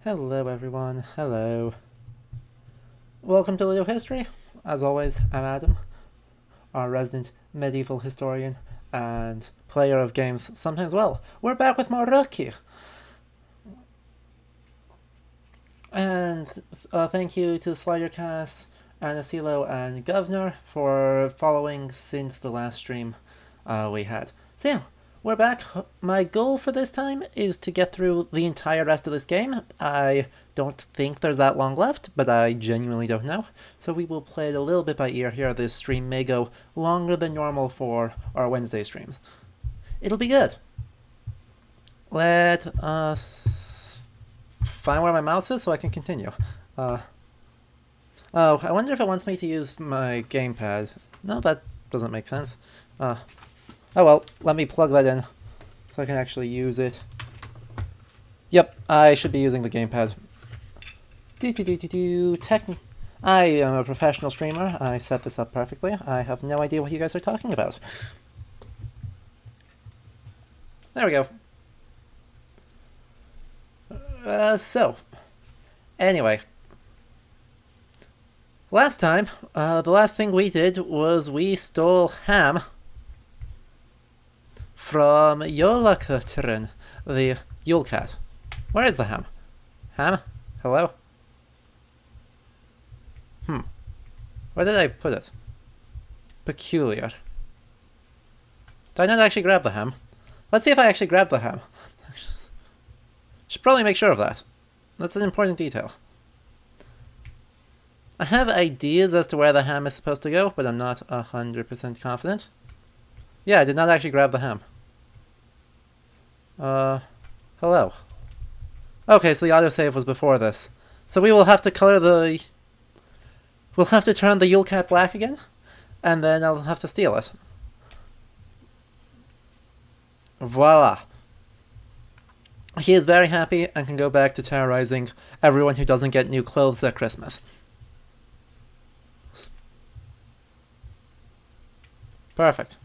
Hello everyone, hello. Welcome to Little History. As always, I'm Adam, our resident medieval historian and player of games sometimes well. We're back with more Röki. And thank you to Slidercast, Anasilo, and Governor for following since the last stream we had. So yeah, we're back. My goal for this time is to get through the entire rest of this game. I don't think there's that long left, but I genuinely don't know. So we will play it a little bit by ear here. This stream may go longer than normal for our Wednesday streams. It'll be good. Let us find where my mouse is so I can continue. Oh, I wonder if it wants me to use my gamepad. No, that doesn't make sense. Oh well, let me plug that in so I can actually use it. Yep, I should be using the gamepad. I am a professional streamer. I set this up perfectly. I have no idea what you guys are talking about. There we go. Anyway. Last time, the last thing we did was we stole ham from Jólakutturinn, the Yule Cat. Where is the ham? Ham? Hello? Where did I put it? Peculiar. Did I not actually grab the ham? Let's see if I actually grabbed the ham. Should probably make sure of that. That's an important detail. I have ideas as to where the ham is supposed to go, but I'm not 100% confident. Yeah, I did not actually grab the ham. Hello. Okay, so the autosave was before this. So we will have to color the... We'll have to turn the Yule Cat black again, and then I'll have to steal it. Voila. He is very happy and can go back to terrorizing everyone who doesn't get new clothes at Christmas. Perfect.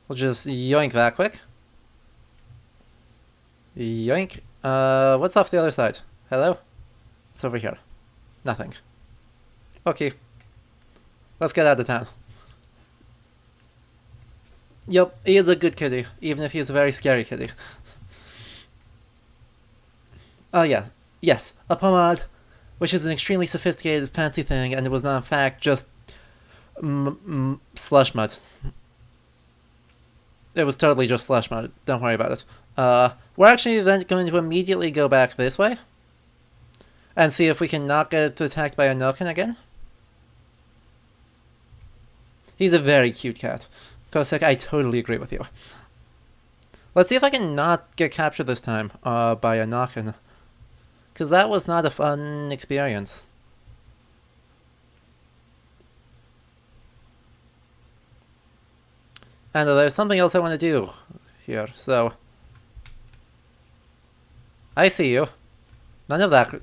We'll just yoink that quick. Yoink. What's off the other side? Hello? It's over here. Nothing. Okay. Let's get out of town. Yup, he is a good kitty, even if he is a very scary kitty. Oh yeah, yes, a pomade, which is an extremely sophisticated fancy thing, and it was not in fact just slush mud. It was totally just slush mud, don't worry about it. We're actually then going to immediately go back this way, and see if we can not get attacked by a Nokken again. He's a very cute cat. Kosek, I totally agree with you. Let's see if I can not get captured this time by a Nokken. Because that was not a fun experience. And there's something else I want to do here, so... I see you. None of that.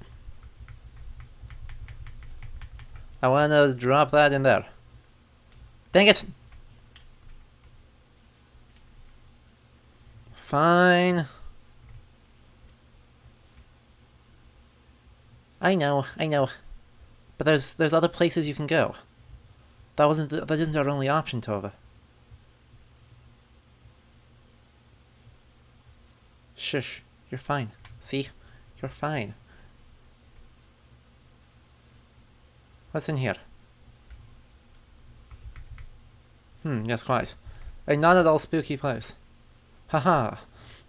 I want to drop that in there. Dang it! Fine. I know. But there's other places you can go. That isn't our only option, Tova. Shush, you're fine. See? You're fine. What's in here? Yes, quite. A not at all spooky place. Haha,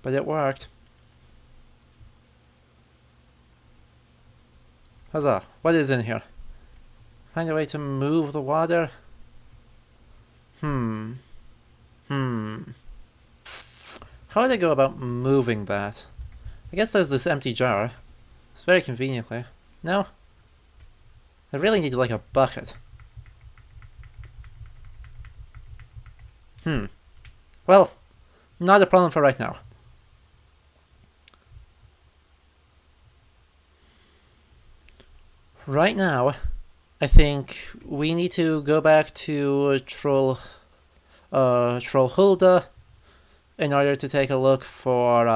but it worked. Huzzah, what is in here? Find a way to move the water? How would I go about moving that? I guess there's this empty jar. It's very conveniently. No? I really need like a bucket. Well, not a problem for right now. Right now, I think we need to go back to Trollhulda in order to take a look for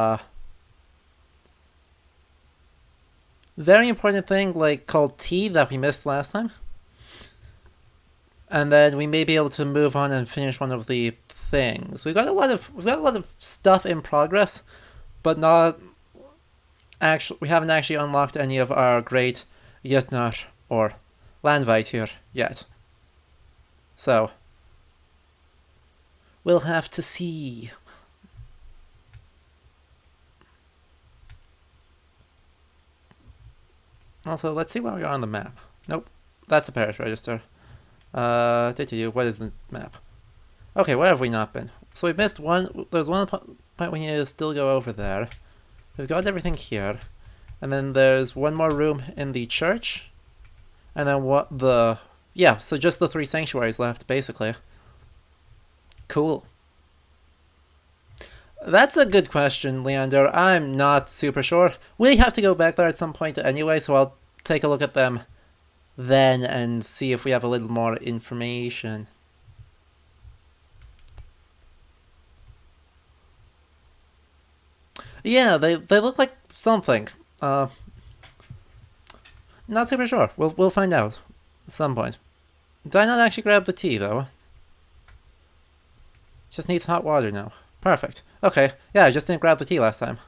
very important thing like called tea that we missed last time. And then we may be able to move on and finish one of the things. We've got a lot of stuff in progress, but not actually. We haven't actually unlocked any of our great Jötnar or Landvættir yet. So we'll have to see. Also, let's see where we are on the map. Nope, that's the parish register. What is the map? Okay, where have we not been? So we've missed one. There's one point we need to still go over there. We've got everything here. And then there's one more room in the church. And then yeah, so just the 3 sanctuaries left, basically. Cool. That's a good question, Leander. I'm not super sure. We have to go back there at some point anyway, so I'll take a look at them then and see if we have a little more information. Yeah, they look like something. Not super sure. We'll find out at some point. Did I not actually grab the tea though? Just needs hot water now. Perfect. Okay. Yeah, I just didn't grab the tea last time.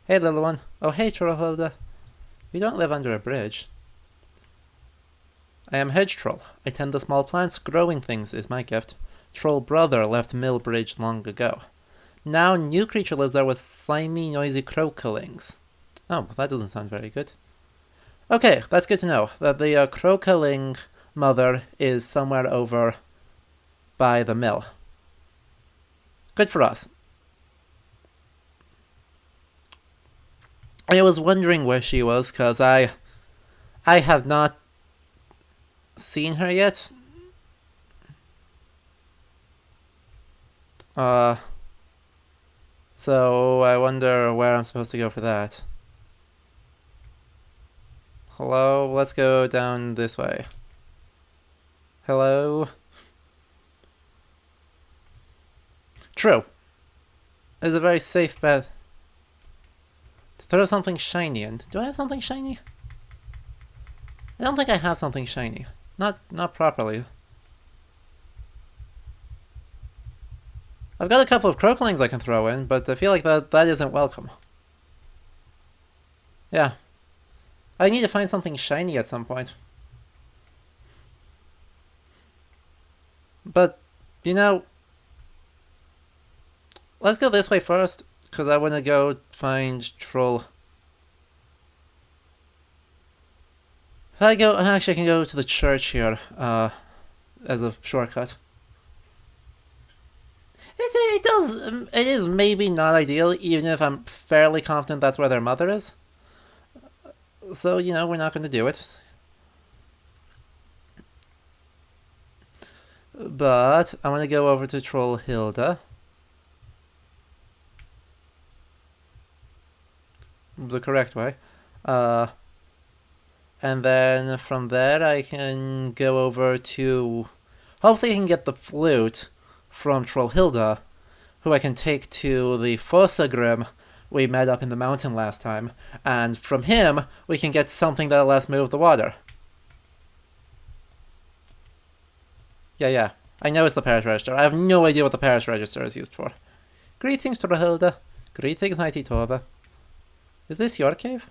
Hey, little one. Oh, hey, Trollhilda. You don't live under a bridge. I am hedge troll. I tend the small plants. Growing things is my gift. Troll brother left Mill Bridge long ago. Now new creature lives there with slimy, noisy crocalings. Oh, that doesn't sound very good. Okay, that's good to know. That the crocaling mother is somewhere over by the mill. Good for us. I was wondering where she was, because I have not seen her yet. So I wonder where I'm supposed to go for that. Hello? Let's go down this way. Hello? True. It's a very safe bet to throw something shiny in. Do I have something shiny? I don't think I have something shiny. Not properly. I've got a couple of crocalings I can throw in, but I feel like that isn't welcome. Yeah. I need to find something shiny at some point. But, you know, let's go this way first, because I want to go find Troll. I actually can go to the church here, as a shortcut. It is maybe not ideal, even if I'm fairly confident that's where their mother is. So, you know, we're not going to do it. But I want to go over to Trollhilda. The correct way. And then from there I can go over to... Hopefully I can get the flute from Trollhilda, who I can take to the Fossagrim we met up in the mountain last time, and from him we can get something that'll let us move the water. Yeah, I know it's the parish register. I have no idea what the parish register is used for. Greetings, Trollhilda. Greetings, mighty Tova. Is this your cave?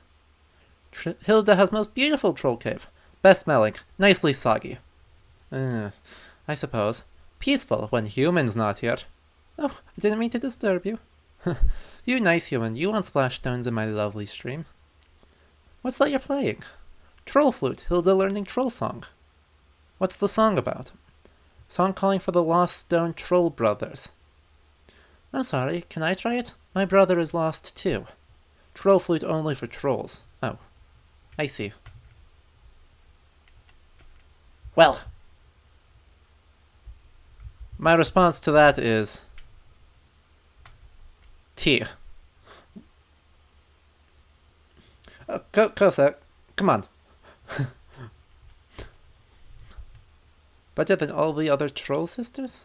Hilda has most beautiful troll cave. Best smelling, nicely soggy. I suppose. Peaceful when human's not here. Oh, I didn't mean to disturb you. You nice human, you want splashstones in my lovely stream. What's that you're playing? Troll flute, Hilda learning troll song. What's the song about? Song calling for the lost stone troll brothers. I'm sorry, can I try it? My brother is lost too. Troll flute only for trolls. Oh, I see. Well, my response to that is tea. Kosa, come on. Better than all the other troll sisters?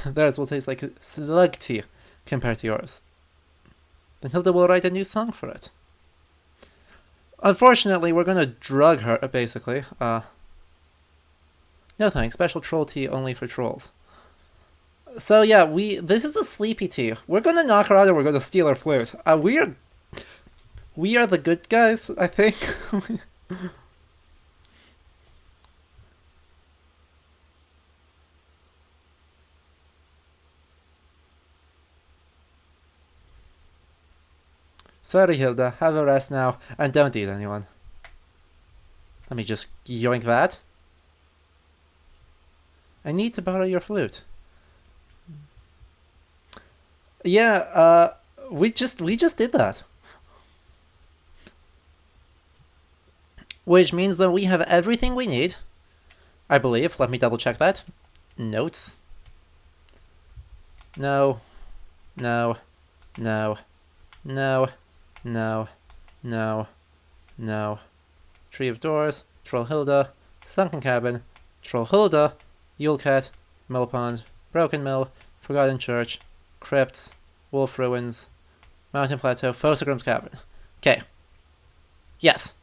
Theirs will taste like slug tea compared to yours. Then Hilda will write a new song for it. Unfortunately, we're gonna drug her, basically. No thanks, special troll tea only for trolls. So yeah, this is a sleepy tea. We're gonna knock her out and we're gonna steal her flute. We are the good guys, I think. Sorry, Hilda. Have a rest now, and don't eat anyone. Let me just yoink that. I need to borrow your flute. Yeah, we just did that. Which means that we have everything we need. I believe. Let me double check that. Notes. No. No. No. No. No. No. No. Tree of Doors. Troll Hilda. Sunken Cabin. Troll Hilda. Yule Cat. Mill Pond. Broken Mill. Forgotten Church. Crypts. Wolf Ruins. Mountain Plateau. Fosagram's Cabin. Okay. Yes.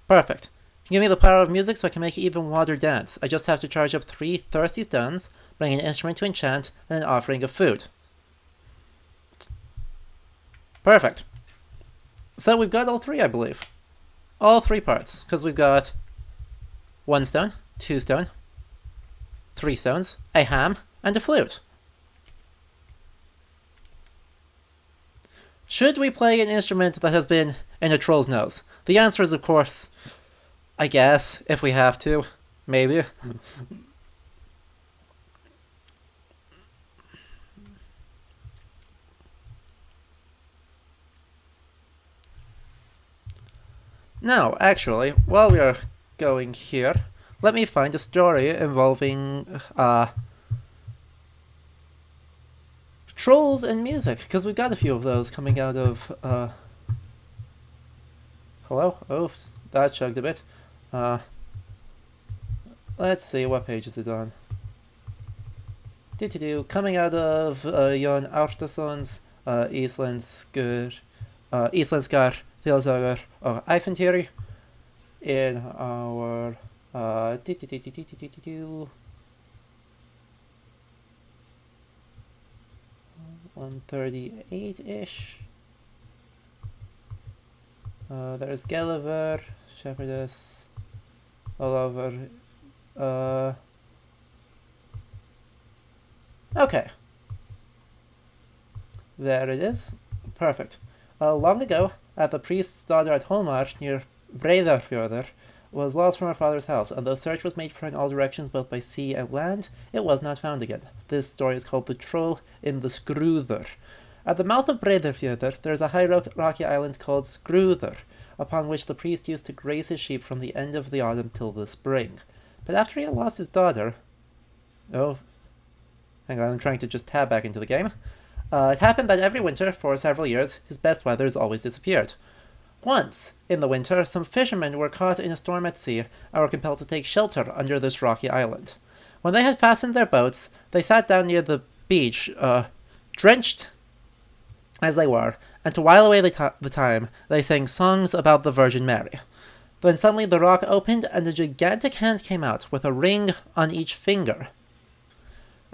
Perfect. Give me the power of music so I can make even water dance. I just have to charge up 3 thirsty stones, bring an instrument to enchant, and an offering of food. Perfect. So we've got all 3, I believe. All 3 parts, because we've got 1 stone, 2 stone, 3 stones, a ham, and a flute. Should we play an instrument that has been in a troll's nose? The answer is, of course, I guess, if we have to. Maybe. Now, actually, while we are going here, let me find a story involving trolls and music, because we've got a few of those coming out of hello? Oh, that chugged a bit. Let's see, what page is it on? Coming out of Jon Árnason's Íslenskar Þjóðsögur og Ævintýri in our 138-ish. There's Gulliver, Shepherdess, all over. Okay. There it is. Perfect. Long ago, at the priest's daughter at Holmar, near Breiðafjörður, was lost from her father's house, and though search was made for in all directions, both by sea and land, it was not found again. This story is called The Troll in the Skrúður. At the mouth of Breiðafjörður, there is a high rocky island called Skrúður, upon which the priest used to graze his sheep from the end of the autumn till the spring. But after he had lost his daughter... Oh, hang on, I'm trying to just tab back into the game. It happened that every winter, for several years, his best wethers always disappeared. Once, in the winter, some fishermen were caught in a storm at sea and were compelled to take shelter under this rocky island. When they had fastened their boats, they sat down near the beach, drenched as they were, and to while away the time, they sang songs about the Virgin Mary. Then suddenly the rock opened, and a gigantic hand came out, with a ring on each finger,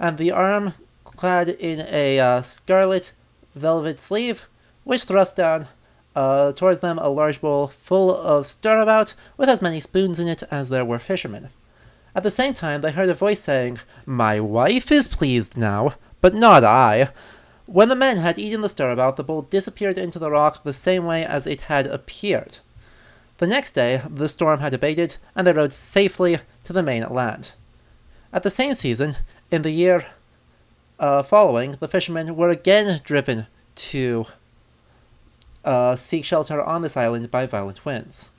and the arm clad in a scarlet velvet sleeve, which thrust down towards them a large bowl full of stirabout, with as many spoons in it as there were fishermen. At the same time, they heard a voice saying, "My wife is pleased now, but not I." When the men had eaten the stirabout, the bowl disappeared into the rock the same way as it had appeared. The next day, the storm had abated, and they rode safely to the mainland. At the same season, in the year following, the fishermen were again driven to seek shelter on this island by violent winds.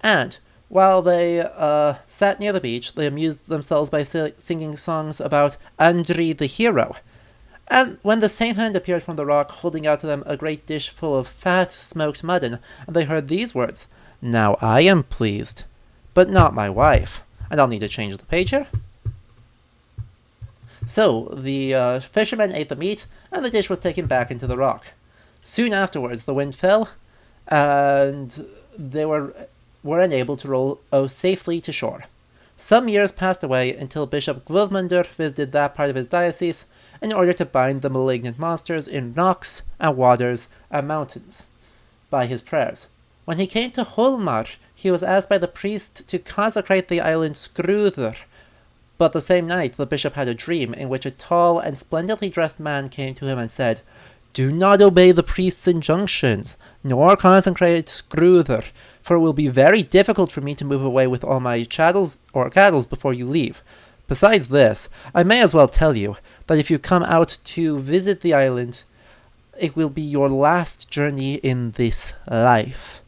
And while they sat near the beach, they amused themselves by singing songs about Andri the hero. And when the same hand appeared from the rock, holding out to them a great dish full of fat, smoked mutton, and they heard these words, "Now I am pleased, but not my wife." And I'll need to change the page here. So, the fishermen ate the meat, and the dish was taken back into the rock. Soon afterwards, the wind fell, and they were were unable to row safely to shore. Some years passed away until Bishop Gluvmundur visited that part of his diocese in order to bind the malignant monsters in rocks and waters and mountains by his prayers. When he came to Holmar, he was asked by the priest to consecrate the island Skrúður, but the same night the bishop had a dream in which a tall and splendidly dressed man came to him and said, "Do not obey the priest's injunctions, nor consecrate Skrúður, for it will be very difficult for me to move away with all my chattels or cattle before you leave. Besides this, I may as well tell you that if you come out to visit the island, it will be your last journey in this life."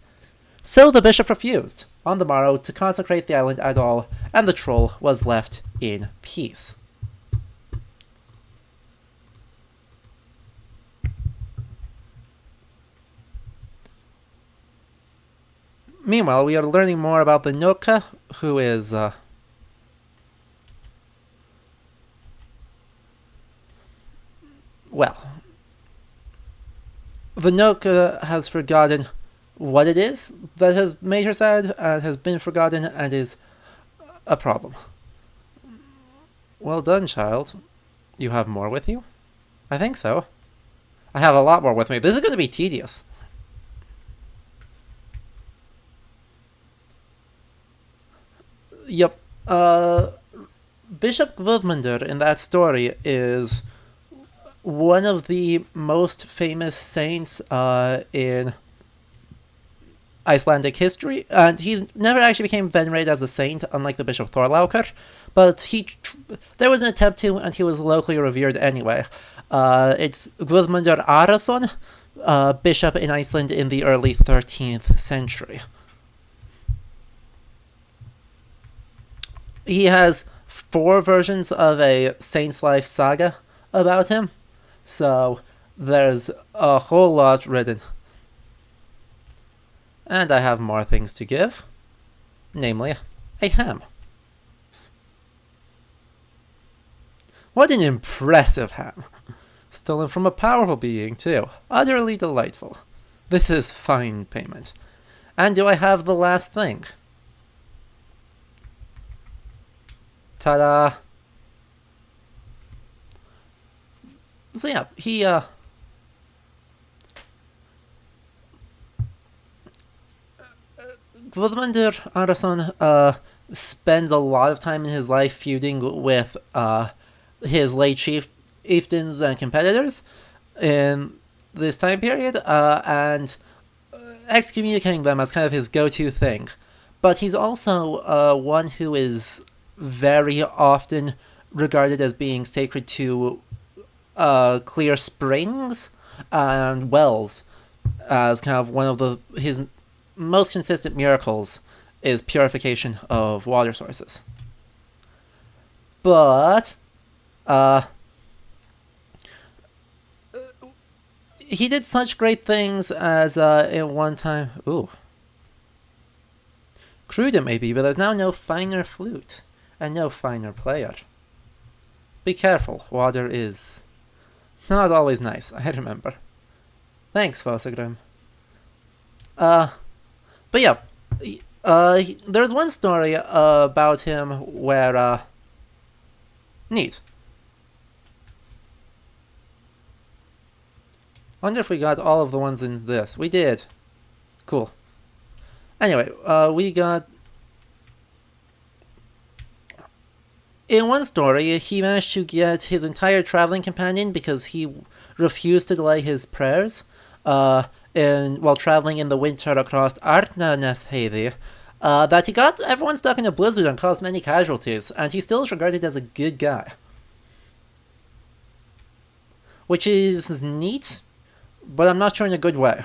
So the bishop refused, on the morrow, to consecrate the island at all, and the troll was left in peace. Meanwhile, we are learning more about the Nokken, who is, well, the Nokken has forgotten what it is that has made her sad, and has been forgotten, and is a problem. Well done, child. You have more with you? I think so. I have a lot more with me. This is going to be tedious. Yep. Bishop Gluvmundur in that story is one of the most famous saints in Icelandic history, and he's never actually became venerated as a saint, unlike the Bishop Thorlákur, but there was an attempt to, and he was locally revered anyway. It's Guðmundur Arason, bishop in Iceland in the early 13th century. He has 4 versions of a saint's life saga about him, so there's a whole lot written. And I have more things to give, namely a ham. What an impressive ham! Stolen from a powerful being, too. Utterly delightful. This is fine payment. And do I have the last thing? Ta-da! So yeah, he, Guðmundur Arason spends a lot of time in his life feuding with his late chieftains and competitors in this time period, and excommunicating them as kind of his go-to thing. But he's also one who is very often regarded as being sacred to clear springs and wells, as kind of one of his most consistent miracles is purification of water sources. But he did such great things as in one time. Ooh. Crude it may be, but there's now no finer flute and no finer player. Be careful, water is not always nice, I remember. Thanks, Fossegrim. But yeah, there's one story about him where, neat. Wonder if we got all of the ones in this. We did. Cool. Anyway, we got... In one story, he managed to get his entire traveling companion because he refused to delay his prayers while traveling in the winter across Arnarnesheiði, that he got everyone stuck in a blizzard and caused many casualties, and he still is regarded as a good guy. Which is neat, but I'm not sure in a good way.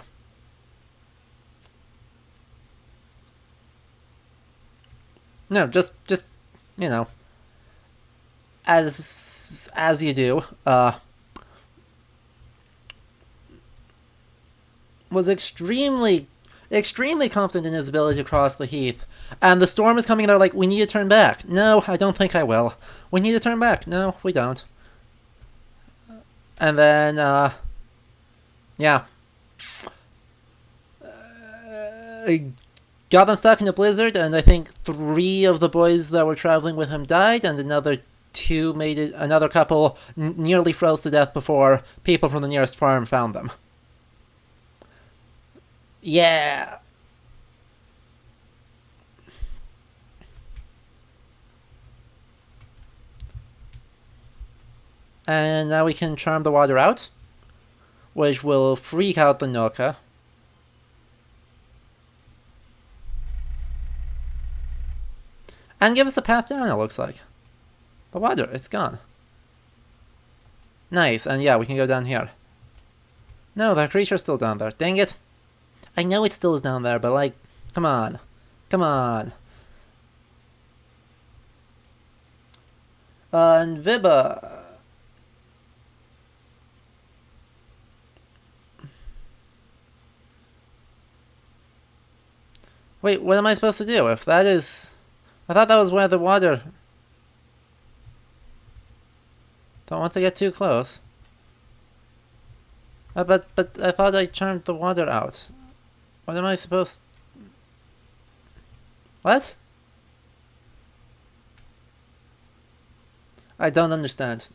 No, just you know, as you do, was extremely confident in his ability to cross the heath. And the storm is coming and they're like, we need to turn back. No, I don't think I will. We need to turn back. No, we don't. And then, yeah. got them stuck in a blizzard, and I think 3 of the boys that were traveling with him died, and another 2 made it. Another couple nearly froze to death before people from the nearest farm found them. Yeah. And now we can charm the water out, which will freak out the Nokken. And give us a path down, it looks like. The water, it's gone. Nice, and yeah, we can go down here. No, that creature's still down there. Dang it. I know it still is down there, but like, come on. Come on. And Vibba. Wait, what am I supposed to do? If that is... I thought that was where the water... Don't want to get too close. But I thought I charmed the water out. What am I supposed... What? I don't understand.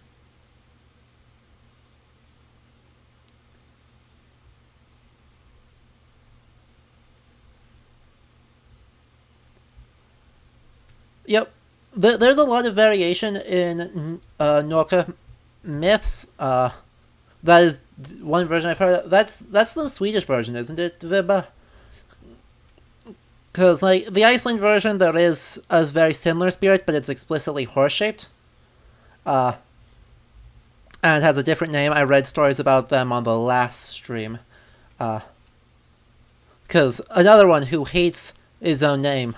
Yep. There's a lot of variation in Nokken myths. That is one version I've heard of. That's the Swedish version, isn't it, Vibba? Because, like, the Iceland version, there is a very similar spirit, but it's explicitly horse-shaped. And has a different name. I read stories about them on the last stream. Because another one who hates his own name.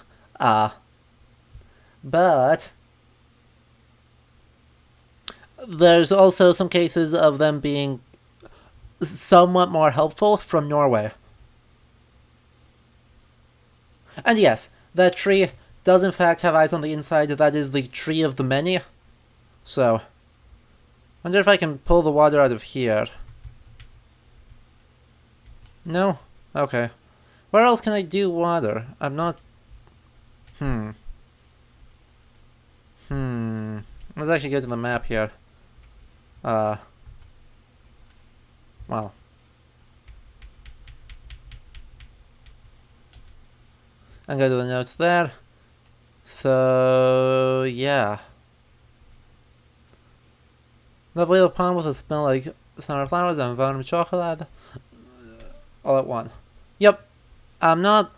But there's also some cases of them being somewhat more helpful from Norway. And yes, that tree does in fact have eyes on the inside. That is the tree of the many. So, wonder if I can pull the water out of here. No? Okay. Where else can I do water? I'm not... Let's actually go to the map here. Well. And go to the notes there. So, yeah. Lovely little pond with a smell like summer flowers and warm chocolate. All at one. Yep. I'm not...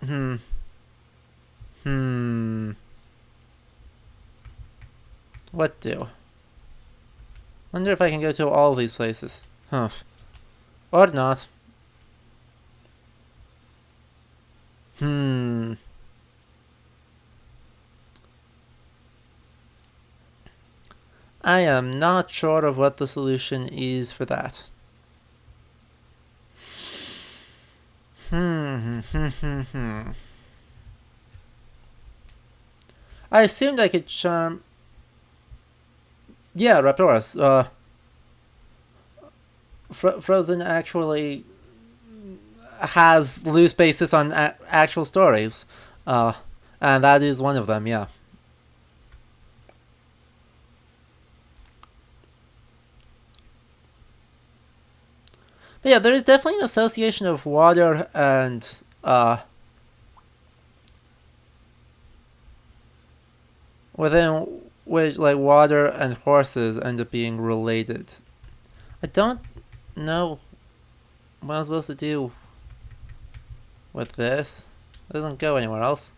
What do? Wonder if I can go to all these places. Huh. Or not. I am not sure of what the solution is for that. I assumed I could charm... Yeah, Raptorus. Frozen actually has loose basis on actual stories. And that is one of them, yeah. But yeah, there is definitely an association of water and within which, like, water and horses end up being related. I don't know what I'm supposed to do with this. It doesn't go anywhere else.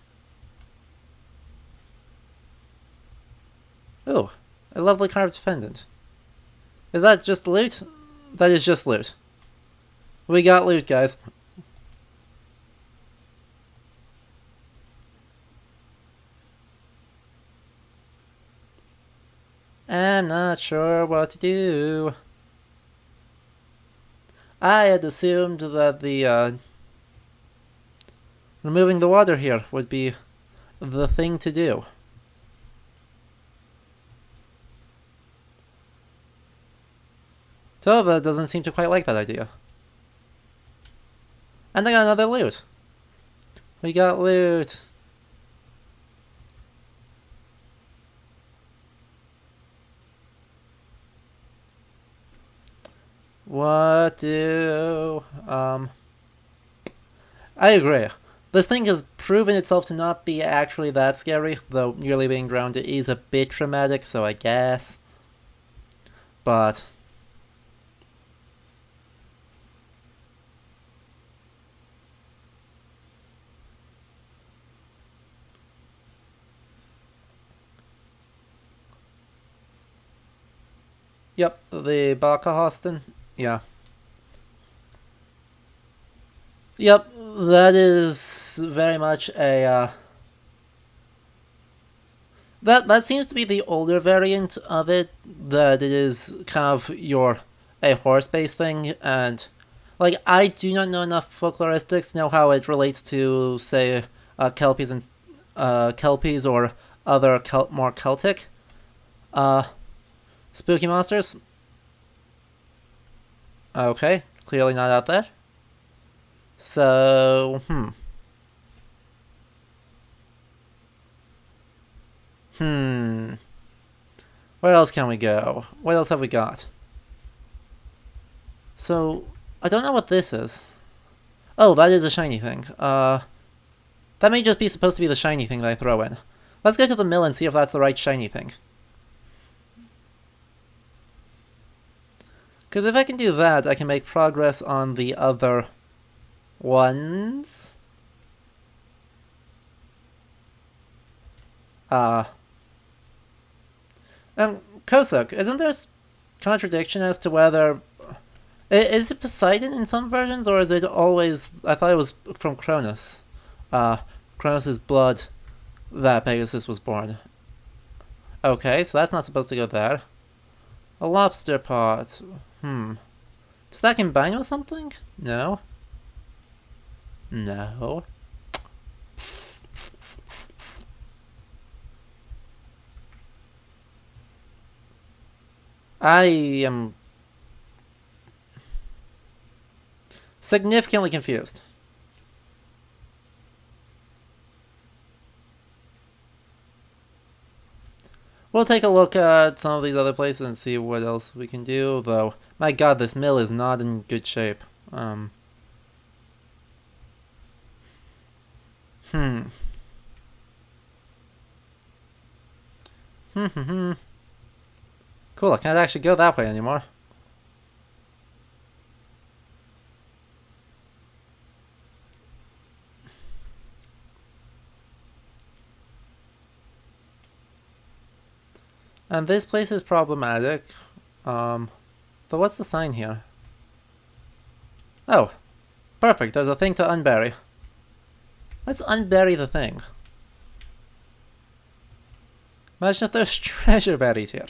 Ooh, a lovely carved pendant. Is that just loot? That is just loot. We got loot, guys. I'm not sure what to do. I had assumed that the removing the water here would be the thing to do. Tova doesn't seem to quite like that idea. And I got another loot. We got loot. What do... I agree. This thing has proven itself to not be actually that scary, though nearly being drowned is a bit traumatic, so I guess. But... Yep, the Bakahosten. Yeah. Yep, that is very much a, that seems to be the older variant of it, that it is kind of a horse-based thing, and, like, I do not know enough folkloristics to know how it relates to, say, Kelpies and, Kelpies or other more Celtic, spooky monsters. Okay, clearly not out there. So, Where else can we go? What else have we got? So, I don't know what this is. Oh, that is a shiny thing. That may just be supposed to be the shiny thing that I throw in. Let's go to the mill and see if that's the right shiny thing. Because if I can do that, I can make progress on the other ones. Kosuk, isn't there contradiction as to whether... Is it Poseidon in some versions, or is it always... I thought it was from Cronus. Cronus' blood that Pegasus was born. Okay, so that's not supposed to go there. A lobster pot. Does that combine with something? No. No. I am significantly confused. We'll take a look at some of these other places and see what else we can do, though. My god, this mill is not in good shape. Cool, I can't actually go that way anymore. And this place is problematic. But what's the sign here? Oh, perfect, there's a thing to unbury. Let's unbury the thing. Imagine if there's treasure buried here.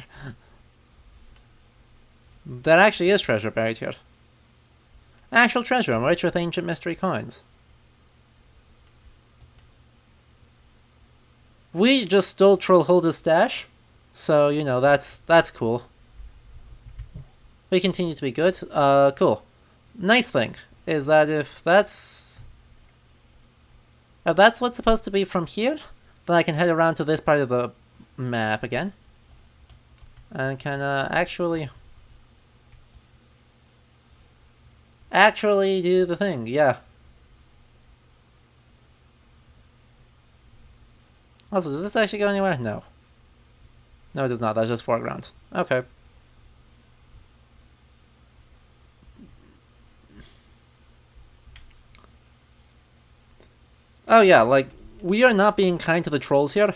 There actually is treasure buried here. Actual treasure enriched with ancient mystery coins. We just stole Trollhilda's stash, so, you know, that's cool. We continue to be good. Cool. Nice thing is that if that's what's supposed to be from here, then I can head around to this part of the map again. And can actually do the thing, yeah. Also, does this actually go anywhere? No. No, it does not. That's just foreground. Okay. Oh yeah, like, we are not being kind to the trolls here,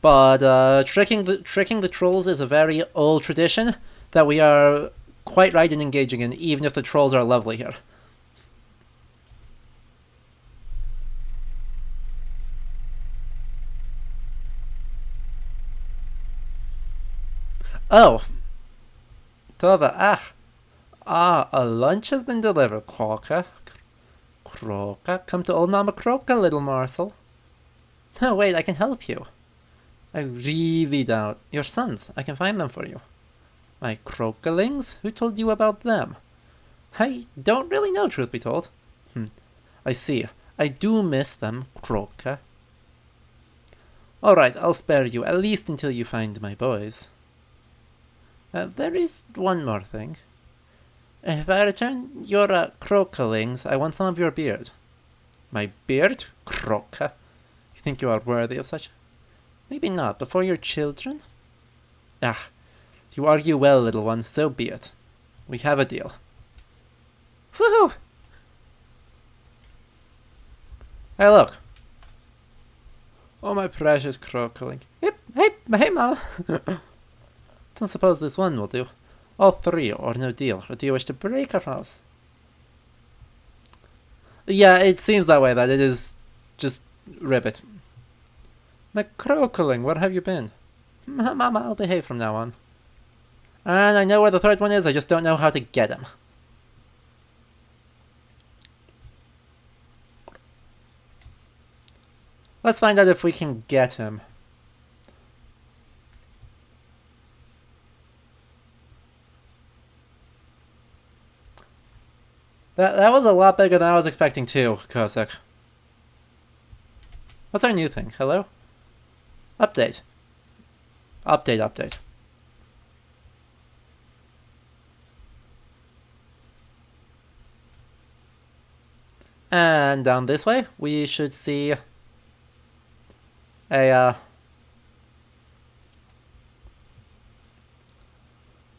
but tricking the trolls is a very old tradition that we are quite right in engaging in, even if the trolls are lovely here. Oh. Tova, a lunch has been delivered, Croca. Croca, come to old Mama Croca, little morsel. No, wait, I can help you. I really doubt. Your sons, I can find them for you. My Crocalings? Who told you about them? I don't really know, truth be told. I see. I do miss them, Croca. Alright, I'll spare you, at least until you find my boys. There is one more thing. If I return your crocalings, I want some of your beard. My beard? Croca. You think you are worthy of such? Maybe not, but for your children? Ah, you argue well, little one, so be it. We have a deal. Woohoo! Hey, look. Oh, my precious crocaling. Hey, Mama! Don't suppose this one will do. All three, or no deal. Or do you wish to break our promise? Yeah, it seems that way, that it is just ribbit. My crocaling, where have you been? Mama, I'll behave from now on. And I know where the third one is, I just don't know how to get him. Let's find out if we can get him. That was a lot bigger than I was expecting too, Kosek. What's our new thing? Hello? Update. Update. And down this way, we should see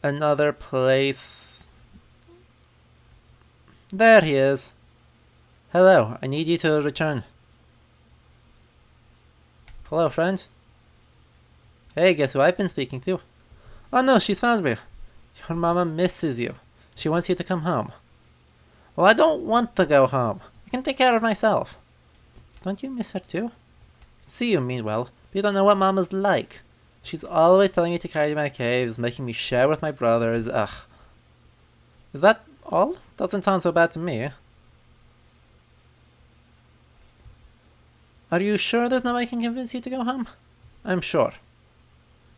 another place. There he is. Hello, I need you to return. Hello, friend. Hey, guess who I've been speaking to? Oh no, she's found me. Your mama misses you. She wants you to come home. Well, I don't want to go home. I can take care of myself. Don't you miss her too? See, you mean well, but you don't know what mama's like. She's always telling me to carry my caves, making me share with my brothers. Ugh. Is that all? Doesn't sound so bad to me. Are you sure there's no way I can convince you to go home? I'm sure.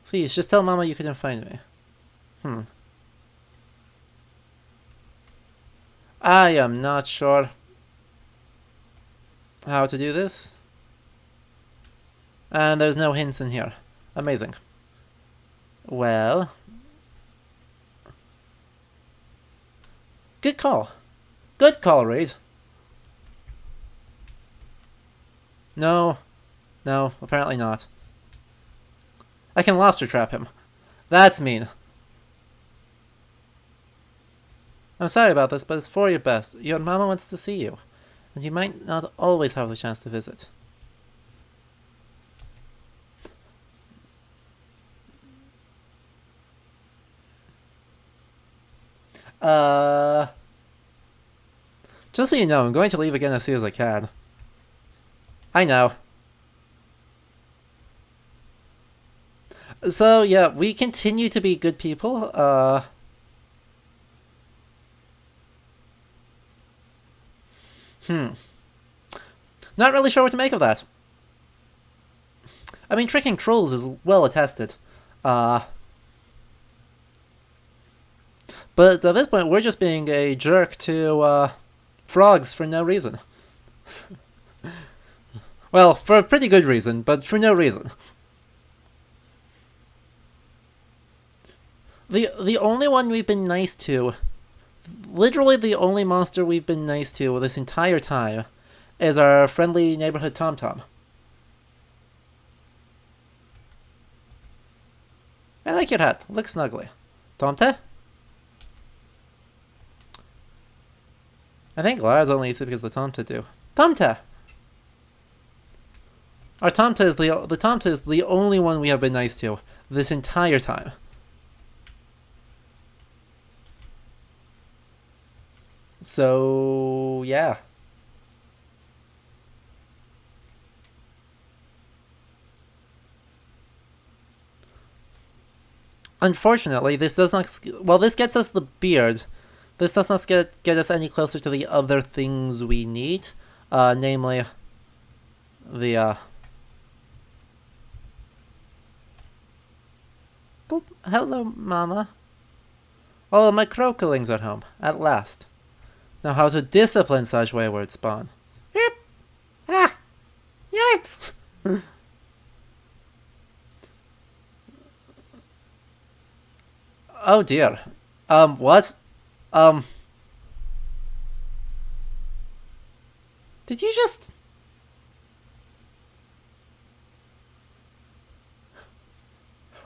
Please, just tell Mama you couldn't find me. I am not sure how to do this. And there's no hints in here. Amazing. Well. Good call. Good call, Reed. No, apparently not. I can lobster trap him. That's mean. I'm sorry about this, but it's for your best. Your mama wants to see you, and you might not always have the chance to visit. Just so you know, I'm going to leave again as soon as I can. I know. So, yeah, we continue to be good people. Not really sure what to make of that. I mean, tricking trolls is well attested. But at this point, we're just being a jerk to, frogs for no reason. Well, for a pretty good reason, but for no reason. The only one we've been nice to, literally the only monster we've been nice to this entire time, is our friendly neighborhood TomTom. I like your hat. Looks snuggly. Tomte? I think Lars only eats it because the Tomte do. Tomte! Our Tomte is the Tomte is the only one we have been nice to this entire time. So yeah. Unfortunately, this does not. Well, this gets us the beard. This does not get us any closer to the other things we need, namely the hello, Mama. Oh, my crocalings are home at last. Now, how to discipline such wayward spawn? Yep. times! Oh dear. What? Um, did you just...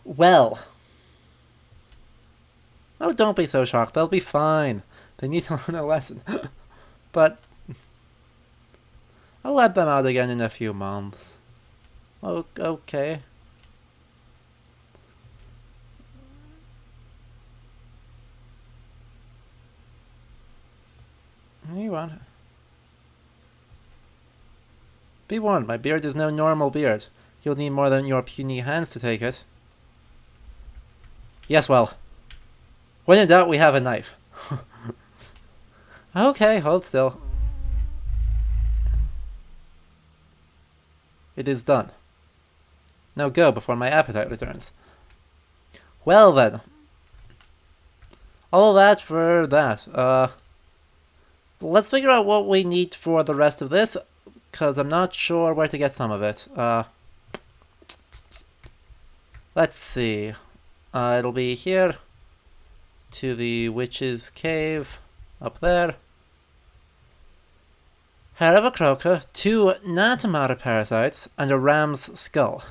Well. Oh, don't be so shocked. They'll be fine. They need to learn a lesson. But I'll let them out again in a few months. Oh, okay. You want it? Be warned, my beard is no normal beard. You'll need more than your puny hands to take it. Yes, well. When in doubt, we have a knife. Okay, hold still. It is done. Now go before my appetite returns. Well then. All that for that. Let's figure out what we need for the rest of this, because I'm not sure where to get some of it. Let's see. It'll be here. To the witch's cave. Up there. Hair of a croaker, 2 Natamata parasites, and a ram's skull.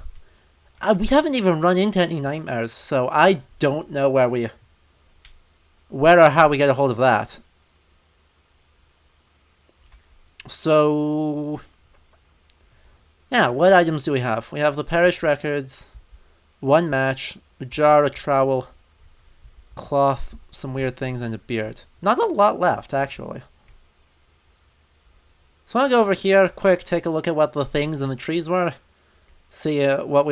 We haven't even run into any nightmares, so I don't know where or how we get a hold of that. So, yeah, what items do we have? We have the perished records, 1 match, a jar, a trowel, cloth, some weird things, and a beard. Not a lot left, actually. So I'm gonna go over here, quick, take a look at what the things in the trees were. See what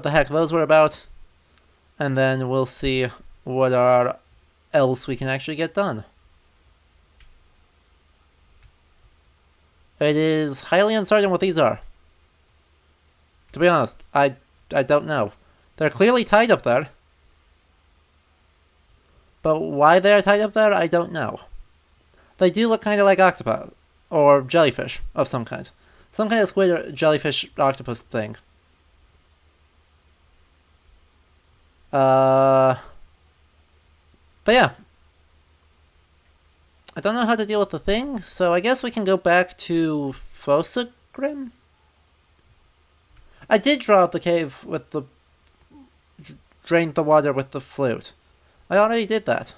the heck those were about. And then we'll see what else we can actually get done. It is highly uncertain what these are. To be honest, I don't know. They're clearly tied up there. But why they're tied up there, I don't know. They do look kind of like octopus. Or jellyfish of some kind. Some kind of squid or jellyfish octopus thing. But yeah. I don't know how to deal with the thing, so I guess we can go back to Fosagrim? I did draw out the cave with the... drained the water with the flute. I already did that.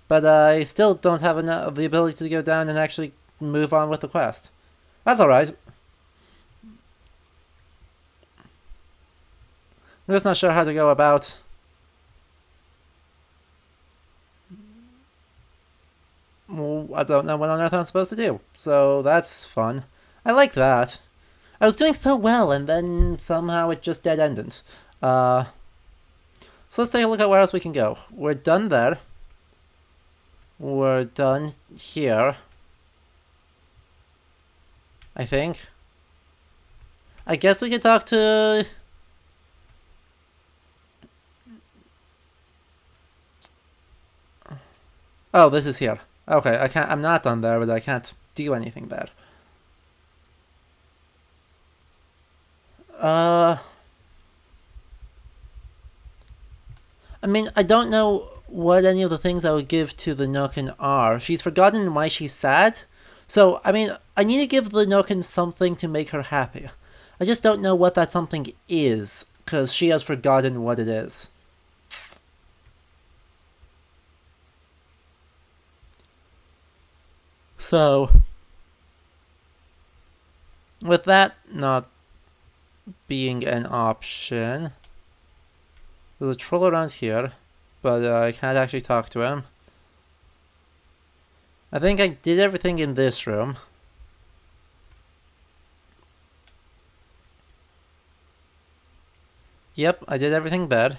But I still don't have the ability to go down and actually move on with the quest. That's alright. I'm just not sure how to go about... Well, I don't know what on earth I'm supposed to do. So that's fun. I like that. I was doing so well, and then somehow it just dead-ended. So let's take a look at where else we can go. We're done there. We're done here. I think. I guess we could talk to... Oh, this is here. Okay, I'm not done there, but I can't do anything there. I mean, I don't know what any of the things I would give to the Nokken are. She's forgotten why she's sad. So, I mean, I need to give the Nokken something to make her happy. I just don't know what that something is, because she has forgotten what it is. So, with that not being an option, there's a troll around here, but I can't actually talk to him. I think I did everything in this room. Yep, I did everything there.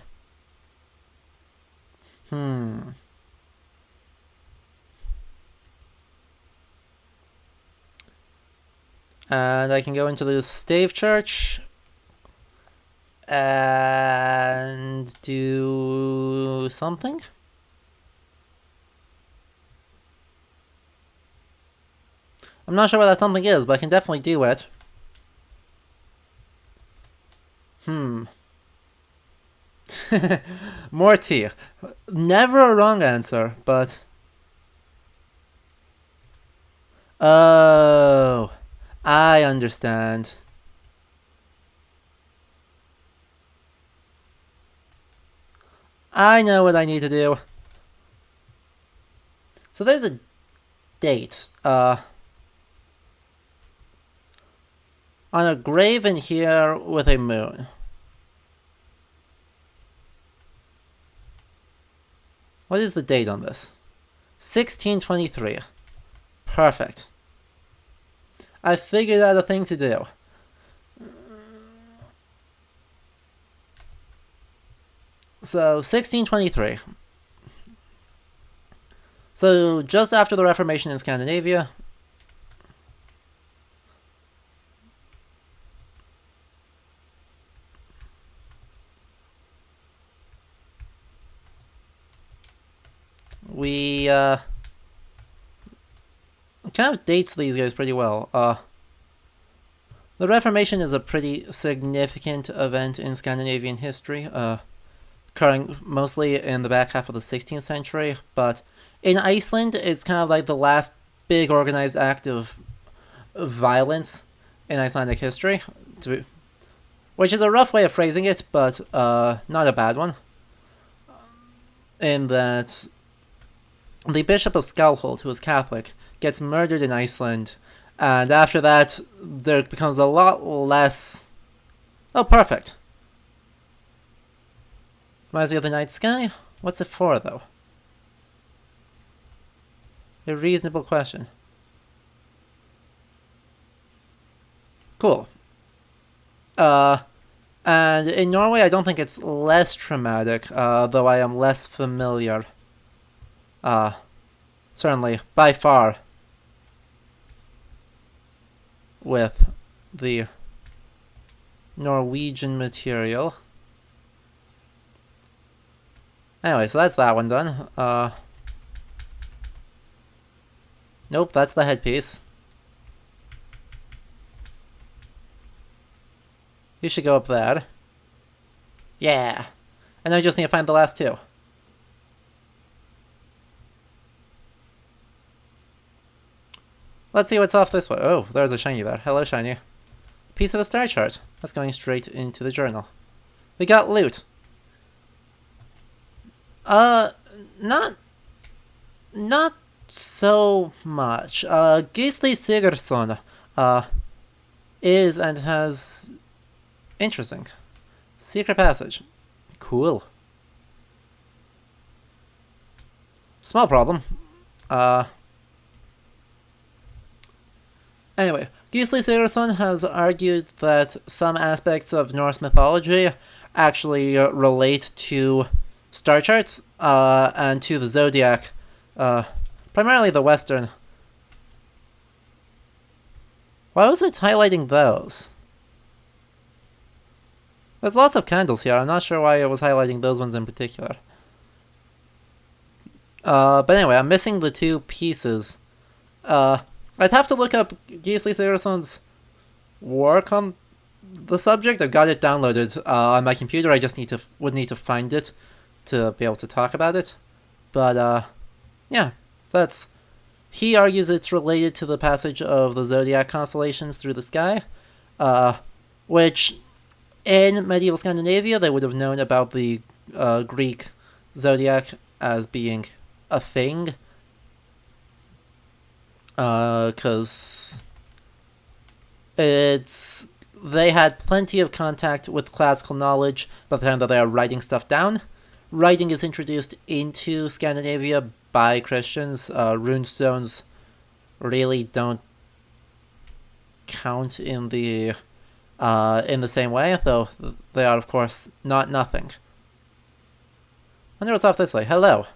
And I can go into the stave church and do something. I'm not sure what that something is, but I can definitely do it. More tea. Never a wrong answer, but... Oh, I understand. I know what I need to do. So there's a date. On a grave in here with a moon. What is the date on this? 1623. Perfect. I figured out a thing to do. So, 1623. So, just after the Reformation in Scandinavia. We, kind of dates these guys pretty well. The Reformation is a pretty significant event in Scandinavian history, occurring mostly in the back half of the 16th century, but in Iceland, it's kind of like the last big organized act of violence in Icelandic history, which is a rough way of phrasing it, but not a bad one, in that the Bishop of Skalholt, who was Catholic, gets murdered in Iceland, and after that, there becomes a lot less... Oh, perfect. Reminds me of the night sky? What's it for, though? A reasonable question. Cool. And in Norway, I don't think it's less traumatic, though I am less familiar. Certainly, by far, with the Norwegian material. Anyway, so that's that one done. Nope, that's the headpiece. You should go up there. Yeah. And I just need to find the last two. Let's see what's off this way. Oh, there's a shiny there. Hello, shiny. Piece of a star chart. That's going straight into the journal. We got loot. Not so much. Gisli Sigurdsson, is and has... Interesting. Secret passage. Cool. Small problem. Anyway, Gisli Sigurdsson has argued that some aspects of Norse mythology actually relate to star charts, and to the zodiac, primarily the Western. Why was it highlighting those? There's lots of candles here. I'm not sure why it was highlighting those ones in particular. But anyway, I'm missing the two pieces. I'd have to look up Gisli Sigurdsson's work on the subject. I've got it downloaded on my computer. I just would need to find it to be able to talk about it. But yeah, that's... He argues it's related to the passage of the zodiac constellations through the sky, which in medieval Scandinavia they would have known about the Greek zodiac as being a thing, because they had plenty of contact with classical knowledge by the time that they are writing stuff down. Writing is introduced into Scandinavia by Christians. Runestones really don't count in the same way, though they are, of course, not nothing. I wonder what's off this way. Hello.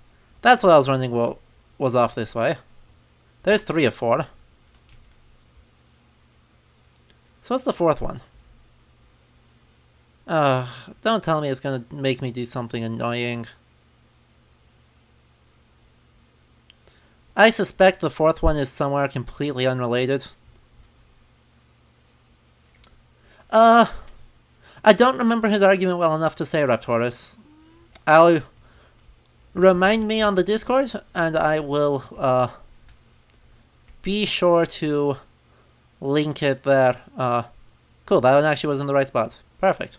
That's what I was wondering what was off this way. There's 3 of 4. So what's the fourth one? Don't tell me it's gonna make me do something annoying. I suspect the fourth one is somewhere completely unrelated. I don't remember his argument well enough to say Raptorus. I'll remind me on the Discord, and I will, be sure to link it there. Cool, that one actually was in the right spot. Perfect.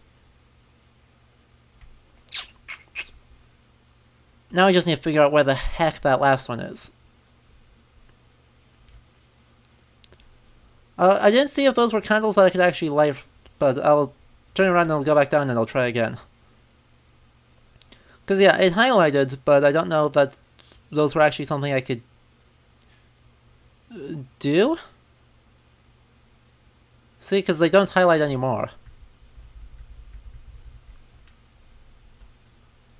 Now I just need to figure out where the heck that last one is. I didn't see if those were candles that I could actually light, but I'll turn around and I'll go back down and I'll try again. Because yeah, it highlighted, but I don't know that those were actually something I could do? See, because they don't highlight anymore.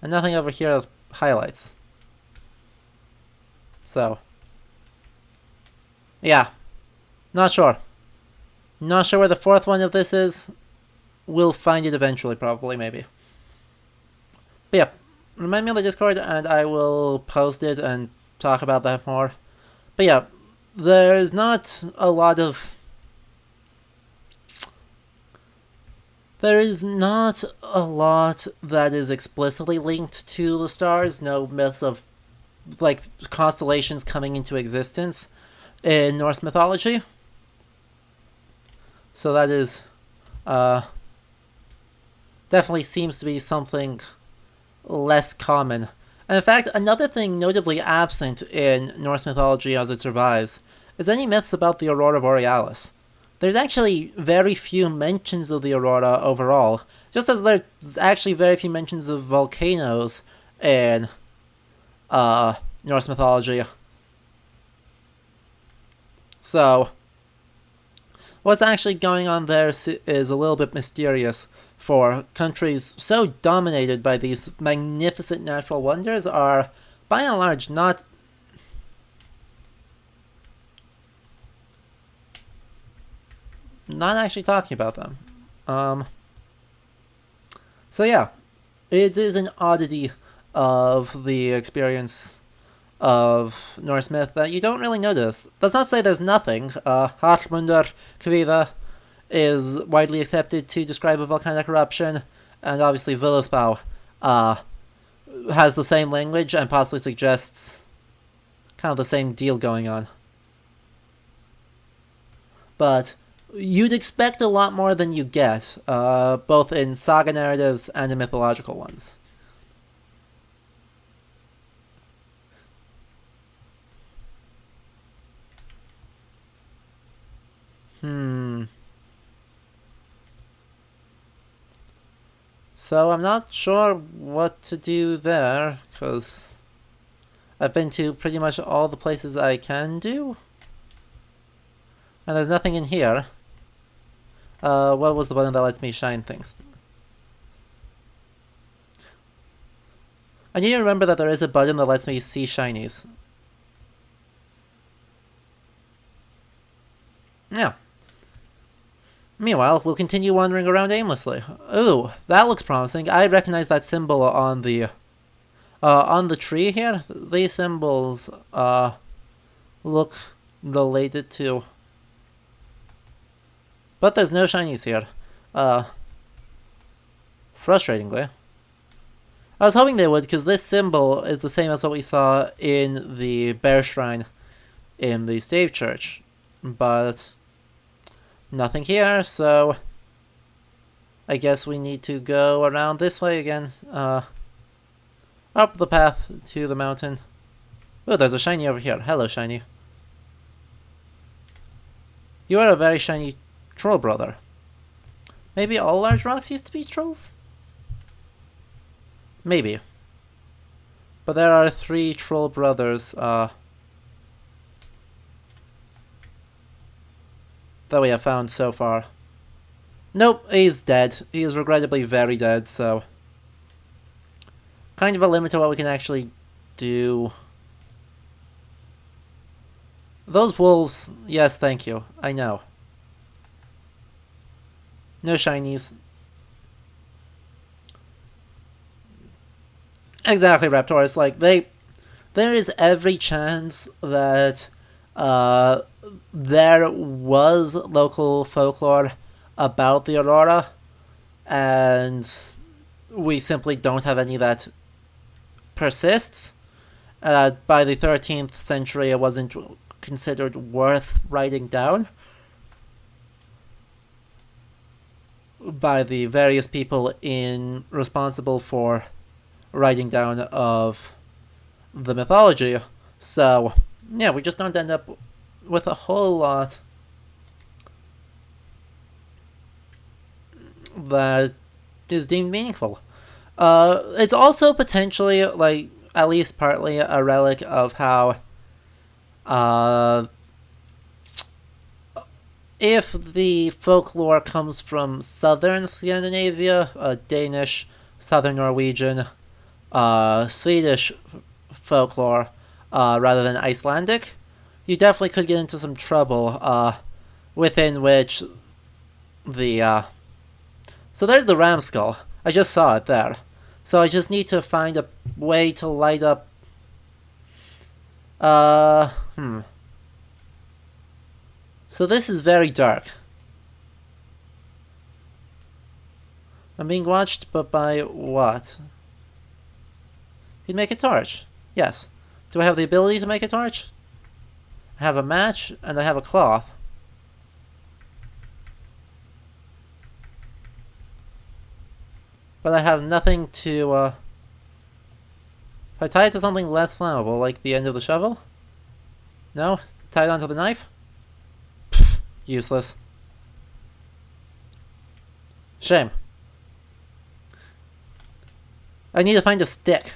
And nothing over here highlights. So. Yeah. Not sure. Not sure where the fourth one of this is. We'll find it eventually, probably, maybe. But yeah. Remind me on the Discord and I will post it and talk about that more. But yeah. There's not a lot of... There is not a lot that is explicitly linked to the stars. No myths of, like, constellations coming into existence in Norse mythology. So that is, definitely seems to be something less common. And in fact, another thing notably absent in Norse mythology as it survives is any myths about the Aurora Borealis. There's actually very few mentions of the Aurora overall, just as there's actually very few mentions of volcanoes in Norse mythology. So, what's actually going on there is a little bit mysterious, for countries so dominated by these magnificent natural wonders are, by and large, not actually talking about them. So yeah, it is an oddity of the experience of Norse myth that you don't really notice. That's not to say there's nothing. Hallmundur Kviða is widely accepted to describe a volcanic eruption, and obviously Völuspá has the same language and possibly suggests kind of the same deal going on. But you'd expect a lot more than you get, both in saga narratives and in mythological ones. So I'm not sure what to do there, because I've been to pretty much all the places I can do. And there's nothing in here. What was the button that lets me shine things? I need to remember that there is a button that lets me see shinies. Yeah. Meanwhile, we'll continue wandering around aimlessly. Ooh, that looks promising. I recognize that symbol on the tree here. These symbols look related to... But there's no shinies here. Frustratingly. I was hoping they would, because this symbol is the same as what we saw in the bear shrine in the Stave Church. But nothing here, so I guess we need to go around this way again. Up the path to the mountain. Oh, there's a shiny over here. Hello, shiny. You are a very shiny troll brother. Maybe all large rocks used to be trolls? Maybe. But there are 3 troll brothers, that we have found so far. Nope, he's dead. He is regrettably very dead, so... Kind of a limit to what we can actually do. Those wolves, yes, thank you. I know. No shinies. Exactly, Raptors. Like, there is every chance that there was local folklore about the Aurora, and we simply don't have any that persists. By the 13th century, it wasn't considered worth writing down by the various people responsible for writing down of the mythology. So, yeah, we just don't end up with a whole lot that is deemed meaningful. It's also potentially, like, at least partly a relic of how, if the folklore comes from southern Scandinavia, Danish, southern Norwegian, Swedish folklore, rather than Icelandic, you definitely could get into some trouble, within which the, so there's the ram skull. I just saw it there. So I just need to find a way to light up, So this is very dark. I'm being watched, but by what? You'd make a torch. Yes. Do I have the ability to make a torch? I have a match, and I have a cloth. But I have nothing to, if I tie it to something less flammable, like the end of the shovel? No? Tie it onto the knife? Pfft, useless. Shame. I need to find a stick.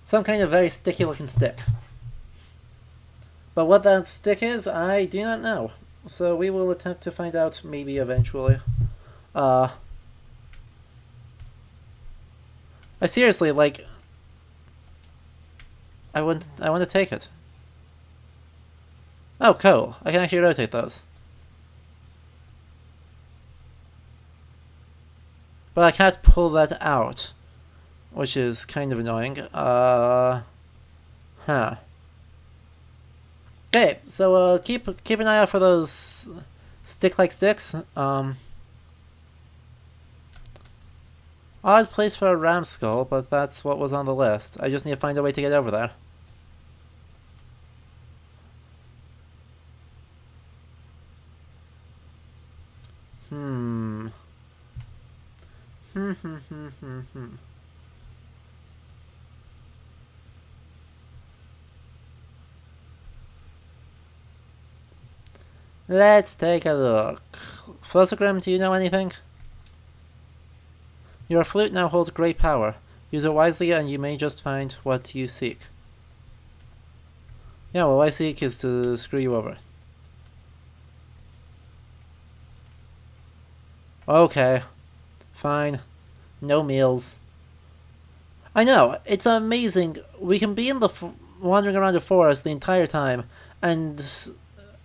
Some kind of very sticky looking stick. But what that stick is, I do not know. So we will attempt to find out maybe eventually. I seriously, like, I want to take it. Oh, cool. I can actually rotate those. But I can't pull that out, which is kind of annoying. Okay, so keep an eye out for those stick-like sticks. Odd place for a ram skull, but that's what was on the list. I just need to find a way to get over there. Let's take a look. Flossogrim, do you know anything? Your flute now holds great power. Use it wisely and you may just find what you seek. Yeah, what I seek is to screw you over. Okay. Fine. No meals. I know, it's amazing. We can be in the wandering around the forest the entire time, and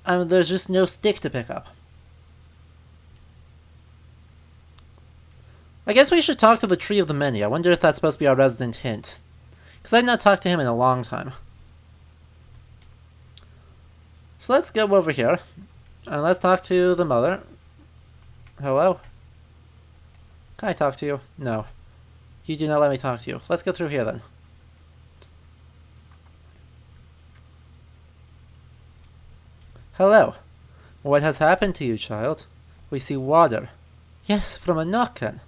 there's just no stick to pick up. I guess we should talk to the Tree of the Many. I wonder if that's supposed to be our resident hint. Because I've not talked to him in a long time. So let's go over here. And let's talk to the mother. Hello? Can I talk to you? No. You do not let me talk to you. Let's go through here then. Hello. What has happened to you, child? We see water. Yes, from a Nokken.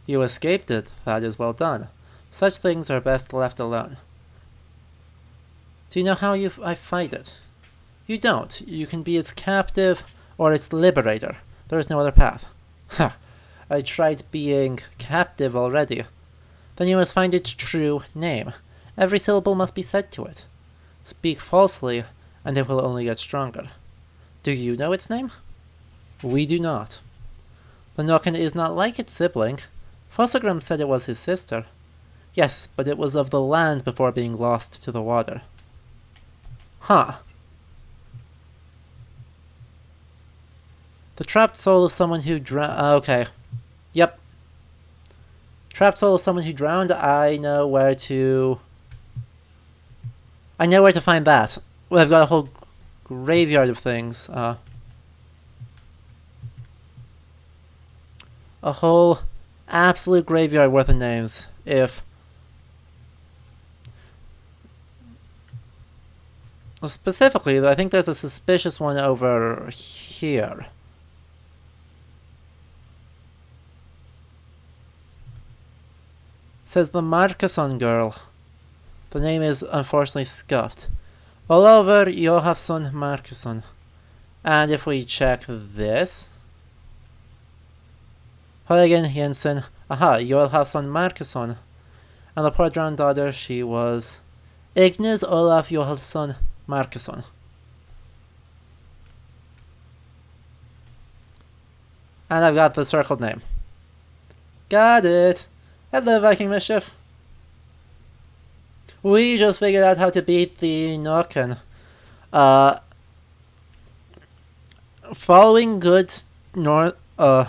You escaped it. That is well done. Such things are best left alone. Do you know how I fight it? You don't. You can be its captive or its liberator. There is no other path. Ha! I tried being captive already. Then you must find its true name. Every syllable must be said to it. Speak falsely, and it will only get stronger. Do you know its name? We do not. The Nokken is not like its sibling. Fossogrim said it was his sister. Yes, but it was of the land before being lost to the water. Huh. The trapped soul of someone who drowned. Okay. Yep. Trapped soul of someone who drowned. I know where to find that. Well, I've got a whole graveyard of things. A whole absolute graveyard worth of names. Specifically, I think there's a suspicious one over here. It says the Marcusson girl. The name is unfortunately scuffed. Oliver Johansson Marcusson. And if we check this... Huygen Jensen. Aha, Johansson Marcusson. And the poor drowned daughter, she was... Ignis Olaf Johansson Marcusson. And I've got the circled name. Got it! Hello, Viking Mischief. We just figured out how to beat the Nokken. Following good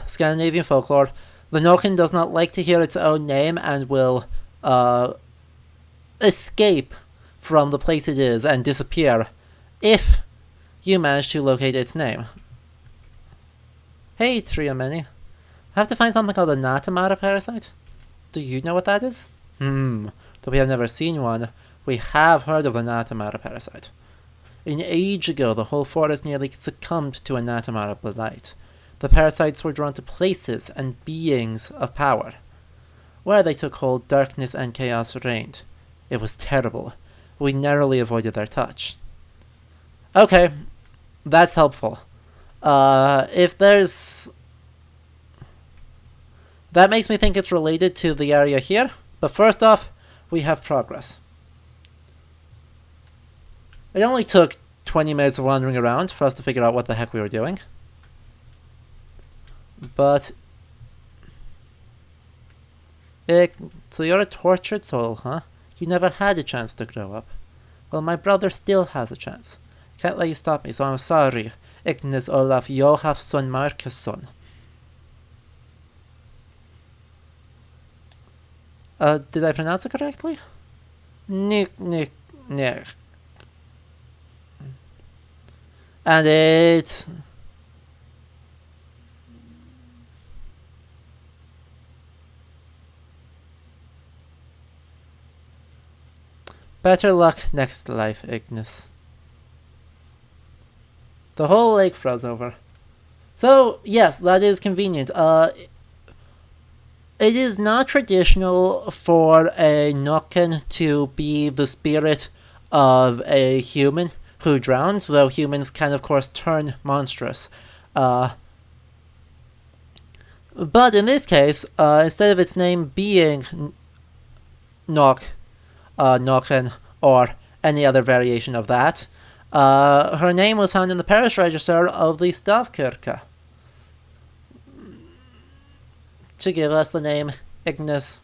Scandinavian folklore, the Nokken does not like to hear its own name and will escape from the place it is and disappear if you manage to locate its name. Hey, Triomeni. I have to find something called a Natamata parasite. Do you know what that is? Though we have never seen one, we have heard of the Natamata parasite. An age ago, the whole forest nearly succumbed to a Natamata blight. The parasites were drawn to places and beings of power. Where they took hold, darkness and chaos reigned. It was terrible. We narrowly avoided their touch. Okay, that's helpful. If there's... That makes me think it's related to the area here. But first off, we have progress. It only took 20 minutes of wandering around for us to figure out what the heck we were doing. But... So you're a tortured soul, huh? You never had a chance to grow up. Well, my brother still has a chance. Can't let you stop me, so I'm sorry. Ignis Olaf Johansson Marcusson. Did I pronounce it correctly? Nick. And it... Better luck next life, Ignis. The whole lake froze over. So, yes, that is convenient. It is not traditional for a Nokken to be the spirit of a human who drowned, though humans can, of course, turn monstrous. But in this case, instead of its name being Nokken, or any other variation of that, her name was found in the parish register of the Stavkirke to give us the name Ignis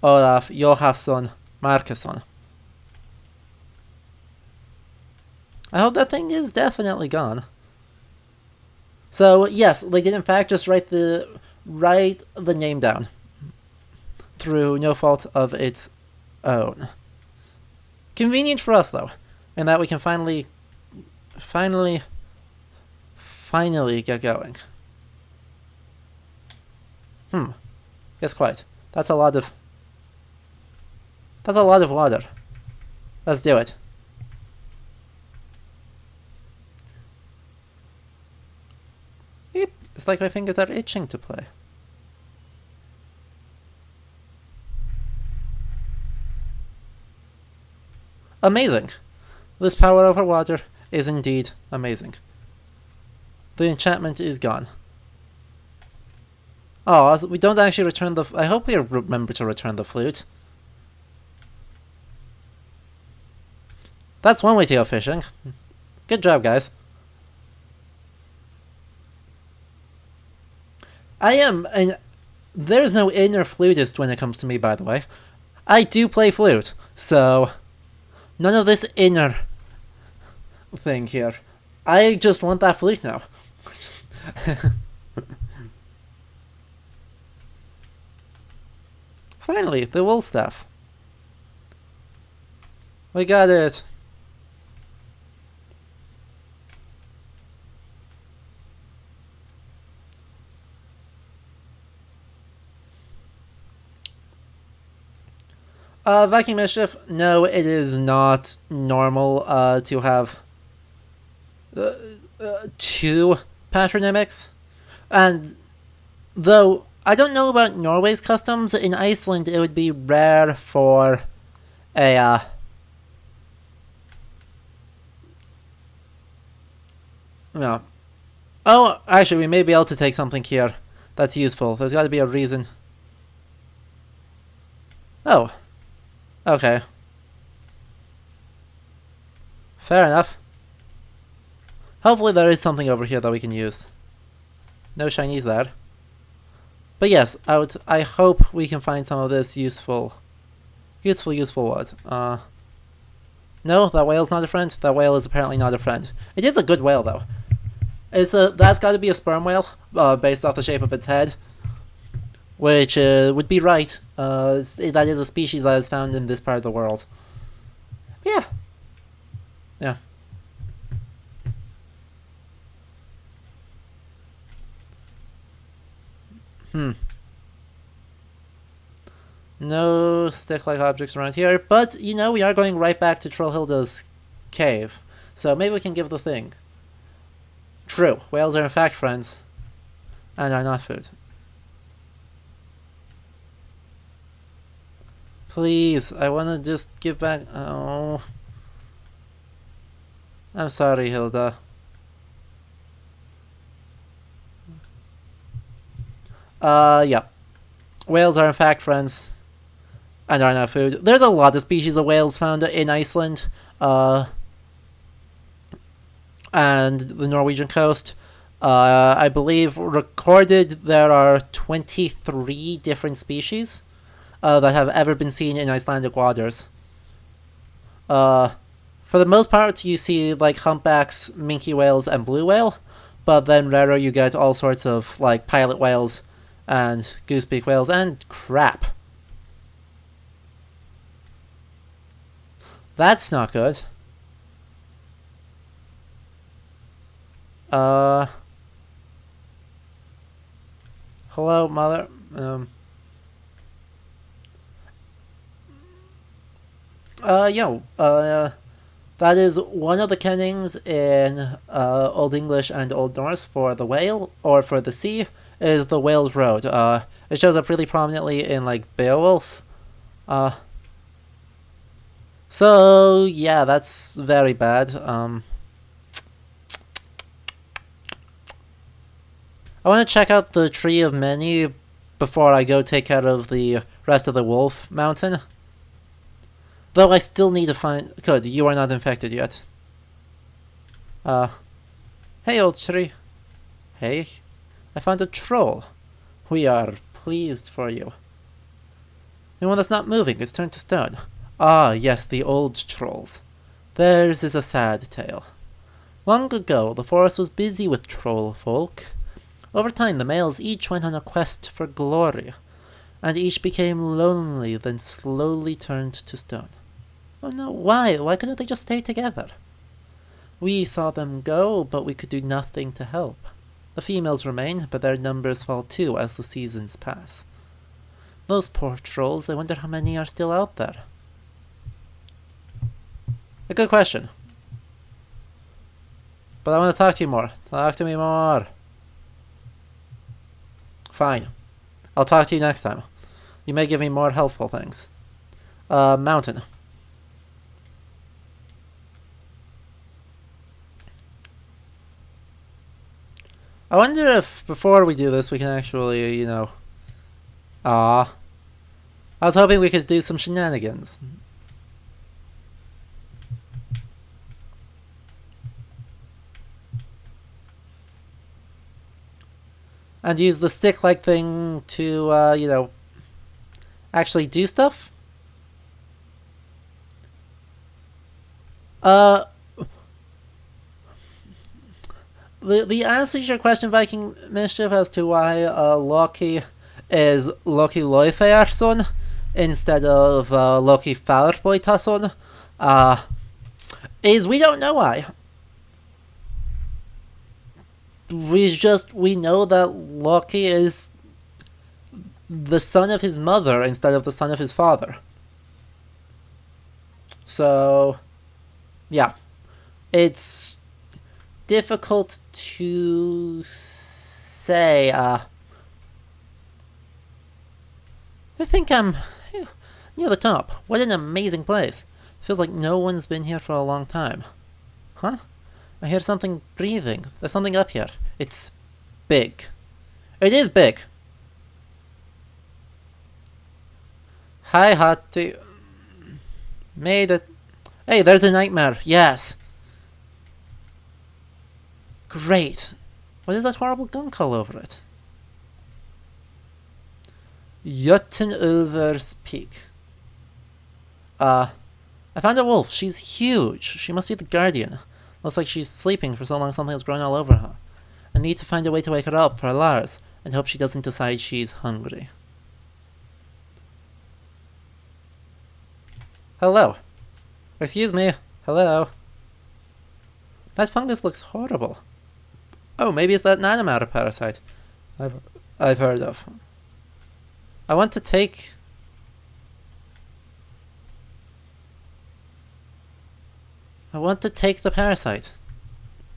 Olaf Johansson Marcusson. I hope that thing is definitely gone. So yes, they did in fact just write the name down through no fault of its own. Convenient for us though, in that we can finally get going. Yes, quite. That's a lot of water. Let's do it. Yep, it's like my fingers are itching to play. Amazing! This power over water is indeed amazing. The enchantment is gone. Oh, we don't actually return the... I hope we remember to return the flute. That's one way to go fishing. Good job, guys. I am... And there's no inner flutist when it comes to me, by the way. I do play flute, so... None of this inner thing here. I just want that flute now. Finally, the wool stuff. We got it. Viking Mischief, no, it is not normal to have two patronymics. And though I don't know about Norway's customs, in Iceland it would be rare for a no. Oh, actually, we may be able to take something here that's useful. There's got to be a reason. Oh, okay. Fair enough. Hopefully there is something over here that we can use. No shinies there. But yes, I hope we can find some of this useful what? No, that whale's not a friend. That whale is apparently not a friend. It is a good whale though. That's got to be a sperm whale, based off the shape of its head, which would be right. That is a species that is found in this part of the world. Yeah. Yeah. No stick-like objects around here, but, you know, we are going right back to Trollhilda's cave, so maybe we can give the thing. True, whales are in fact friends, and are not food. Please, I want to just give back. Oh. I'm sorry, Hilda. Yeah. Whales are in fact friends, and are not food. There's a lot of species of whales found in Iceland, and the Norwegian coast. I believe recorded there are 23 different species that have ever been seen in Icelandic waters. For the most part, you see like humpbacks, minke whales, and blue whale, but then rarer you get all sorts of like pilot whales and goosebeak whales and crap. That's not good. Hello, mother. That is one of the kennings in Old English and Old Norse for the whale, or for the sea, is the Whale's Road. It shows up really prominently in, like, Beowulf. So, yeah, that's very bad. I want to check out the Tree of Many before I go take care of the rest of the Wolf Mountain. Though I still need to find... Good, you are not infected yet. Hey, old tree. Hey, I found a troll. We are pleased for you. The one that's not moving, it's turned to stone. Ah, yes, the old trolls. Theirs is a sad tale. Long ago, the forest was busy with troll folk. Over time, the males each went on a quest for glory, and each became lonely, then slowly turned to stone. Oh no, why? Why couldn't they just stay together? We saw them go, but we could do nothing to help. The females remain, but their numbers fall too as the seasons pass. Those poor trolls, I wonder how many are still out there. A good question. But I want to talk to you more. Talk to me more. Fine. I'll talk to you next time. You may give me more helpful things. Mountain. I wonder if, before we do this, we can actually, you know... I was hoping we could do some shenanigans. And use the stick-like thing to, you know, actually do stuff? the answer to your question, Viking Mischief, as to why Loki is Loki Loifaerson instead of Loki Farboitason, is we don't know why. We know that Loki is the son of his mother instead of the son of his father. So, yeah, it's difficult to say. I think I'm near the top. What an amazing place. Feels like no one's been here for a long time. Huh? I hear something breathing. There's something up here. It's big. It is big. Hi, Hati. Made it. Hey, there's a nightmare. Yes. Great. What is that horrible gun call over it? Jötunulver's Peak. I found a wolf. She's huge. She must be the guardian. Looks like she's sleeping for so long something has grown all over her. I need to find a way to wake her up for Lars, and hope she doesn't decide she's hungry. Hello. Excuse me. Hello. That fungus looks horrible. Oh, maybe it's that nanomatter parasite I've heard of. I want to take the parasite.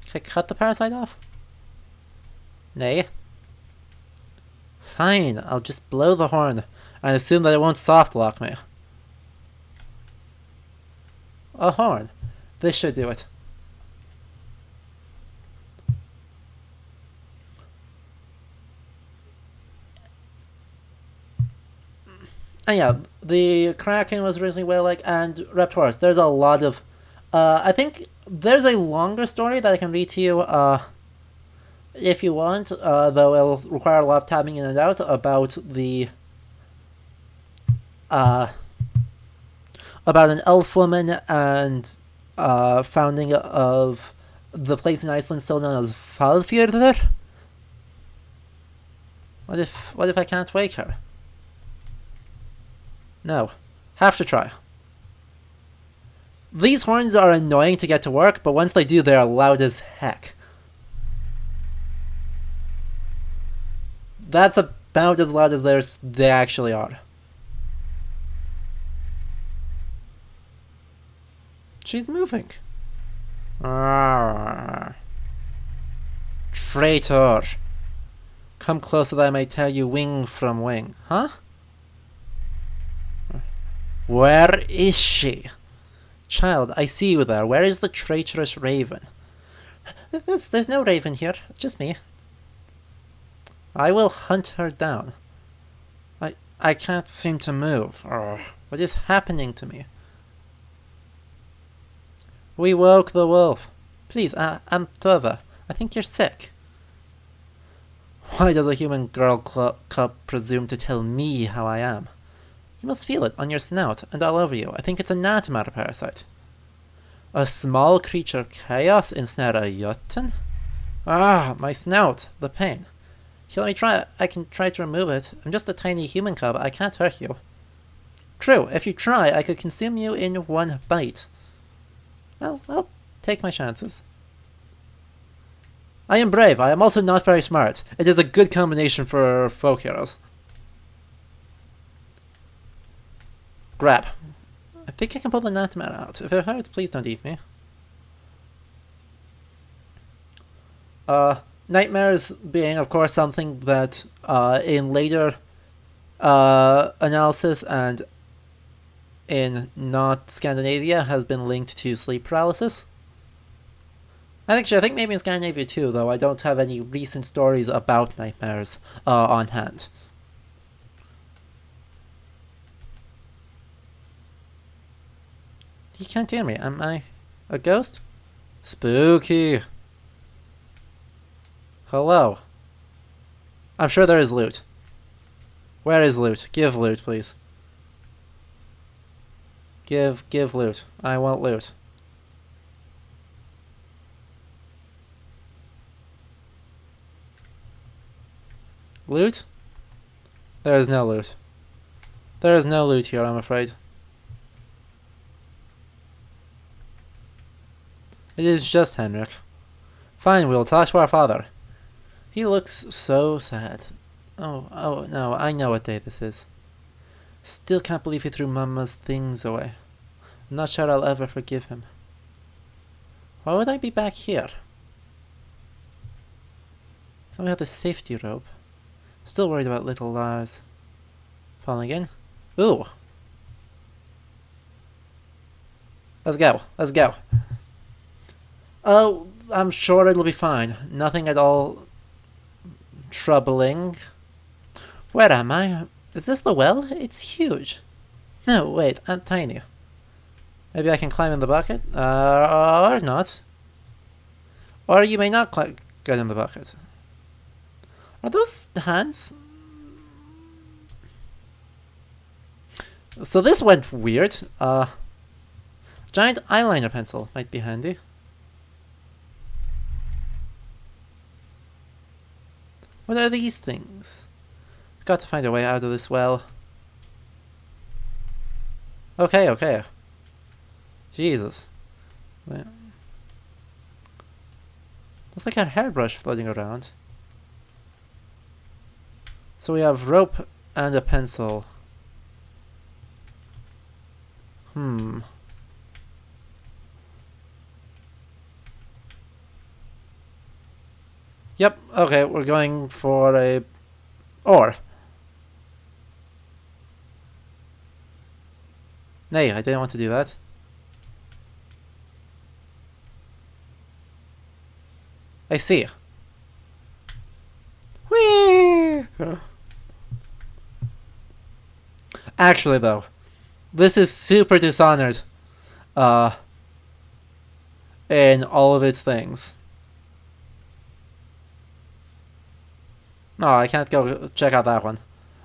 Can I cut the parasite off? Nay. Fine, I'll just blow the horn and assume that it won't soft lock me. A horn. This should do it. And yeah, the Kraken was originally whale-like, and Reptaurus. There's a lot of... I think there's a longer story that I can read to you if you want, though it'll require a lot of tabbing in and out about the... about an elf woman and founding of the place in Iceland still known as Falfjörður. What if I can't wake her? No. Have to try. These horns are annoying to get to work, but once they do, they're loud as heck. That's about as loud as they actually are. She's moving. Traitor. Come closer that I may tell you wing from wing. Huh? Where is she? Child, I see you there. Where is the traitorous raven? There's no raven here. Just me. I will hunt her down. I can't seem to move. What is happening to me? We woke the wolf. Please, I'm Tova. I think you're sick. Why does a human girl cub presume to tell me how I am? You must feel it on your snout and all over you. I think it's a nanomatter parasite. A small creature chaos ensnare a Jotun? My snout. The pain. If you let me try, I can try to remove it. I'm just a tiny human cub. I can't hurt you. True. If you try, I could consume you in one bite. Well, I'll take my chances. I am brave. I am also not very smart. It is a good combination for folk heroes. Grab. I think I can pull the nanomatter out. If it hurts, please don't eat me. Nightmares being, of course, something that in later analysis and in not Scandinavia has been linked to sleep paralysis. I think maybe in Scandinavia too, though I don't have any recent stories about nightmares on hand. You can't hear me. Am I a ghost? Spooky. Hello. I'm sure there is loot. Where is loot? Give loot, please. Give loot. I want loot. Loot? There is no loot. There is no loot here, I'm afraid. It is just Henrik. Fine, we'll talk to our father. He looks so sad. Oh no, I know what day this is. Still can't believe he threw Mama's things away. I'm not sure I'll ever forgive him. Why would I be back here? Then we have the safety rope. Still worried about little Lars. Falling in? Ooh! Let's go, let's go. Oh, I'm sure it'll be fine. Nothing at all troubling. Where am I? Is this the well? It's huge. No, wait, I'm tiny. Maybe I can climb in the bucket? Or not. Or you may not get in the bucket. Are those hands? So this went weird. Giant eyeliner pencil might be handy. What are these things? Got to find a way out of this well. Okay. Jesus. Looks like a hairbrush floating around. So we have rope and a pencil. Yep, okay, we're going for a ore. Nay, I didn't want to do that. I see. Whee! Actually, though, this is super Dishonored. In all of its things. No, I can't go check out that one.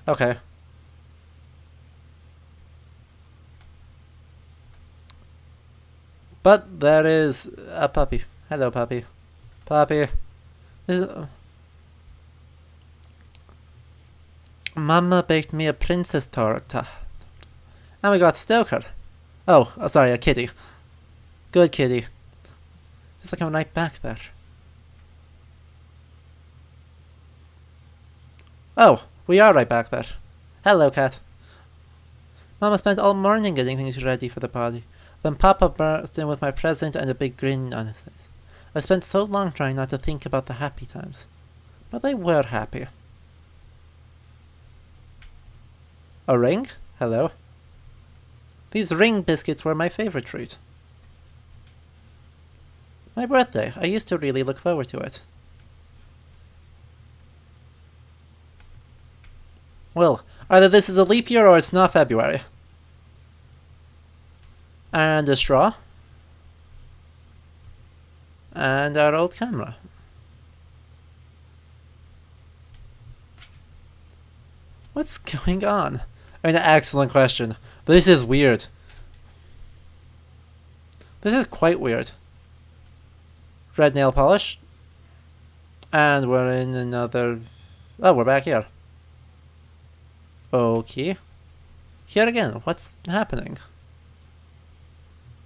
Okay. But there is a puppy. Hello, puppy. Puppy. This is... Mama baked me a princess torta. And we got Stoker. Oh, sorry, a kitty. Good kitty. It's like I'm right back there. Oh, we are right back there. Hello, cat. Mama spent all morning getting things ready for the party. Then Papa burst in with my present and a big grin on his face. I spent so long trying not to think about the happy times. But they were happy. A ring? Hello. These ring biscuits were my favorite treat. My birthday. I used to really look forward to it. Well, either this is a leap year or it's not February. And a straw. And our old camera. What's going on? An excellent question. This is weird. This is quite weird. Red nail polish. And we're in another... Oh, we're back here. Okay. Here again, what's happening?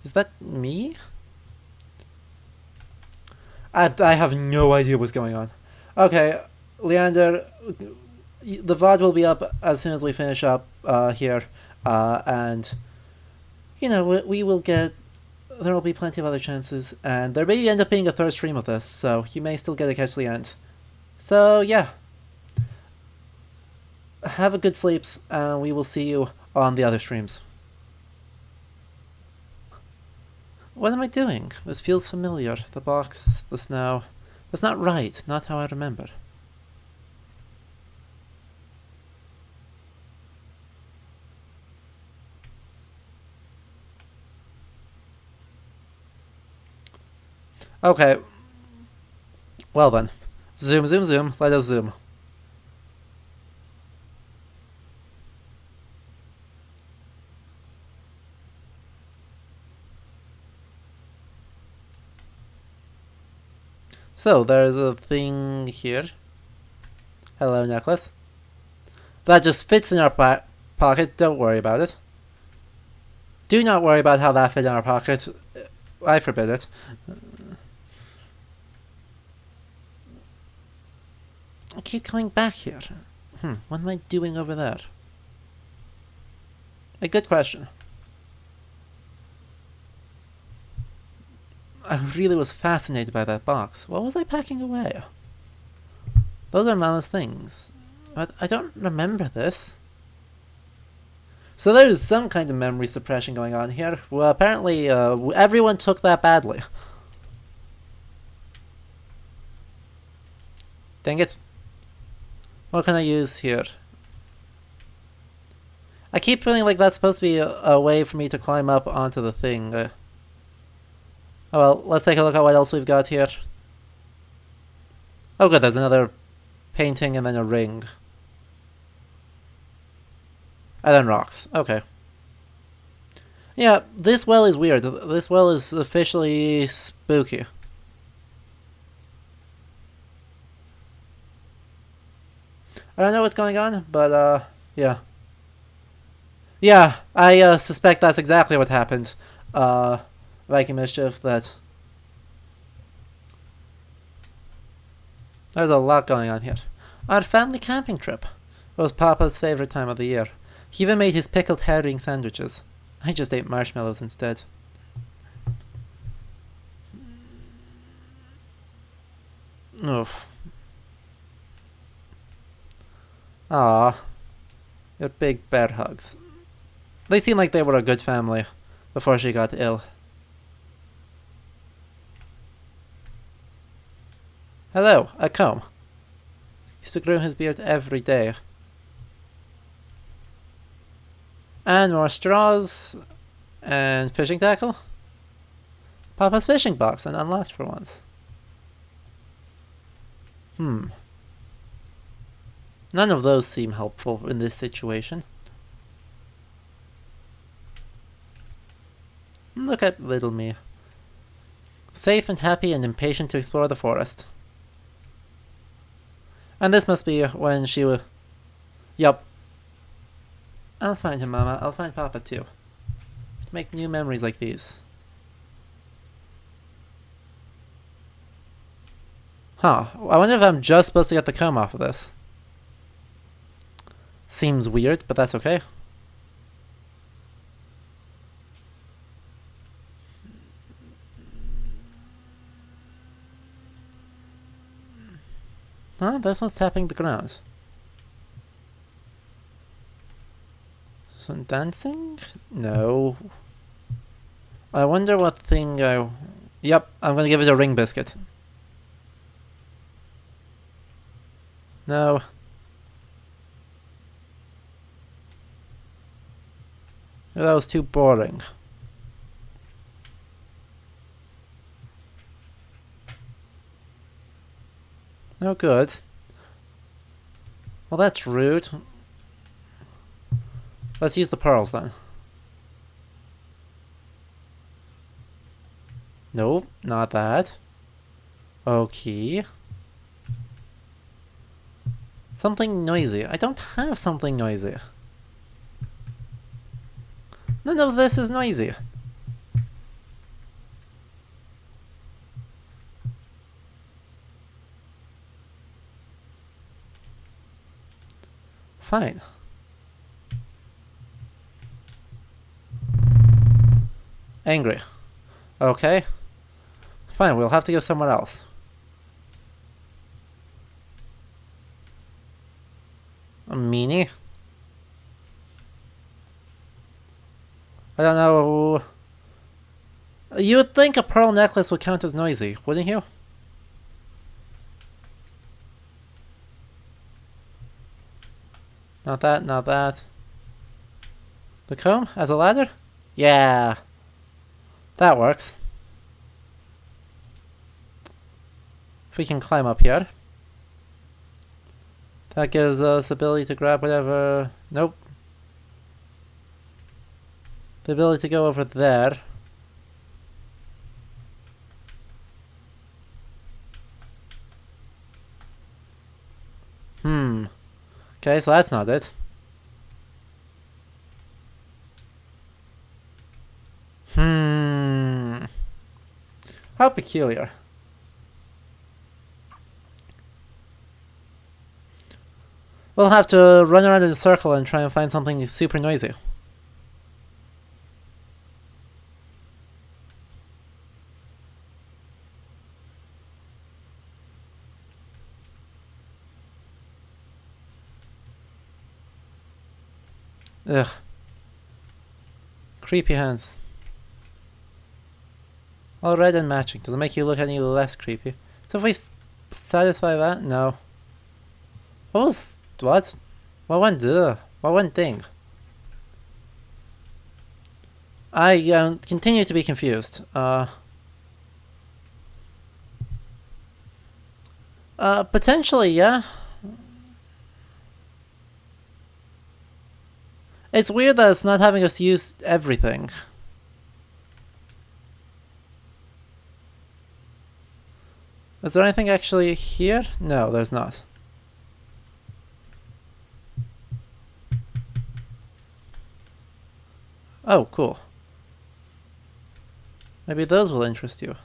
Is that me? I have no idea what's going on. Okay, Leander, the VOD will be up as soon as we finish up here. And, you know, we will get... There will be plenty of other chances. And there may end up being a third stream of this, so you may still get to catch the end. So, yeah. Have a good sleeps, and we will see you on the other streams. What am I doing? This feels familiar. The box, the snow. That's not right. Not how I remember. Okay. Well then. Zoom, zoom, zoom. Let us zoom. So, there's a thing here. Hello, necklace. That just fits in our pocket. Don't worry about it. Do not worry about how that fit in our pocket. I forbid it. I keep coming back here. What am I doing over there? A good question. I really was fascinated by that box. What was I packing away? Those are Mama's things. But I don't remember this. So there's some kind of memory suppression going on here. Well, apparently everyone took that badly. Dang it. What can I use here? I keep feeling like that's supposed to be a way for me to climb up onto the thing. Oh well, let's take a look at what else we've got here. Oh good, there's another painting and then a ring. And then rocks. Okay. Yeah, this well is weird. This well is officially spooky. I don't know what's going on, but yeah. Yeah, I suspect that's exactly what happened. Viking Mischief, that... There's a lot going on here. Our family camping trip. It was Papa's favorite time of the year. He even made his pickled herring sandwiches. I just ate marshmallows instead. Oof. Ah, your big bear hugs. They seem like they were a good family before she got ill. Hello, a comb. He used to groom his beard every day. And more straws. And fishing tackle. Papa's fishing box and unlocked for once. None of those seem helpful in this situation. Look at little me. Safe and happy and impatient to explore the forest. And this must be when she was... Yup. I'll find him, Mama. I'll find Papa too. To make new memories like these. Huh. I wonder if I'm just supposed to get the comb off of this. Seems weird, but that's okay. Huh? This one's tapping the ground. Some dancing? No. I wonder what thing I... Yep, I'm gonna give it a ring biscuit. No. That was too boring. No good. Well, that's rude. Let's use the pearls then. Nope, not that. Okay. Something noisy. I don't have something noisy. None of this is noisy. Fine. Angry. Okay. Fine, we'll have to go somewhere else. A meanie? I don't know. You would think a pearl necklace would count as noisy, wouldn't you? Not that, not that. The comb as a ladder? Yeah. That works. If we can climb up here. That gives us ability to grab whatever... Nope. The ability to go over there. Okay, so that's not it. How peculiar. We'll have to run around in a circle and try and find something super noisy. Ugh. Creepy hands. All red and matching. Does it make you look any less creepy? So if we satisfy that? No. What was... what? What went... ugh. What went thing? I continue to be confused. Potentially, yeah. It's weird that it's not having us use everything. Is there anything actually here? No, there's not. Oh, cool. Maybe those will interest you.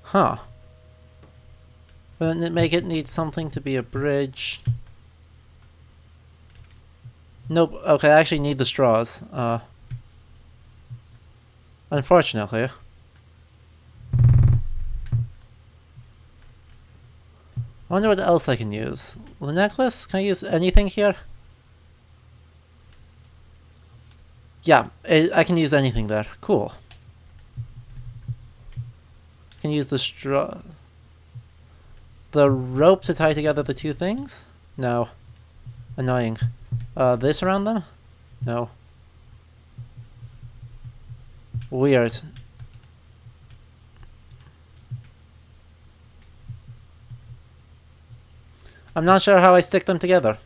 Huh. Wouldn't it make it need something to be a bridge? Nope. Okay, I actually need the straws. Unfortunately. I wonder what else I can use. The necklace? Can I use anything here? Yeah, I can use anything there. Cool. I can use the straw... the rope to tie together the two things? No. Annoying. This around them? No. Weird. I'm not sure how I stick them together.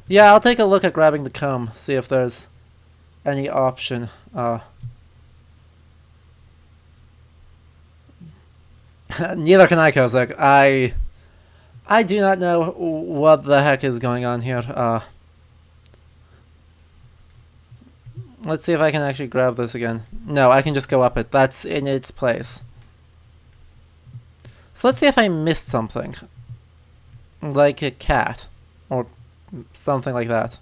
Yeah, I'll take a look at grabbing the comb, see if there's any option. Neither can I, Kozak. I do not know what the heck is going on here. Let's see if I can actually grab this again. No, I can just go up it. That's in its place. So let's see if I missed something. Like a cat. Or something like that.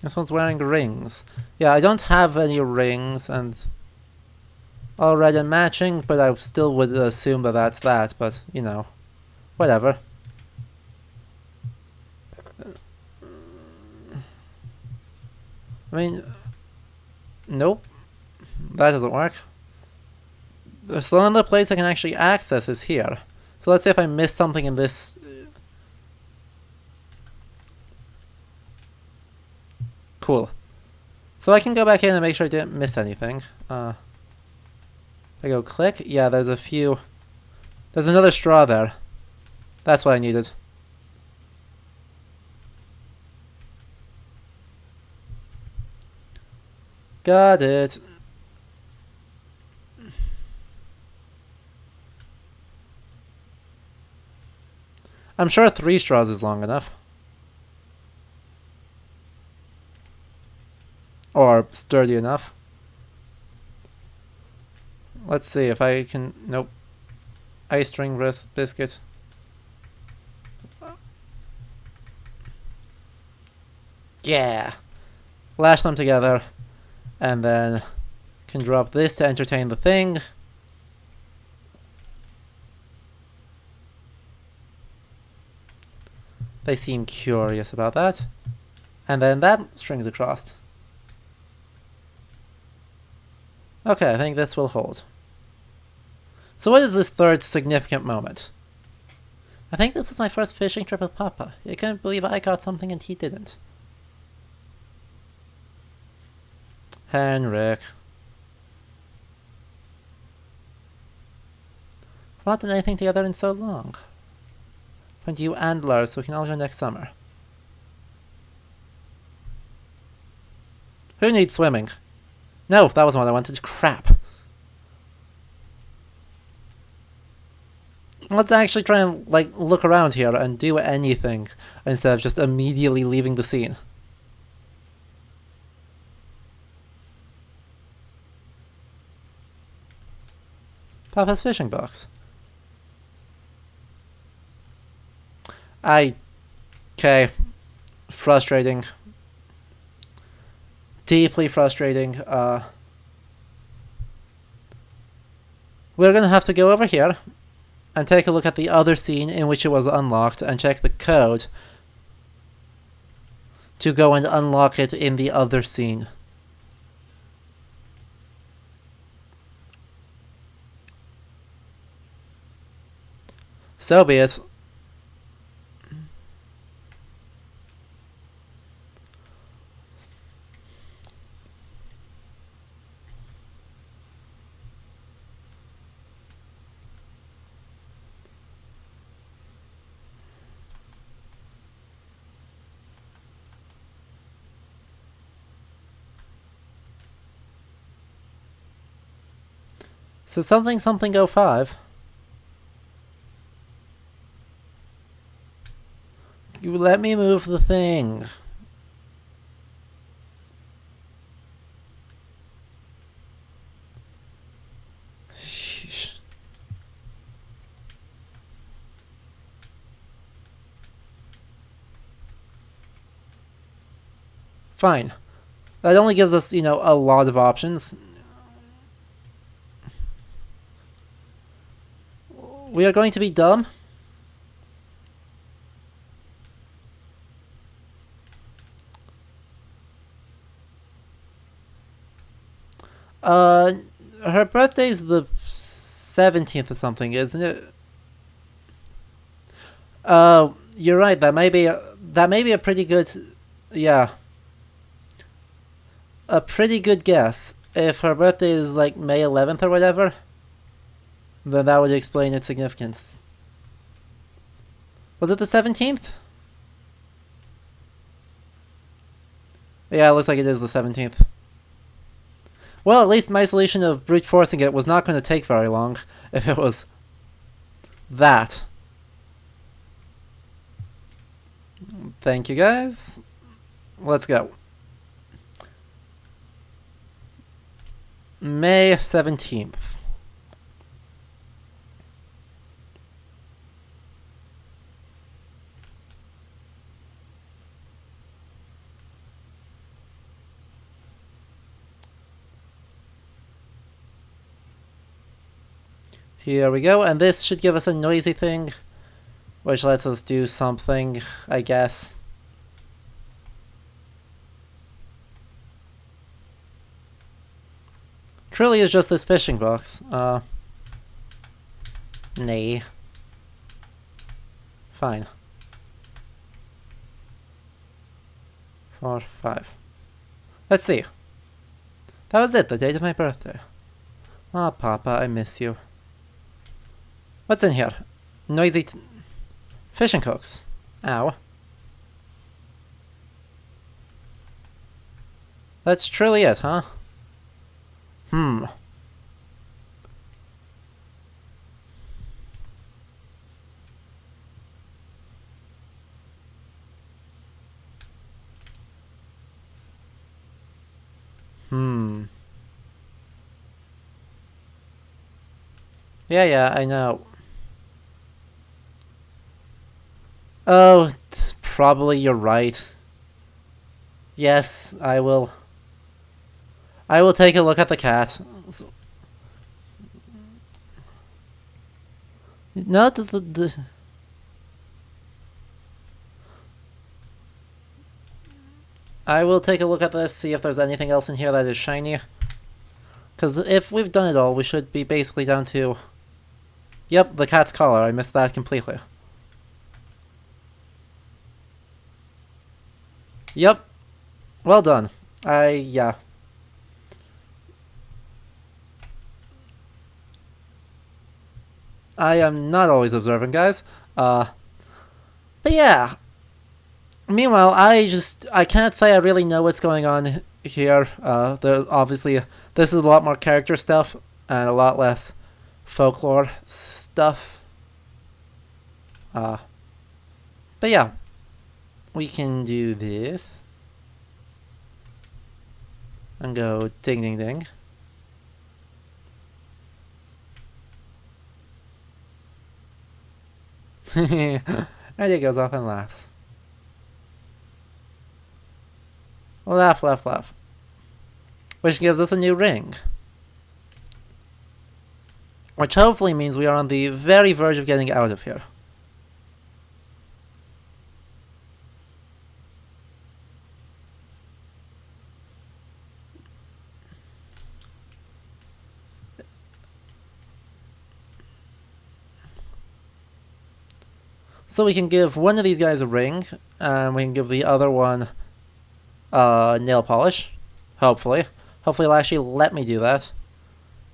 This one's wearing rings. Yeah, I don't have any rings, and... all red and matching, but I still would assume that that's that, but, you know. Whatever. I mean... nope. That doesn't work. So the only place I can actually access is here. So let's say if I miss something in this... cool. So I can go back in and make sure I didn't miss anything. I go click. Yeah, there's a few... there's another straw there. That's what I needed. Got it. I'm sure 3 straws is long enough. Or sturdy enough. Let's see if I can... nope. Ice string biscuit. Yeah. Lash them together. And then can drop this to entertain the thing. They seem curious about that. And then that strings across. Okay, I think this will hold. So what is this third significant moment? I think this was my first fishing trip with Papa. I couldn't believe I caught something and he didn't. Henrik. We've not done anything together in so long. Find you and Lars, so we can all go next summer. Who needs swimming? No, that wasn't what I wanted. Crap. Let's actually try and, like, look around here and do anything instead of just immediately leaving the scene. Papa's fishing box. Okay. Frustrating. Deeply frustrating. We're gonna have to go over here and take a look at the other scene in which it was unlocked and check the code to go and unlock it in the other scene. So be it. So something 05. You let me move the thing. Sheesh. Fine. That only gives us, a lot of options. We are going to be dumb. Her birthday's the 17th or something, isn't it? You're right. That may be a pretty good, yeah, a pretty good guess. If her birthday is like May 11th or whatever, then that would explain its significance. Was it the 17th? Yeah, it looks like it is the 17th. Well, at least my solution of brute forcing it was not going to take very long if it was that. Thank you, guys. Let's go. May 17th. Here we go, and this should give us a noisy thing, which lets us do something, I guess. Truly is just this fishing box. Nay. Fine. 4, 5. Let's see. That was it, the date of my birthday. Ah, Papa, I miss you. What's in here? Noisy fishing hooks. Ow. That's truly it, huh? Hmm. Yeah, I know. Oh, probably you're right. Yes, I will. I will take a look at the cat. No, does the I will take a look at this, see if there's anything else in here that is shiny. Because if we've done it all, we should be basically down to... Yep, the cat's collar. I missed that completely. Yep. Well done. Yeah. I am not always observant, guys. But yeah. Meanwhile, I can't say I really know what's going on here. Obviously, this is a lot more character stuff and a lot less folklore stuff. But yeah, we can do this and go ding ding ding. And he goes off and laughs. Laugh, laugh, laugh. Which gives us a new ring. Which hopefully means we are on the very verge of getting out of here. So we can give one of these guys a ring, and we can give the other one nail polish. Hopefully. Hopefully it'll actually let me do that.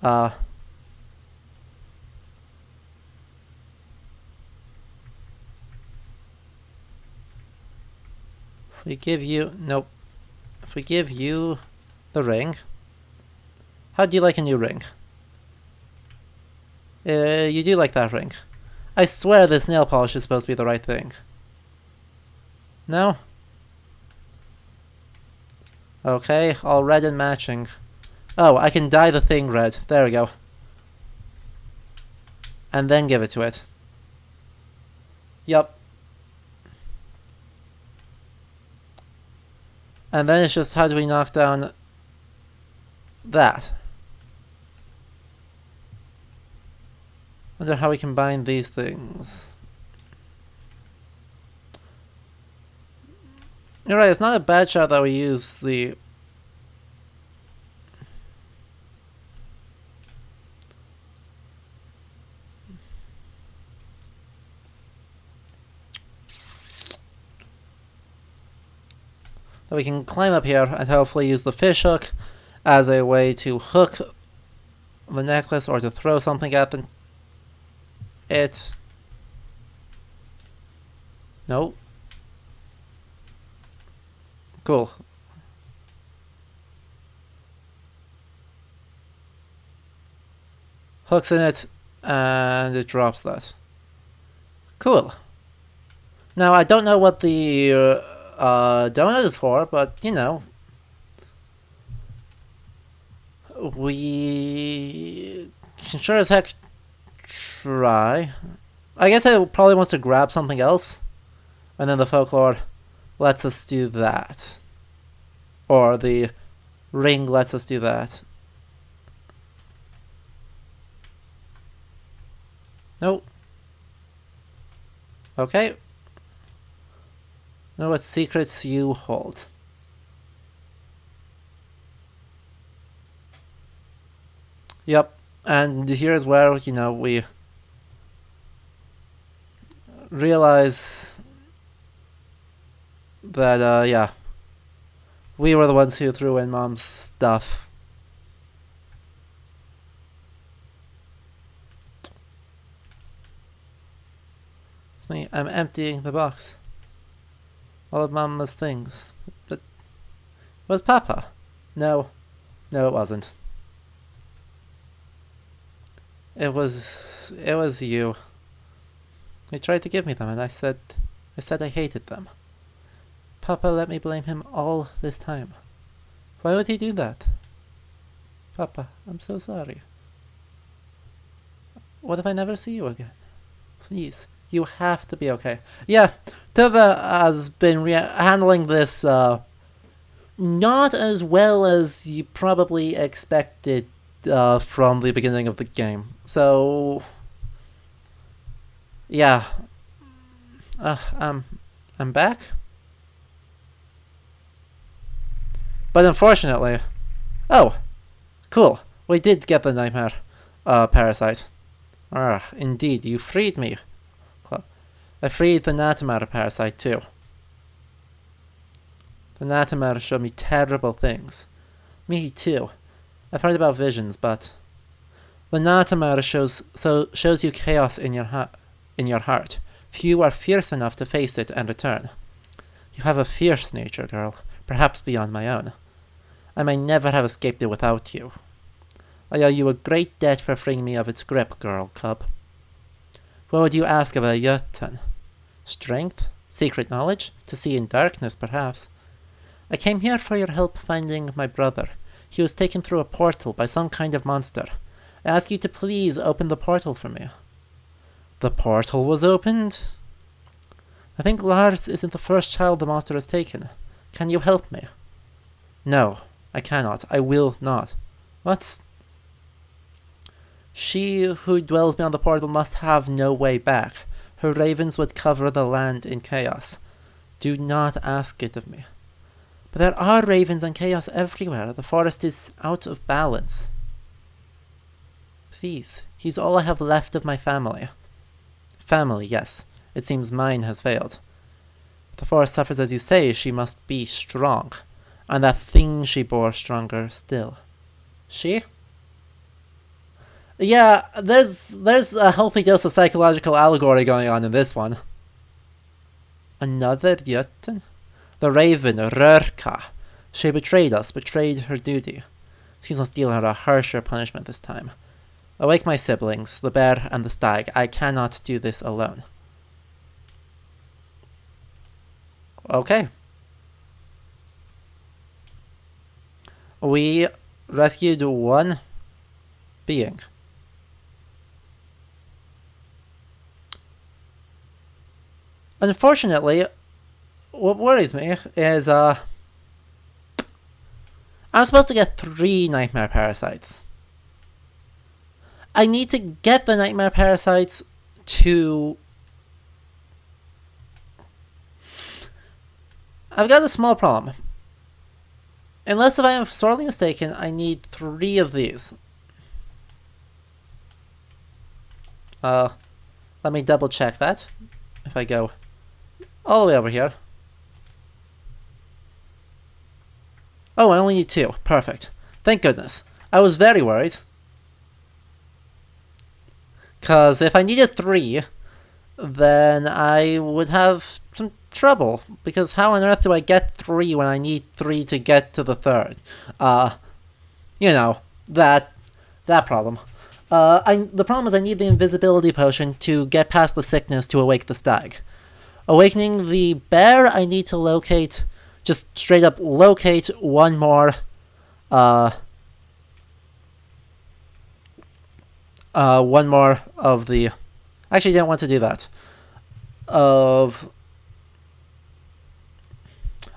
If we give you... Nope. If we give you the ring... How do you like a new ring? You do like that ring. I swear this nail polish is supposed to be the right thing. No? Okay, all red and matching. Oh, I can dye the thing red. There we go. And then give it to it. Yup. And then it's just how do we knock down that? Wonder how we combine these things. You're right, it's not a bad shot that we use the... that we can climb up here and hopefully use the fish hook as a way to hook the necklace or to throw something at it. Nope. Cool. Hooks in it, and it drops that. Cool. Now, I don't know what the donut is for, but, you know. We can sure as heck try. I guess it probably wants to grab something else, and then the folklore lets us do that. Or the ring lets us do that. Nope. Okay. Know what secrets you hold. Yep. And here's where, you know, we realize that, yeah, we were the ones who threw in Mom's stuff. It's me. I'm emptying the box. All of Mama's things. But it was Papa. No. No, it wasn't. It was you. You tried to give me them, and I said I hated them. Papa let me blame him all this time. Why would he do that? Papa, I'm so sorry. What if I never see you again? Please, you have to be okay. Yeah, Tova has been handling this not as well as you probably expected from the beginning of the game. So, yeah. I'm back. But unfortunately... Oh! Cool. We did get the nightmare parasite. Indeed, you freed me. I freed the Natamar parasite too. The Natamar showed me terrible things. Me too. I've heard about visions, but... The Natamara shows you chaos in your heart. Few are fierce enough to face it and return. You have a fierce nature, girl, perhaps beyond my own. I may never have escaped it without you. I owe you a great debt for freeing me of its grip, girl cub. What would you ask of a Jotun? Strength? Secret knowledge? To see in darkness, perhaps. I came here for your help finding my brother. He was taken through a portal by some kind of monster. I ask you to please open the portal for me. The portal was opened? I think Lars isn't the first child the monster has taken. Can you help me? No, I cannot. I will not. What? She who dwells beyond the portal must have no way back. Her ravens would cover the land in chaos. Do not ask it of me. But there are ravens and chaos everywhere. The forest is out of balance. Please, he's all I have left of my family. Family, yes. It seems mine has failed. If the forest suffers as you say, she must be strong. And that thing she bore stronger still. She? Yeah, there's a healthy dose of psychological allegory going on in this one. Another Jotun? The raven, Röki. She betrayed us, betrayed her duty. She must deal her a harsher punishment this time. Awake my siblings, the bear and the stag. I cannot do this alone. Okay. We rescued one being. Unfortunately, what worries me is, I'm supposed to get 3 nightmare parasites. I need to get the nightmare parasites to... I've got a small problem. Unless if I am sorely mistaken, I need 3 of these. Let me double check that. If I go all the way over here. Oh, I only need 2. Perfect. Thank goodness. I was very worried. Because if I needed 3, then I would have some trouble. Because how on earth do I get 3 when I need 3 to get to the 3rd? You know, that problem. The problem is I need the invisibility potion to get past the sickness to awake the stag. Awakening the bear, I need to locate, just straight up locate one more, one more of the... Actually, I didn't want to do that. I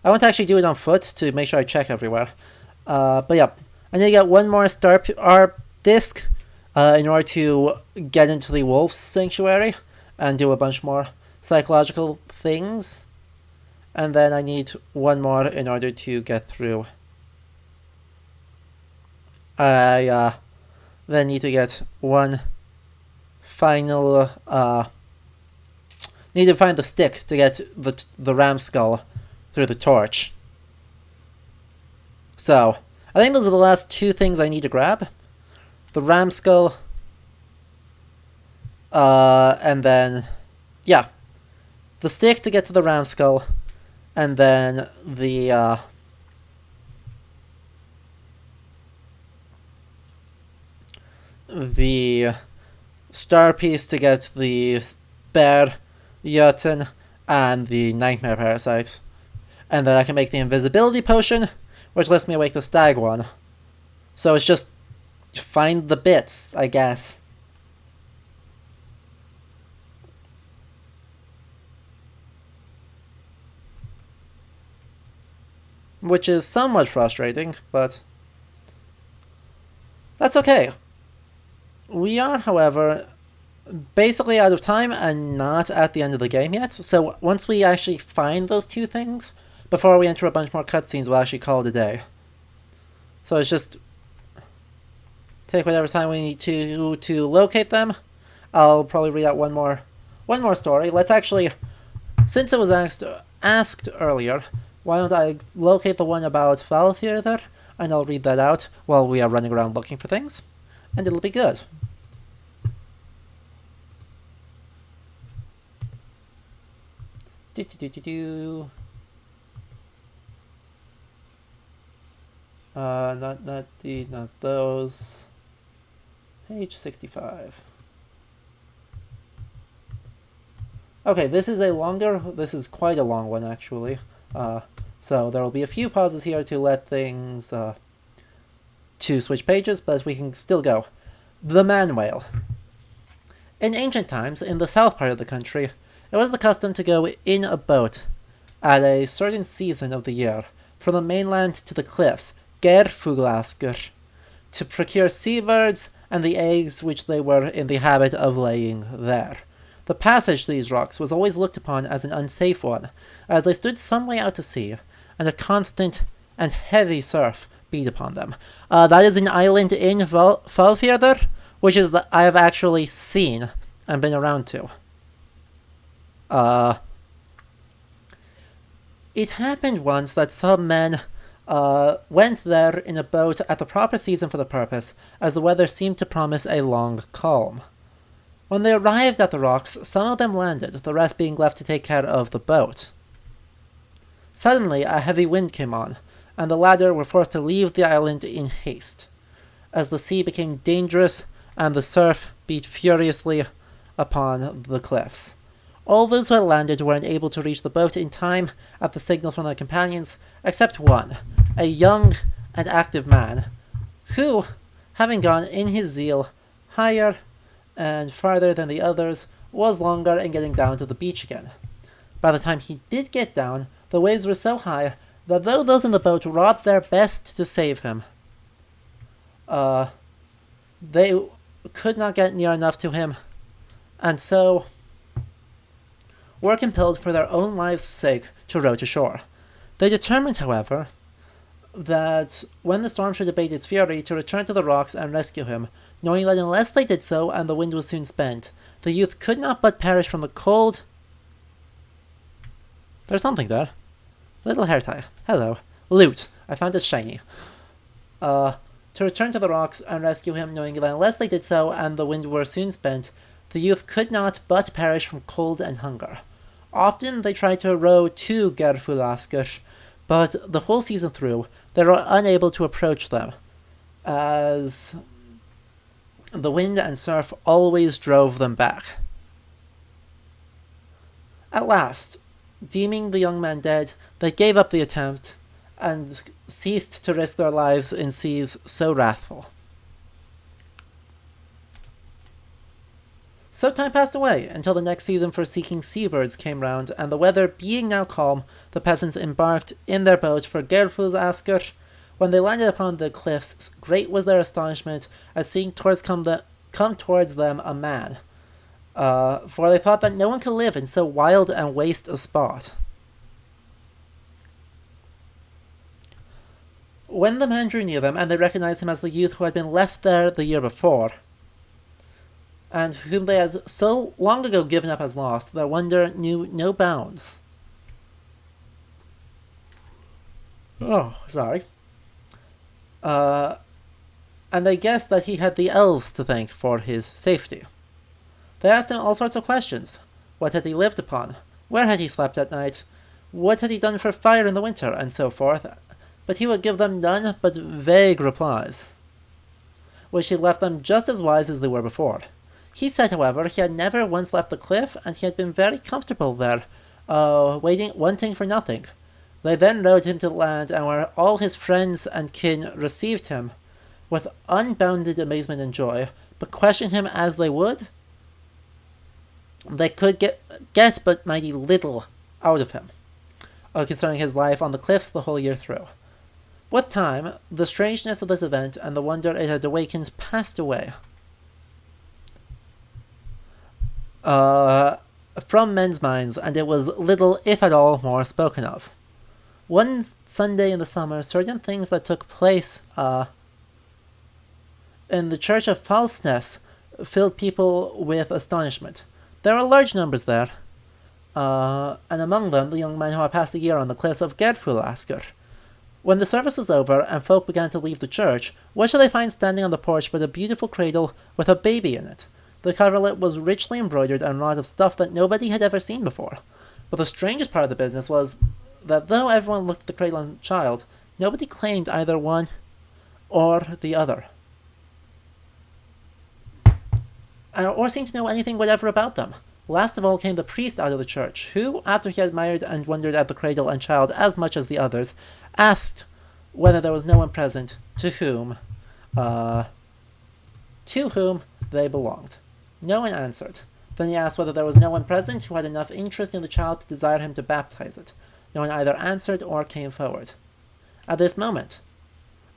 want to actually do it on foot to make sure I check everywhere. But yeah, I need to get one more star disc in order to get into the wolf sanctuary and do a bunch more psychological things. And then I need one more in order to get through. I then need to get one final... need to find the stick to get the ram skull through the torch. So, I think those are the last 2 things I need to grab. The ram skull, and then, yeah, the stick to get to the ram skull, and then the star piece to get the bear Jotun and the nightmare parasite. And then I can make the invisibility potion, which lets me awake the stag one. So it's just find the bits, I guess. Which is somewhat frustrating, but that's okay. We are, however, basically out of time and not at the end of the game yet. So once we actually find those 2 things, before we enter a bunch more cutscenes, we'll actually call it a day. So it's just take whatever time we need to locate them. I'll probably read out one more story. Let's actually, since it was asked earlier, why don't I locate the one about Valfjörður, and I'll read that out while we are running around looking for things, and it'll be good. Do, do, do, do, do. Not those. Page 65. Okay, this is quite a long one, actually. So there will be a few pauses here to let things, to switch pages, but we can still go. The man whale. In ancient times, in the south part of the country, it was the custom to go in a boat at a certain season of the year from the mainland to the cliffs, Gerfuglasker, to procure seabirds and the eggs which they were in the habit of laying there. The passage to these rocks was always looked upon as an unsafe one, as they stood some way out to sea, and a constant and heavy surf beat upon them. That is an island in Falfjordur, which is that I have actually seen and been around to. It happened once that some men went there in a boat at the proper season for the purpose, as the weather seemed to promise a long calm. When they arrived at the rocks, some of them landed, the rest being left to take care of the boat. Suddenly, a heavy wind came on, and the latter were forced to leave the island in haste, as the sea became dangerous and the surf beat furiously upon the cliffs. All those who had landed were unable to reach the boat in time at the signal from their companions, except one, a young and active man, who, having gone in his zeal higher and farther than the others, was longer in getting down to the beach again. By the time he did get down, the waves were so high that though those in the boat wrought their best to save him, they could not get near enough to him, and so were compelled for their own lives' sake to row to shore. They determined, however, that when the storm should abate its fury, to return to the rocks and rescue him, knowing that unless they did so, and the wind was soon spent, the youth could not but perish from the cold. There's something there. Little hair tie. Hello. Loot. I found it shiny. To return to the rocks and rescue him, knowing that unless they did so, and the wind were soon spent, the youth could not but perish from cold and hunger. Often they tried to row to Gerfulasker, but the whole season through, they were unable to approach them, as the wind and surf always drove them back. At last, deeming the young man dead, they gave up the attempt, and ceased to risk their lives in seas so wrathful. So time passed away, until the next season for seeking seabirds came round, and the weather being now calm, the peasants embarked in their boat for Gerfulsasker. When they landed upon the cliffs, great was their astonishment at seeing come towards them a man, for they thought that no one could live in so wild and waste a spot. When the man drew near them, and they recognized him as the youth who had been left there the year before, and whom they had so long ago given up as lost, their wonder knew no bounds. Oh, sorry. And they guessed that he had the elves to thank for his safety. They asked him all sorts of questions. What had he lived upon? Where had he slept at night? What had he done for fire in the winter? And so forth. But he would give them none but vague replies, which he left them just as wise as they were before. He said, however, he had never once left the cliff, and he had been very comfortable there, wanting for nothing. They then rowed him to land, and where all his friends and kin received him with unbounded amazement and joy, but questioned him as they would, they could get but mighty little out of him, concerning his life on the cliffs the whole year through. With time, the strangeness of this event and the wonder it had awakened passed away from men's minds, and it was little, if at all, more spoken of. One Sunday in the summer, certain things that took place in the church of Falsnes filled people with astonishment. There were large numbers there, and among them the young man who had passed a year on the cliffs of Gerfulasker. When the service was over and folk began to leave the church, what should they find standing on the porch but a beautiful cradle with a baby in it? The coverlet was richly embroidered and wrought of stuff that nobody had ever seen before. But the strangest part of the business was that though everyone looked at the cradle and child, nobody claimed either one or the other, or seemed to know anything whatever about them. Last of all came the priest out of the church, who, after he admired and wondered at the cradle and child as much as the others, asked whether there was no one present to whom they belonged. No one answered. Then he asked whether there was no one present who had enough interest in the child to desire him to baptize it. No one either answered or came forward. At this moment,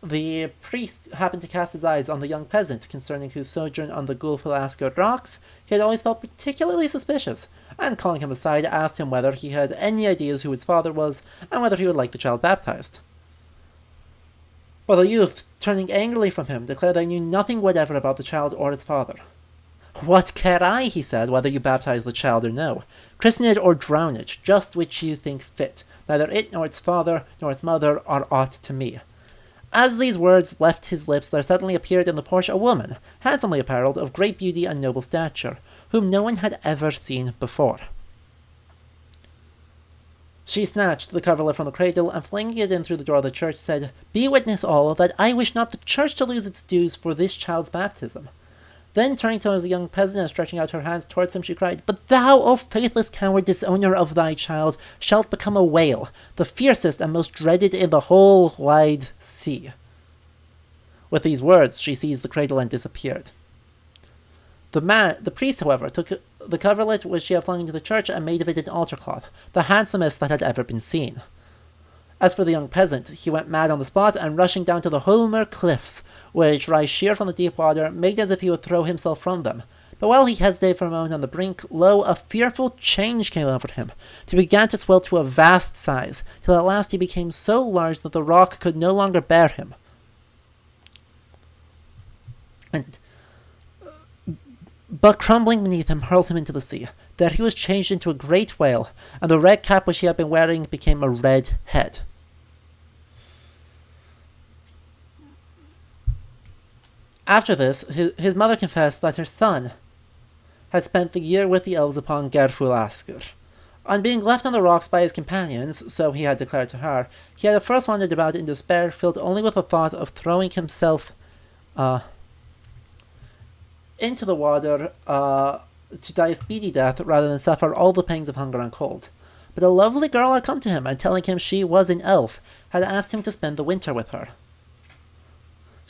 the priest happened to cast his eyes on the young peasant concerning whose sojourn on the Gulfilasker rocks he had always felt particularly suspicious, and calling him aside asked him whether he had any ideas who his father was, and whether he would like the child baptized. But the youth, turning angrily from him, declared they knew nothing whatever about the child or its father. "What care I," he said, "whether you baptize the child or no? Christen it or drown it, just which you think fit. Neither it nor its father nor its mother are aught to me." As these words left his lips, there suddenly appeared in the porch a woman, handsomely apparelled, of great beauty and noble stature, whom no one had ever seen before. She snatched the coverlet from the cradle, and flinging it in through the door of the church, said, "Be witness all, that I wish not the church to lose its dues for this child's baptism." Then, turning towards the young peasant and stretching out her hands towards him, she cried, "But thou, O faithless coward, disowner of thy child, shalt become a whale, the fiercest and most dreaded in the whole wide sea." With these words, she seized the cradle and disappeared. The priest, however, took the coverlet which she had flung into the church and made of it an altar cloth, the handsomest that had ever been seen. As for the young peasant, he went mad on the spot, and rushing down to the Hulmer cliffs, which rise sheer from the deep water, made as if he would throw himself from them. But while he hesitated for a moment on the brink, lo, a fearful change came over him. He began to swell to a vast size, till at last he became so large that the rock could no longer bear him. But crumbling beneath him hurled him into the sea. There he was changed into a great whale, and the red cap which he had been wearing became a red head. After this, his mother confessed that her son had spent the year with the elves upon Gerfulasker. On being left on the rocks by his companions, so he had declared to her, he had at first wandered about in despair, filled only with the thought of throwing himself into the water to die a speedy death rather than suffer all the pangs of hunger and cold. But a lovely girl had come to him, and telling him she was an elf, had asked him to spend the winter with her.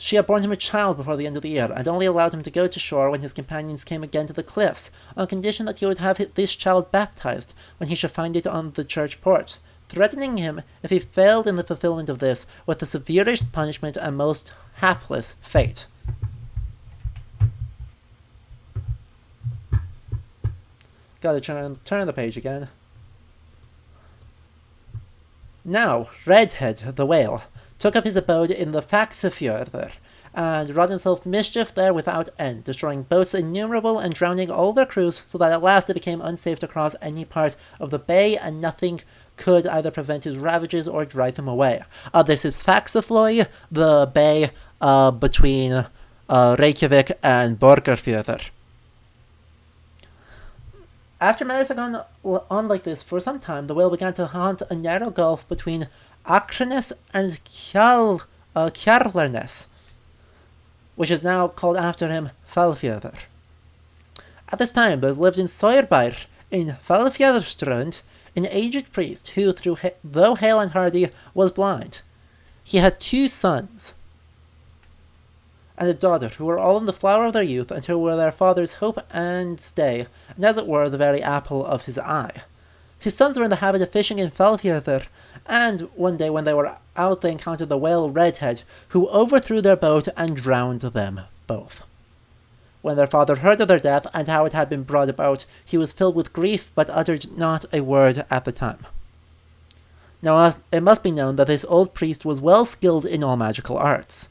She had borne him a child before the end of the year, and only allowed him to go to shore when his companions came again to the cliffs, on condition that he would have this child baptized when he should find it on the church porch, threatening him, if he failed in the fulfillment of this, with the severest punishment and most hapless fate. Gotta turn the page again. Now, Redhead, the whale, took up his abode in the Faxafjörður, and wrought himself mischief there without end, destroying boats innumerable and drowning all their crews, so that at last it became unsafe to cross any part of the bay, and nothing could either prevent his ravages or drive him away. This is Faxaflói, the bay between Reykjavik and Borgarfjörður. After matters had gone on like this for some time, the whale began to haunt a narrow gulf between Akranes and Kjarlarnes, which is now called after him Falfjörður. At this time there lived in Saurbær, in Falfjörðurströnd, an aged priest who, though hale and hardy, was blind. He had 2 sons and a daughter, who were all in the flower of their youth, and who were their father's hope and stay, and as it were the very apple of his eye. His sons were in the habit of fishing in Falfjörður, and one day when they were out they encountered the whale Redhead, who overthrew their boat and drowned them both. When their father heard of their death, and how it had been brought about, he was filled with grief, but uttered not a word at the time. Now it must be known that this old priest was well skilled in all magical arts.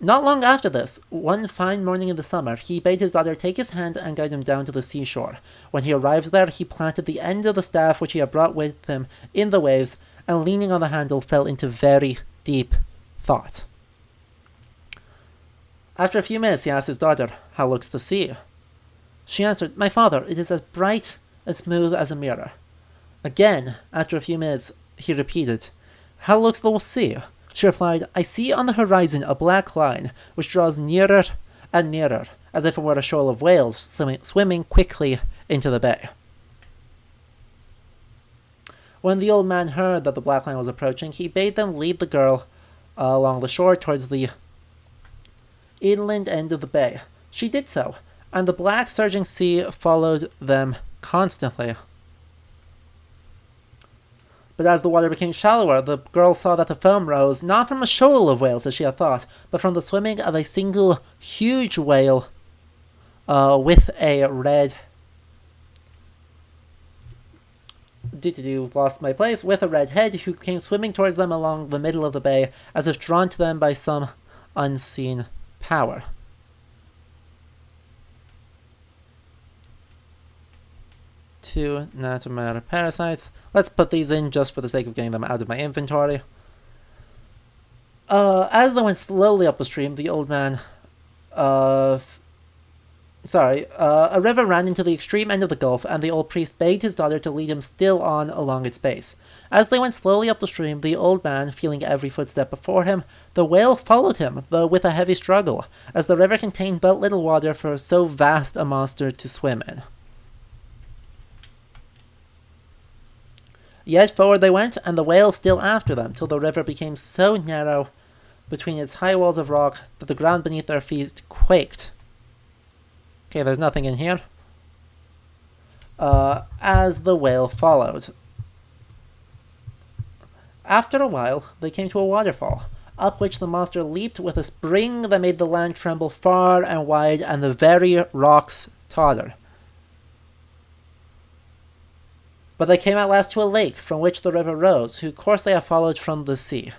Not long after this, one fine morning in the summer, he bade his daughter take his hand and guide him down to the seashore. When he arrived there, he planted the end of the staff which he had brought with him in the waves, and leaning on the handle, fell into very deep thought. After a few minutes, he asked his daughter, "How looks the sea?" She answered, "My father, it is as bright and smooth as a mirror." Again, after a few minutes, he repeated, "How looks the sea?" She replied, "I see on the horizon a black line, which draws nearer and nearer, as if it were a shoal of whales swimming quickly into the bay." When the old man heard that the black line was approaching, he bade them lead the girl along the shore towards the inland end of the bay. She did so, and the black surging sea followed them constantly. But as the water became shallower, the girl saw that the foam rose not from a shoal of whales as she had thought, but from the swimming of a single huge whale with a red... lost my place, with a red head, who came swimming towards them along the middle of the bay, as if drawn to them by some unseen power. Two not matter parasites. Let's put these in just for the sake of getting them out of my inventory. As they went slowly up the stream, the old man... a river ran into the extreme end of the gulf, and the old priest begged his daughter to lead him still on along its base. As they went slowly up the stream, the old man, feeling every footstep before him, the whale followed him, though with a heavy struggle, as the river contained but little water for so vast a monster to swim in. Yet forward they went, and the whale still after them, till the river became so narrow between its high walls of rock that the ground beneath their feet quaked. Okay, there's nothing in here. As the whale followed. After a while, they came to a waterfall, up which the monster leaped with a spring that made the land tremble far and wide, and the very rocks totter. But they came at last to a lake, from which the river rose, whose course they had followed from the sea.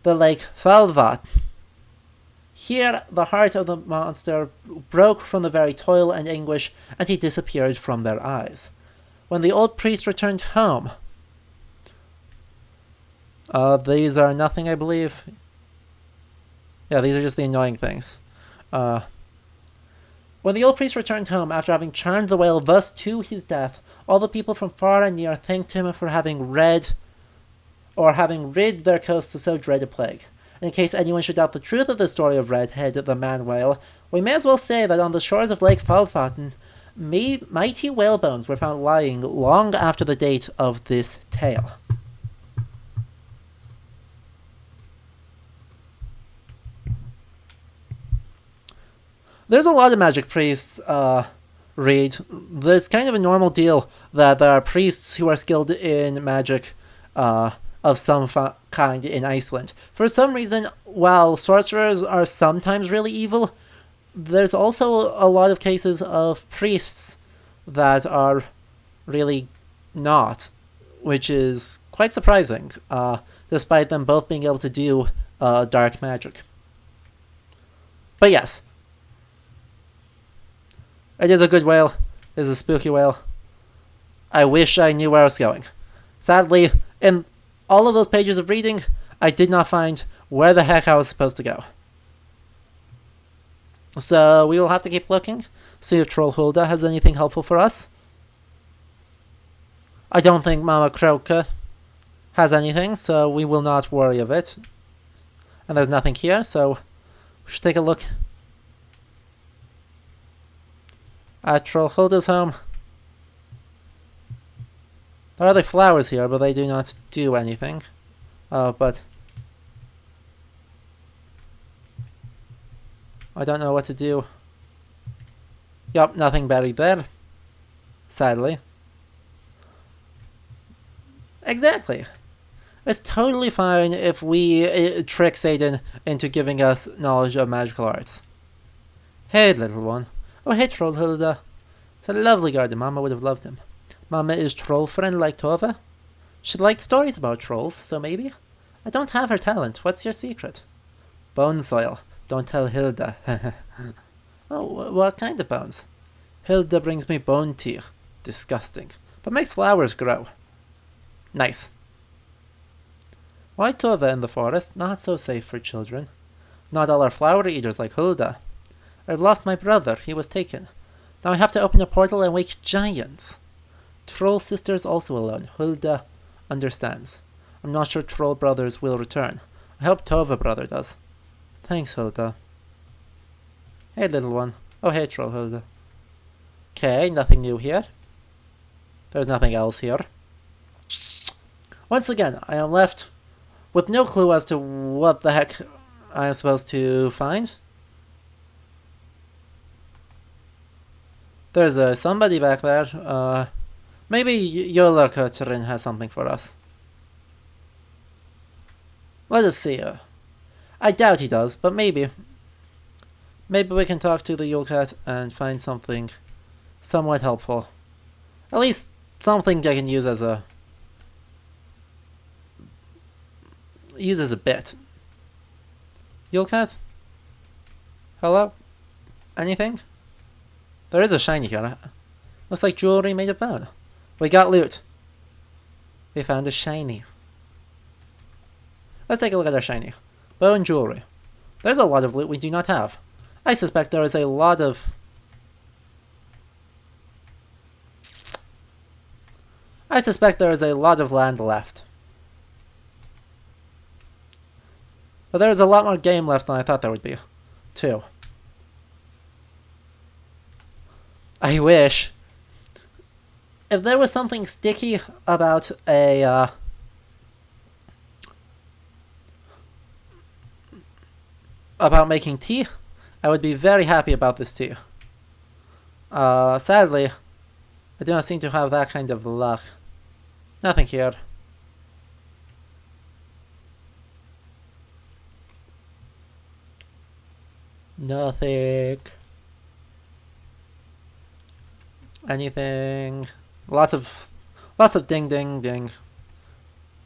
The lake Falvat. Here the heart of the monster broke from the very toil and anguish, and he disappeared from their eyes. When the old priest returned home... these are nothing, I believe. Yeah, these are just the annoying things. When the old priest returned home, after having charmed the whale thus to his death, all the people from far and near thanked him for having rid their coasts of so dread a plague. And in case anyone should doubt the truth of the story of Redhead, the man-whale, we may as well say that on the shores of Lake Falfaten, mighty whale bones were found lying long after the date of this tale. There's a lot of magic priests read. It's kind of a normal deal that there are priests who are skilled in magic of some kind in Iceland. For some reason, while sorcerers are sometimes really evil, there's also a lot of cases of priests that are really not, which is quite surprising, despite them both being able to do dark magic. But yes, it is a good whale. It is a spooky whale. I wish I knew where I was going. Sadly, in all of those pages of reading, I did not find where the heck I was supposed to go. So we will have to keep looking, see if Troll Hulda has anything helpful for us. I don't think Mama Kroka has anything, so we will not worry of it. And there's nothing here, so we should take a look at Troll Hulda's home. There are other flowers here, but they do not do anything. But I don't know what to do. Yup, nothing buried there. Sadly. Exactly. It's totally fine if we trick Satan into giving us knowledge of magical arts. Hey, little one. Oh, hey, Troll Hulda. It's a lovely garden. Mama would have loved him. Mama is troll friend like Tova. She liked stories about trolls, so maybe? I don't have her talent. What's your secret? Bone soil. Don't tell Hilda. Oh, what kind of bones? Hilda brings me bone tea. Disgusting. But makes flowers grow. Nice. Why Tova in the forest? Not so safe for children. Not all are flower eaters like Hilda. I've lost my brother. He was taken. Now I have to open a portal and wake giants. Troll sisters also alone. Hulda understands. I'm not sure Troll brothers will return. I hope Tova brother does. Thanks, Hulda. Hey, little one. Oh, hey, Troll Hulda. Okay, nothing new here. There's nothing else here. Once again, I am left with no clue as to what the heck I am supposed to find. There's somebody back there. Maybe Yola Kutcherin has something for us. Let us see. I doubt he does, but maybe. Maybe we can talk to the Yulcat and find something somewhat helpful. At least something I can use as a bit. Yulcat? Hello? Anything? There is a shiny here. Looks like jewelry made of bone. We got loot. We found a shiny. Let's take a look at our shiny. Bone jewelry. There's a lot of loot we do not have. I suspect there is a lot of... land left. But there's a lot more game left than I thought there would be, too. I wish. If there was something sticky about about making tea, I would be very happy about this tea. Sadly, I do not seem to have that kind of luck. Nothing here. Nothing. Anything? Lots of ding ding ding.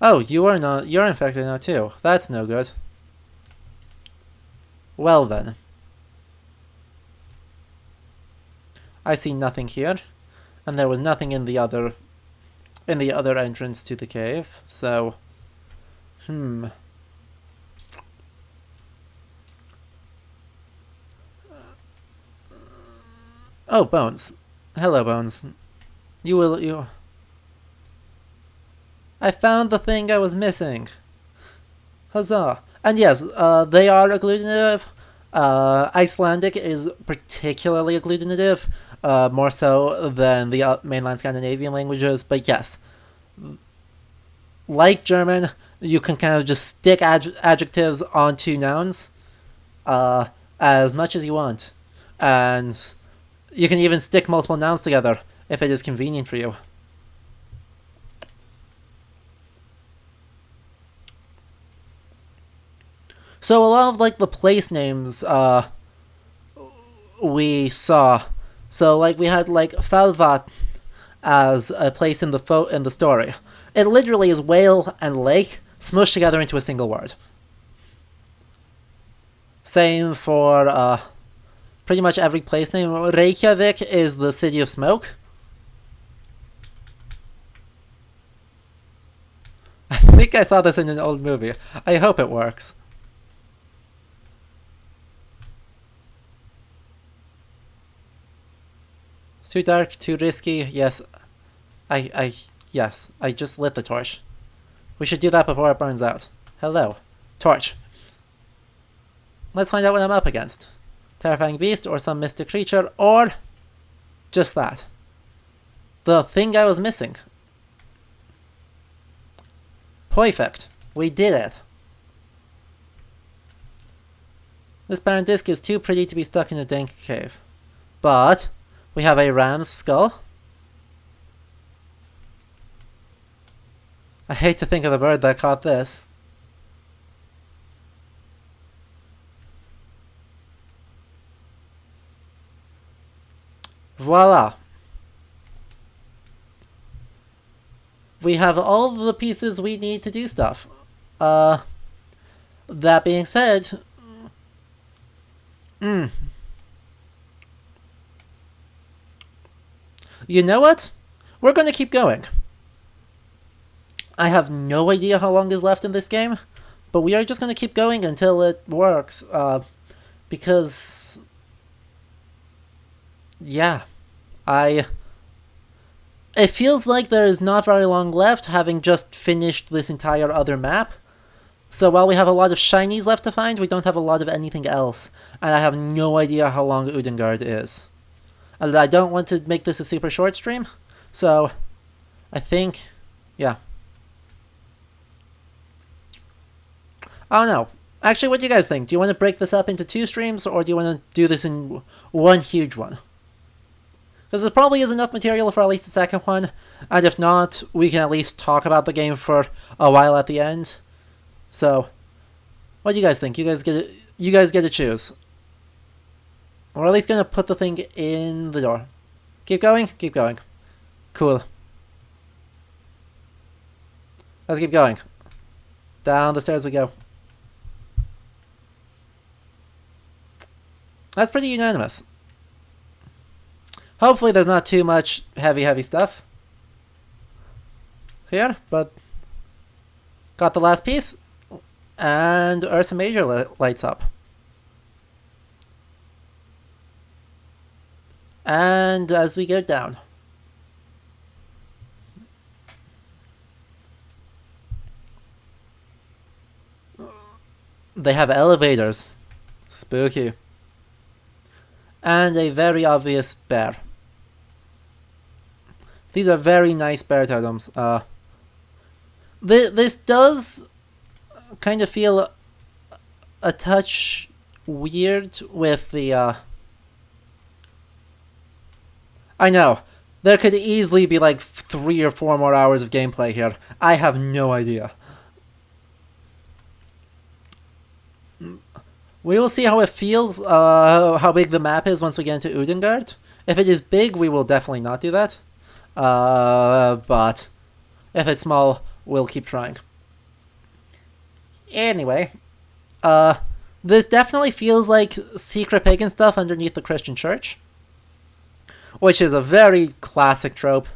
Oh, you're infected now too. That's no good. Well then. I see nothing here. And there was nothing in the other entrance to the cave, so Oh, Bones. Hello, Bones. I found the thing I was missing. Huzzah. And yes, they are agglutinative. Icelandic is particularly agglutinative, more so than the mainland Scandinavian languages, but yes. Like German, you can kind of just stick adjectives onto nouns as much as you want. And you can even stick multiple nouns together if it is convenient for you. So a lot of like the place names we saw. So like we had like Falvat as a place in the story. It literally is whale and lake smushed together into a single word. Same for pretty much every place name. Reykjavik is the city of smoke. I think I saw this in an old movie. I hope it works. It's too dark, too risky. Yes. Yes, I just lit the torch. We should do that before it burns out. Hello. Torch. Let's find out what I'm up against. Terrifying beast, or some mystic creature, or just that. The thing I was missing. Perfect. We did it. This barren disc is too pretty to be stuck in a dank cave. But we have a ram's skull. I hate to think of the bird that caught this. Voila. We have all the pieces we need to do stuff. That being said... You know what? We're gonna keep going. I have no idea how long is left in this game, but we are just gonna keep going until it works, because... Yeah. it feels like there is not very long left, having just finished this entire other map. So while we have a lot of shinies left to find, we don't have a lot of anything else. And I have no idea how long Udengard is. And I don't want to make this a super short stream. So I think, yeah. I don't know. Actually, what do you guys think? Do you want to break this up into 2 streams, or do you want to do this in one huge one? Because there probably is enough material for at least the second one, and if not, we can at least talk about the game for a while at the end. So, what do you guys think? You guys get to choose. We're at least gonna put the thing in the door. Keep going, keep going. Cool. Let's keep going. Down the stairs we go. That's pretty unanimous. Hopefully there's not too much heavy stuff here, but got the last piece, and Ursa Major lights up. And as we go down, they have elevators. Spooky. And a very obvious bear. These are very nice bear totems. This does kind of feel a touch weird with the I know. There could easily be like 3 or 4 more hours of gameplay here. I have no idea. We will see how it feels, how big the map is once we get into Udengard. If it is big, we will definitely not do that. But if it's small, we'll keep trying. Anyway, this definitely feels like secret pagan stuff underneath the Christian church, which is a very classic trope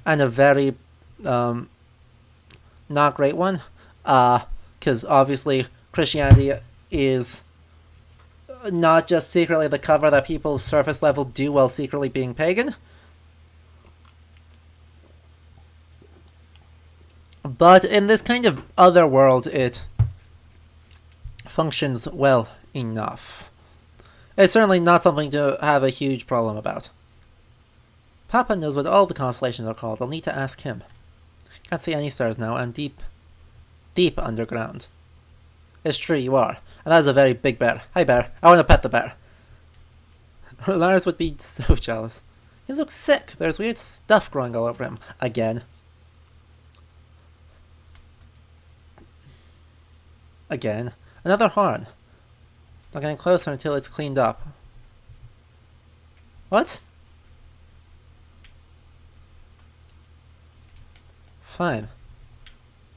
and a very not great one, because obviously Christianity is not just secretly the cover that people surface level do while secretly being pagan, but in this kind of other world it functions well enough. It's certainly not something to have a huge problem about. Papa knows what all the constellations are called. I'll need to ask him. Can't see any stars now. I'm deep underground. It's true, you are. And that is a very big bear. Hi, bear. I want to pet the bear. Lars would be so jealous. He looks sick. There's weird stuff growing all over him. Again. Again. Another horn. Not getting closer until it's cleaned up. What? Fine.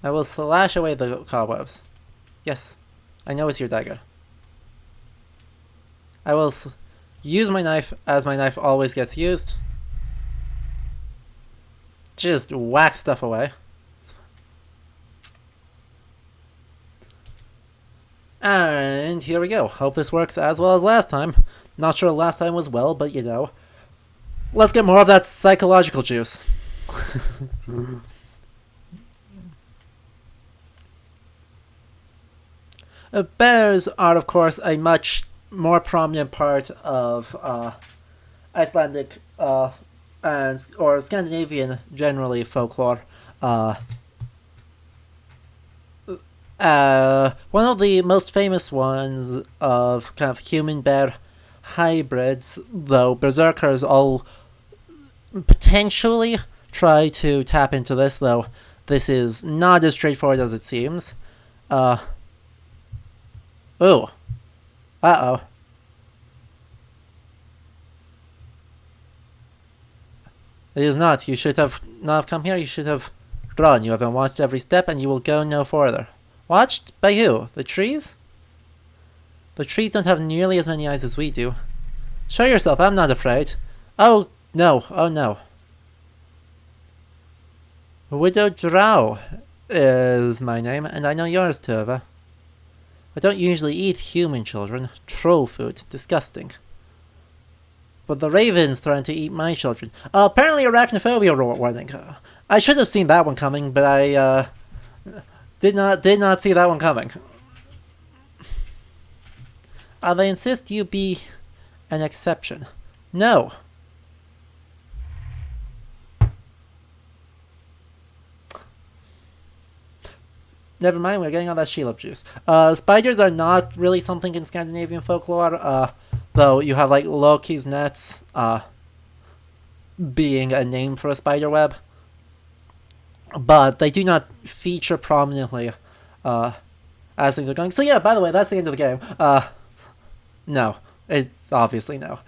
I will slash away the cobwebs. Yes, I know it's your dagger. I will use my knife as my knife always gets used. Just whack stuff away. And here we go. Hope this works as well as last time. Not sure last time was well, but you know. Let's get more of that psychological juice. Bears are, of course, a much more prominent part of Icelandic or Scandinavian generally folklore. One of the most famous ones of kind of human-bear hybrids, though berserkers all potentially try to tap into this, though this is not as straightforward as it seems. Ooh. Uh-oh. It is not. You should have not come here. You should have run. You haven't watched every step, and you will go no further. Watched? By who? The trees? The trees don't have nearly as many eyes as we do. Show yourself. I'm not afraid. Oh, no. Oh, no. Widow Drow is my name, and I know yours, Tova. I don't usually eat human children. Troll food. Disgusting. But the ravens threatened to eat my children. Apparently arachnophobia warning. I should have seen that one coming, but I did not see that one coming. They insist you be an exception. No. Never mind, we're getting all that Shelob juice. Spiders are not really something in Scandinavian folklore, though you have like Loki's nets being a name for a spider web. But they do not feature prominently as things are going. So yeah, by the way, that's the end of the game. No. It's obviously no.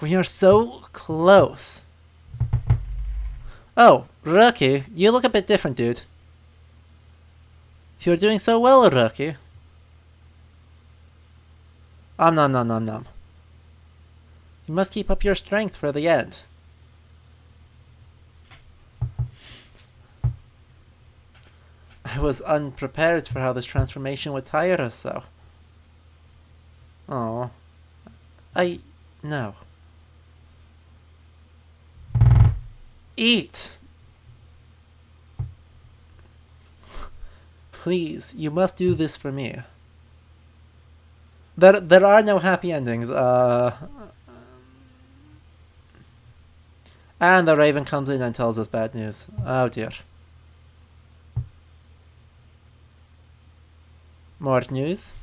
We are so close. Oh, Röki, you look a bit different, dude. You're doing so well, Röki. Nom nom nom nom. You must keep up your strength for the end. I was unprepared for how this transformation would tire us so. Oh. No. Eat! Please, you must do this for me. There are no happy endings. And the raven comes in and tells us bad news. Oh dear. More news.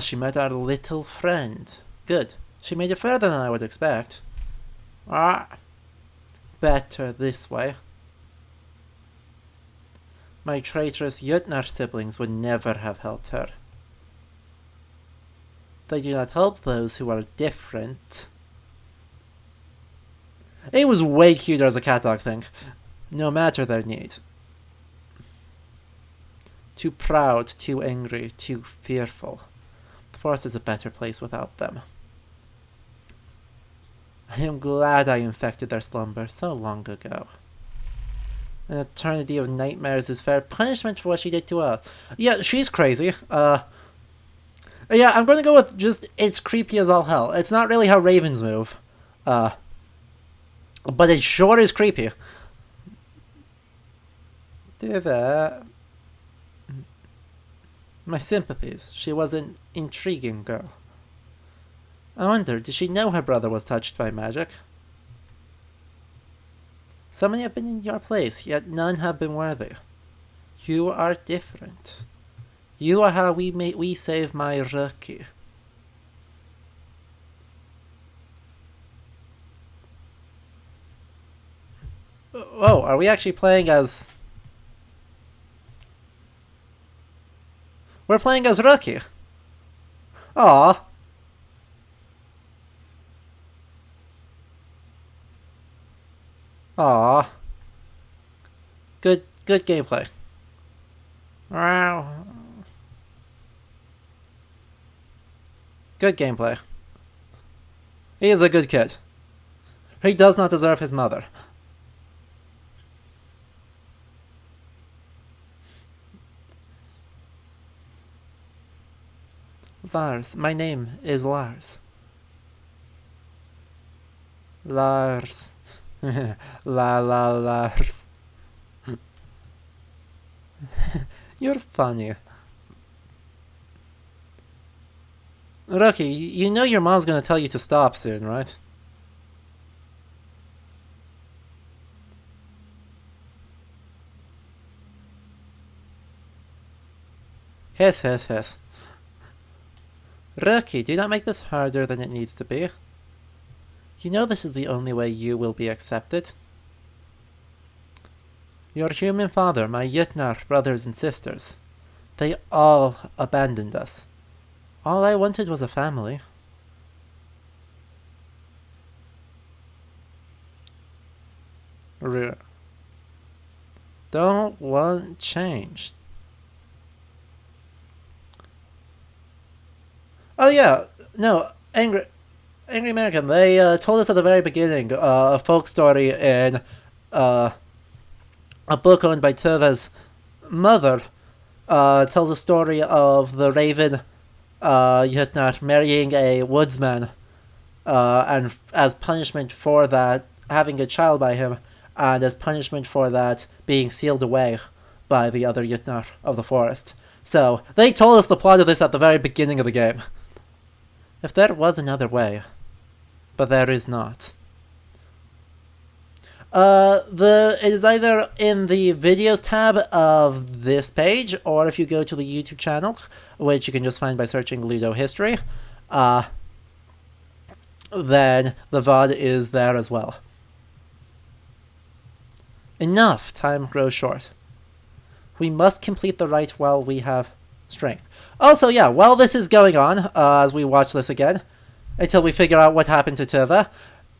She met our little friend. Good. She made it further than I would expect. Better this way. My traitorous Jötnar siblings would never have helped her. They do not help those who are different. It was way cuter as a cat dog thing. No matter their need. Too proud, too angry, too fearful. The forest is a better place without them. I am glad I infected their slumber so long ago. An eternity of nightmares is fair punishment for what she did to us. Yeah, she's crazy. Yeah, I'm gonna go with just, it's creepy as all hell. It's not really how ravens move. But it sure is creepy. Do that. My sympathies. She was an intriguing girl. I wonder, did she know her brother was touched by magic? So many have been in your place, yet none have been worthy. You are different. You are how we save my Röki. Oh, are we actually playing as... We're playing as Röki. Aww. Aww. Good gameplay. Wow. Good gameplay. He is a good kid. He does not deserve his mother. Lars. My name is Lars. Lars. Lars. You're funny. Röki, you know your mom's gonna tell you to stop soon, right? Hiss. Röki, do not make this harder than it needs to be. You know this is the only way you will be accepted. Your human father, my Jötnar brothers and sisters, they all abandoned us. All I wanted was a family. Don't want change. Oh yeah, no, Angry American, they told us at the very beginning a folk story in a book owned by Tuva's mother tells a story of the raven Yutnar marrying a woodsman, and as punishment for that, having a child by him, and as punishment for that, being sealed away by the other Yutnar of the forest. So, they told us the plot of this at the very beginning of the game. If there was another way. But there is not. It is either in the videos tab of this page, or if you go to the YouTube channel, which you can just find by searching Ludo History, then the VOD is there as well. Enough! Time grows short. We must complete the rite while we have strength. Also, yeah, while this is going on, as we watch this again, until we figure out what happened to Tova,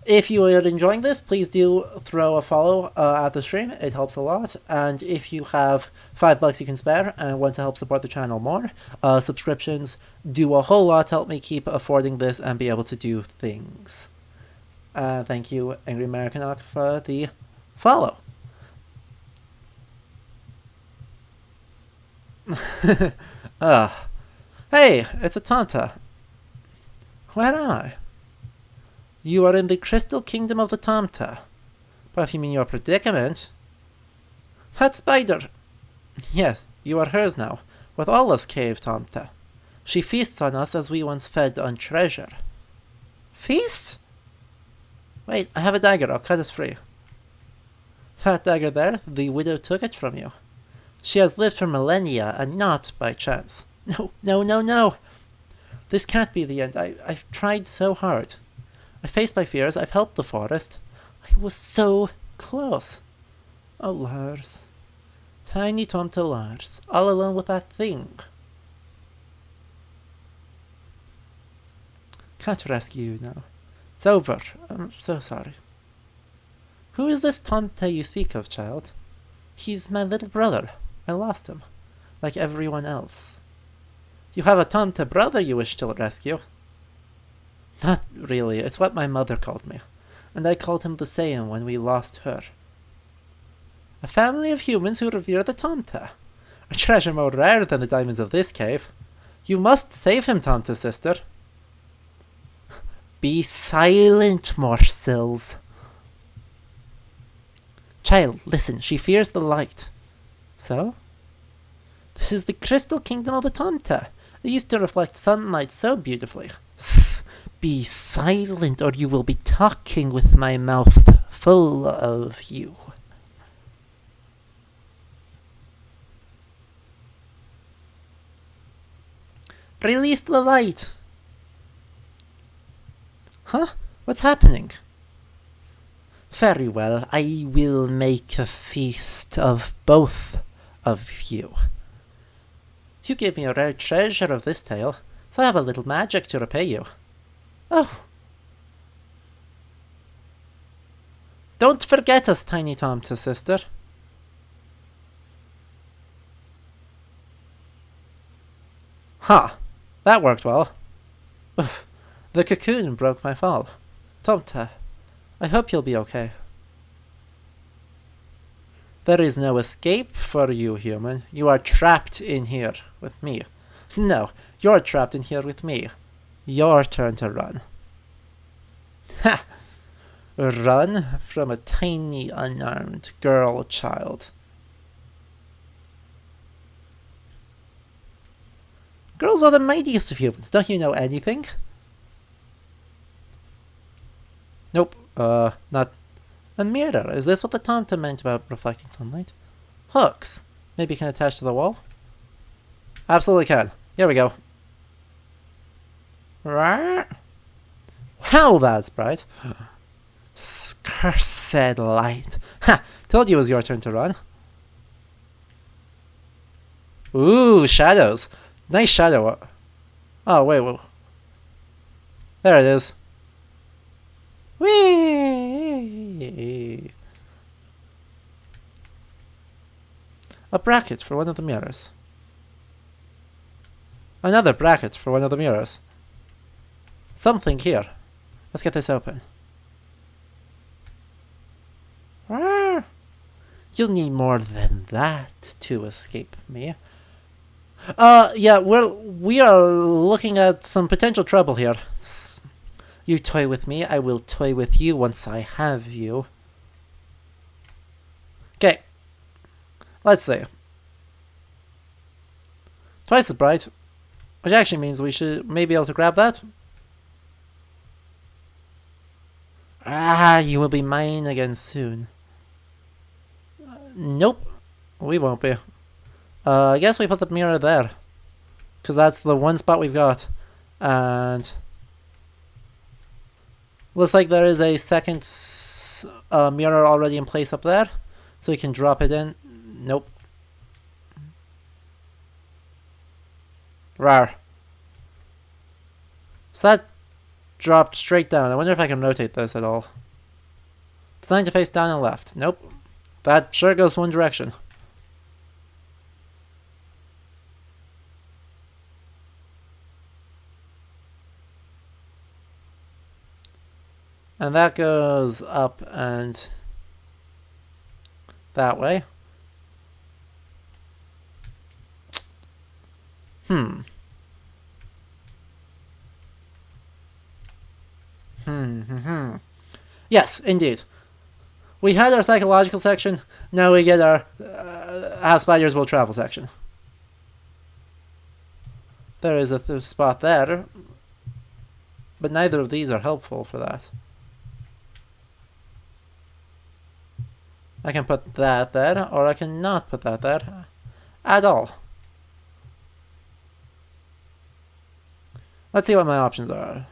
if you are enjoying this, please do throw a follow at the stream. It helps a lot. And if you have $5 you can spare and want to help support the channel more, subscriptions do a whole lot to help me keep affording this and be able to do things. Thank you, Angry American, for the follow. Hey, it's a Tanta. Where am I? You are in the Crystal Kingdom of the Tamta. But if you mean your predicament... That spider! Yes, you are hers now, with all us cave Tamta. She feasts on us as we once fed on treasure. Feast? Wait, I have a dagger, I'll cut us free. That dagger there, the widow took it from you. She has lived for millennia, and not by chance. No, no, no, no! This can't be the end. I've tried so hard. I faced my fears, I've helped the forest. I was so close. Oh, Lars. Tiny Tomta Lars, all alone with that thing. Can't rescue you now. It's over. I'm so sorry. Who is this Tomta you speak of, child? He's my little brother. I lost him, like everyone else. You have a Tomta brother you wish to rescue? Not really, it's what my mother called me, and I called him the same when we lost her. A family of humans who revere the Tomta. A treasure more rare than the diamonds of this cave. You must save him, Tomta sister. Be silent, morsels. Child, listen, she fears the light. So? This is the Crystal Kingdom of the Tomta. It used to reflect sunlight so beautifully. Be silent, or you will be talking with my mouth full of you. Release the light! Huh? What's happening? Very well, I will make a feast of both of you. You gave me a rare treasure of this tale, so I have a little magic to repay you. Oh! Don't forget us, Tiny Tomta sister. Ha! That worked well. Oof. The cocoon broke my fall. Tomta, I hope you'll be okay. There is no escape for you, human. You are trapped in here with me. No, you're trapped in here with me. Your turn to run. Ha! Run from a tiny, unarmed girl child. Girls are the mightiest of humans. Don't you know anything? Nope. Not a mirror. Is this what the Tomta meant about reflecting sunlight? Hooks. Maybe you can attach to the wall? Absolutely can. Here we go. Wow, that's bright. Cursed light. Ha! Told you it was your turn to run. Ooh, shadows. Nice shadow. Oh, wait. There it is. Whee! A bracket for one of the mirrors. Another bracket for one of the mirrors. Something here. Let's get this open. You'll need more than that to escape me. Yeah, we are looking at some potential trouble here. You toy with me, I will toy with you once I have you. Okay, let's see. Twice as bright, which actually means we should maybe be able to grab that. Ah, you will be mine again soon. Nope, we won't be. I guess we put the mirror there. Because that's the one spot we've got. And looks like there is a second mirror already in place up there. So we can drop it in. Nope. Rar. So that dropped straight down. I wonder if I can rotate this at all. Designed to face down and left. Nope. That sure goes one direction. And that goes up and that way. Yes, indeed. We had our psychological section, now we get our how spiders will travel section. There is a spot there, but neither of these are helpful for that. I can put that there, or I can not put that there at all. Let's see what my options are.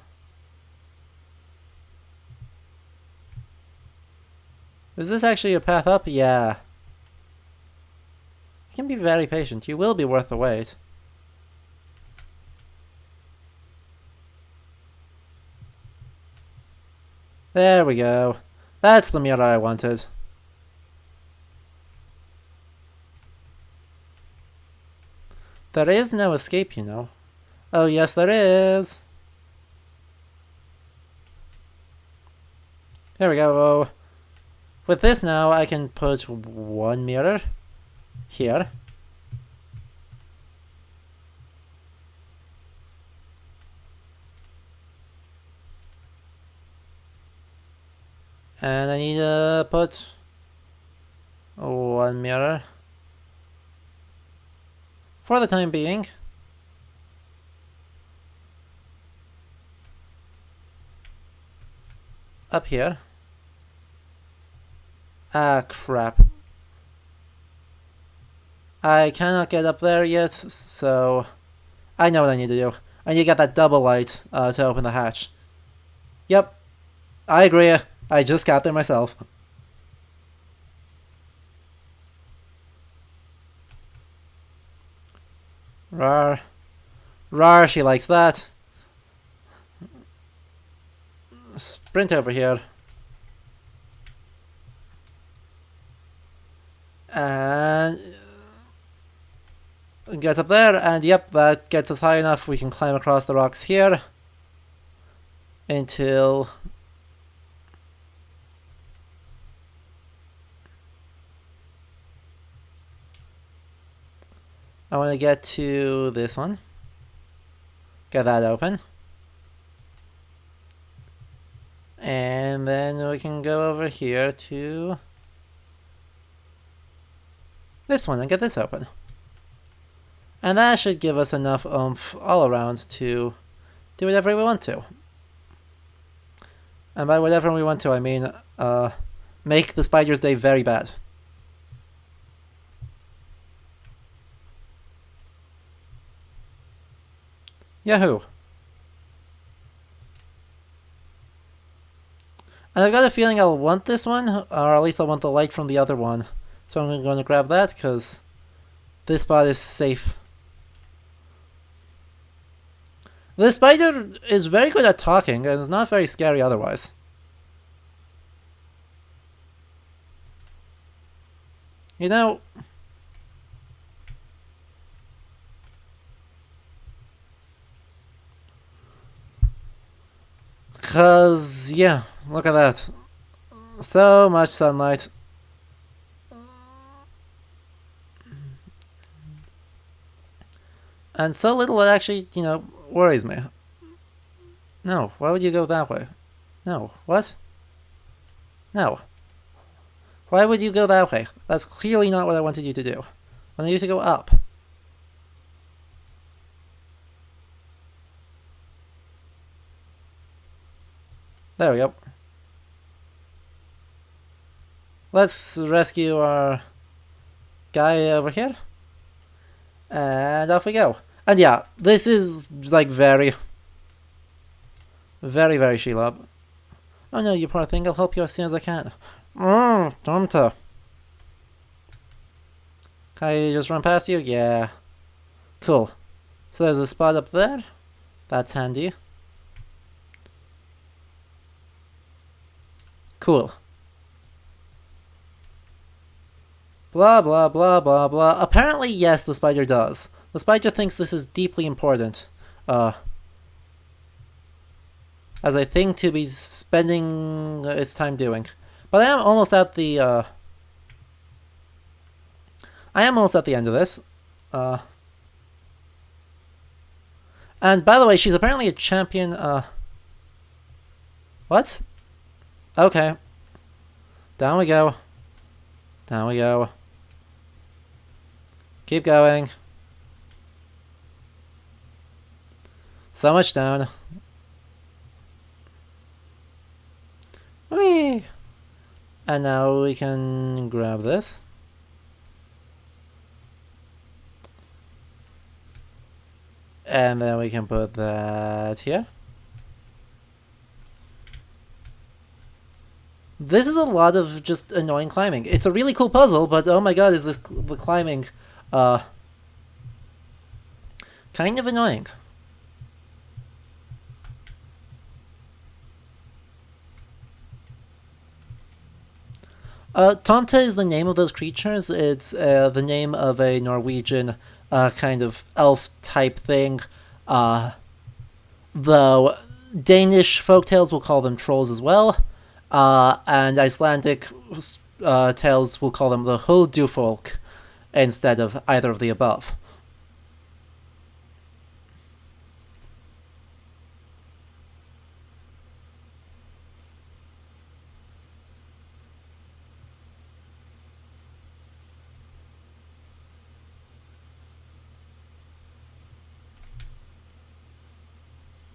Is this actually a path up? Yeah. You can be very patient. You will be worth the wait. There we go. That's the mirror I wanted. There is no escape, you know. Oh, yes, there is. There we go. With this now, I can put one mirror here. And I need to put one mirror for the time being. Up here. Ah, crap. I cannot get up there yet, so I know what I need to do. I need to get that double light to open the hatch. Yep, I agree. I just got there myself. Rar. Rar, she likes that. Sprint over here. And get up there, and yep, that gets us high enough we can climb across the rocks here until I want to get to this one. Get that open. And then we can go over here to this one and get this open. And that should give us enough oomph all around to do whatever we want to. And by whatever we want to, I mean make the spider's day very bad. Yahoo! And I've got a feeling I'll want this one, or at least I'll want the light from the other one. So I'm going to grab that, because this spot is safe. The spider is very good at talking, and is not very scary otherwise. You know, cause, yeah, look at that. So much sunlight. And so little it actually, worries me. No, why would you go that way? No, what? No. Why would you go that way? That's clearly not what I wanted you to do. I wanted you to go up. There we go. Let's rescue our guy over here. And off we go. And yeah, this is like very, very, very Shelob. Oh no, you poor thing, I'll help you as soon as I can. Tomta. Can I just run past you? Yeah. Cool. So there's a spot up there. That's handy. Cool. Blah, blah, blah, blah, blah. Apparently, yes, the spider does. The spider thinks this is deeply important. As a thing to be spending its time doing. But I am almost at the, I am almost at the end of this. And by the way, she's apparently a champion, What? Okay. Down we go. Down we go. Keep going. So much down. Whee! And now we can grab this. And then we can put that here. This is a lot of just annoying climbing. It's a really cool puzzle, but oh my god, is this the climbing kind of annoying. Tomte is the name of those creatures. It's the name of a Norwegian kind of elf type thing. Though Danish folktales will call them trolls as well. And Icelandic tales will call them the Huldufolk instead of either of the above.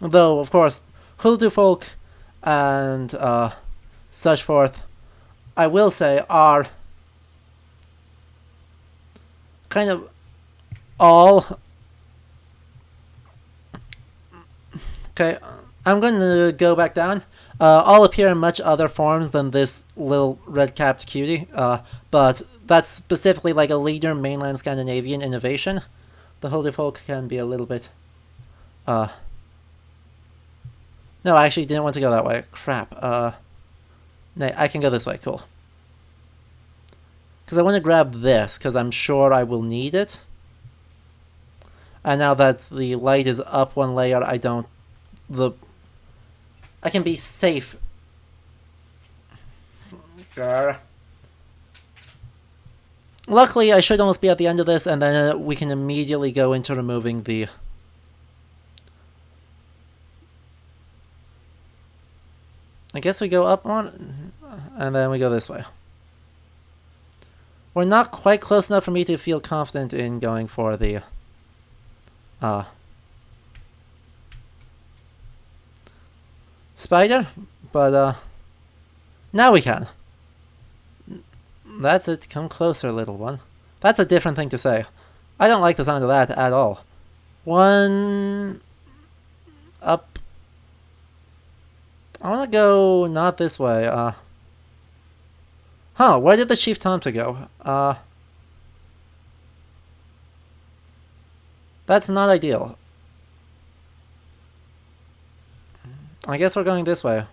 Though, of course, Huldufolk and such forth, I will say, are kind of all... Okay, I'm going to go back down. All appear in much other forms than this little red-capped cutie, but that's specifically like a leader mainland Scandinavian innovation. The Huldufolk can be a little bit... No, I actually didn't want to go that way. Crap. No, I can go this way. Cool. Because I want to grab this, because I'm sure I will need it. And now that the light is up one layer, I can be safe. Grr. Luckily, I should almost be at the end of this, and then we can immediately go into removing the... I guess we go up one, and then we go this way. We're not quite close enough for me to feel confident in going for the... spider, but, now we can. That's it. Come closer, little one. That's a different thing to say. I don't like the sound of that at all. One... up... I want to go not this way. Huh, where did the Chief Tomta go? That's not ideal. I guess we're going this way.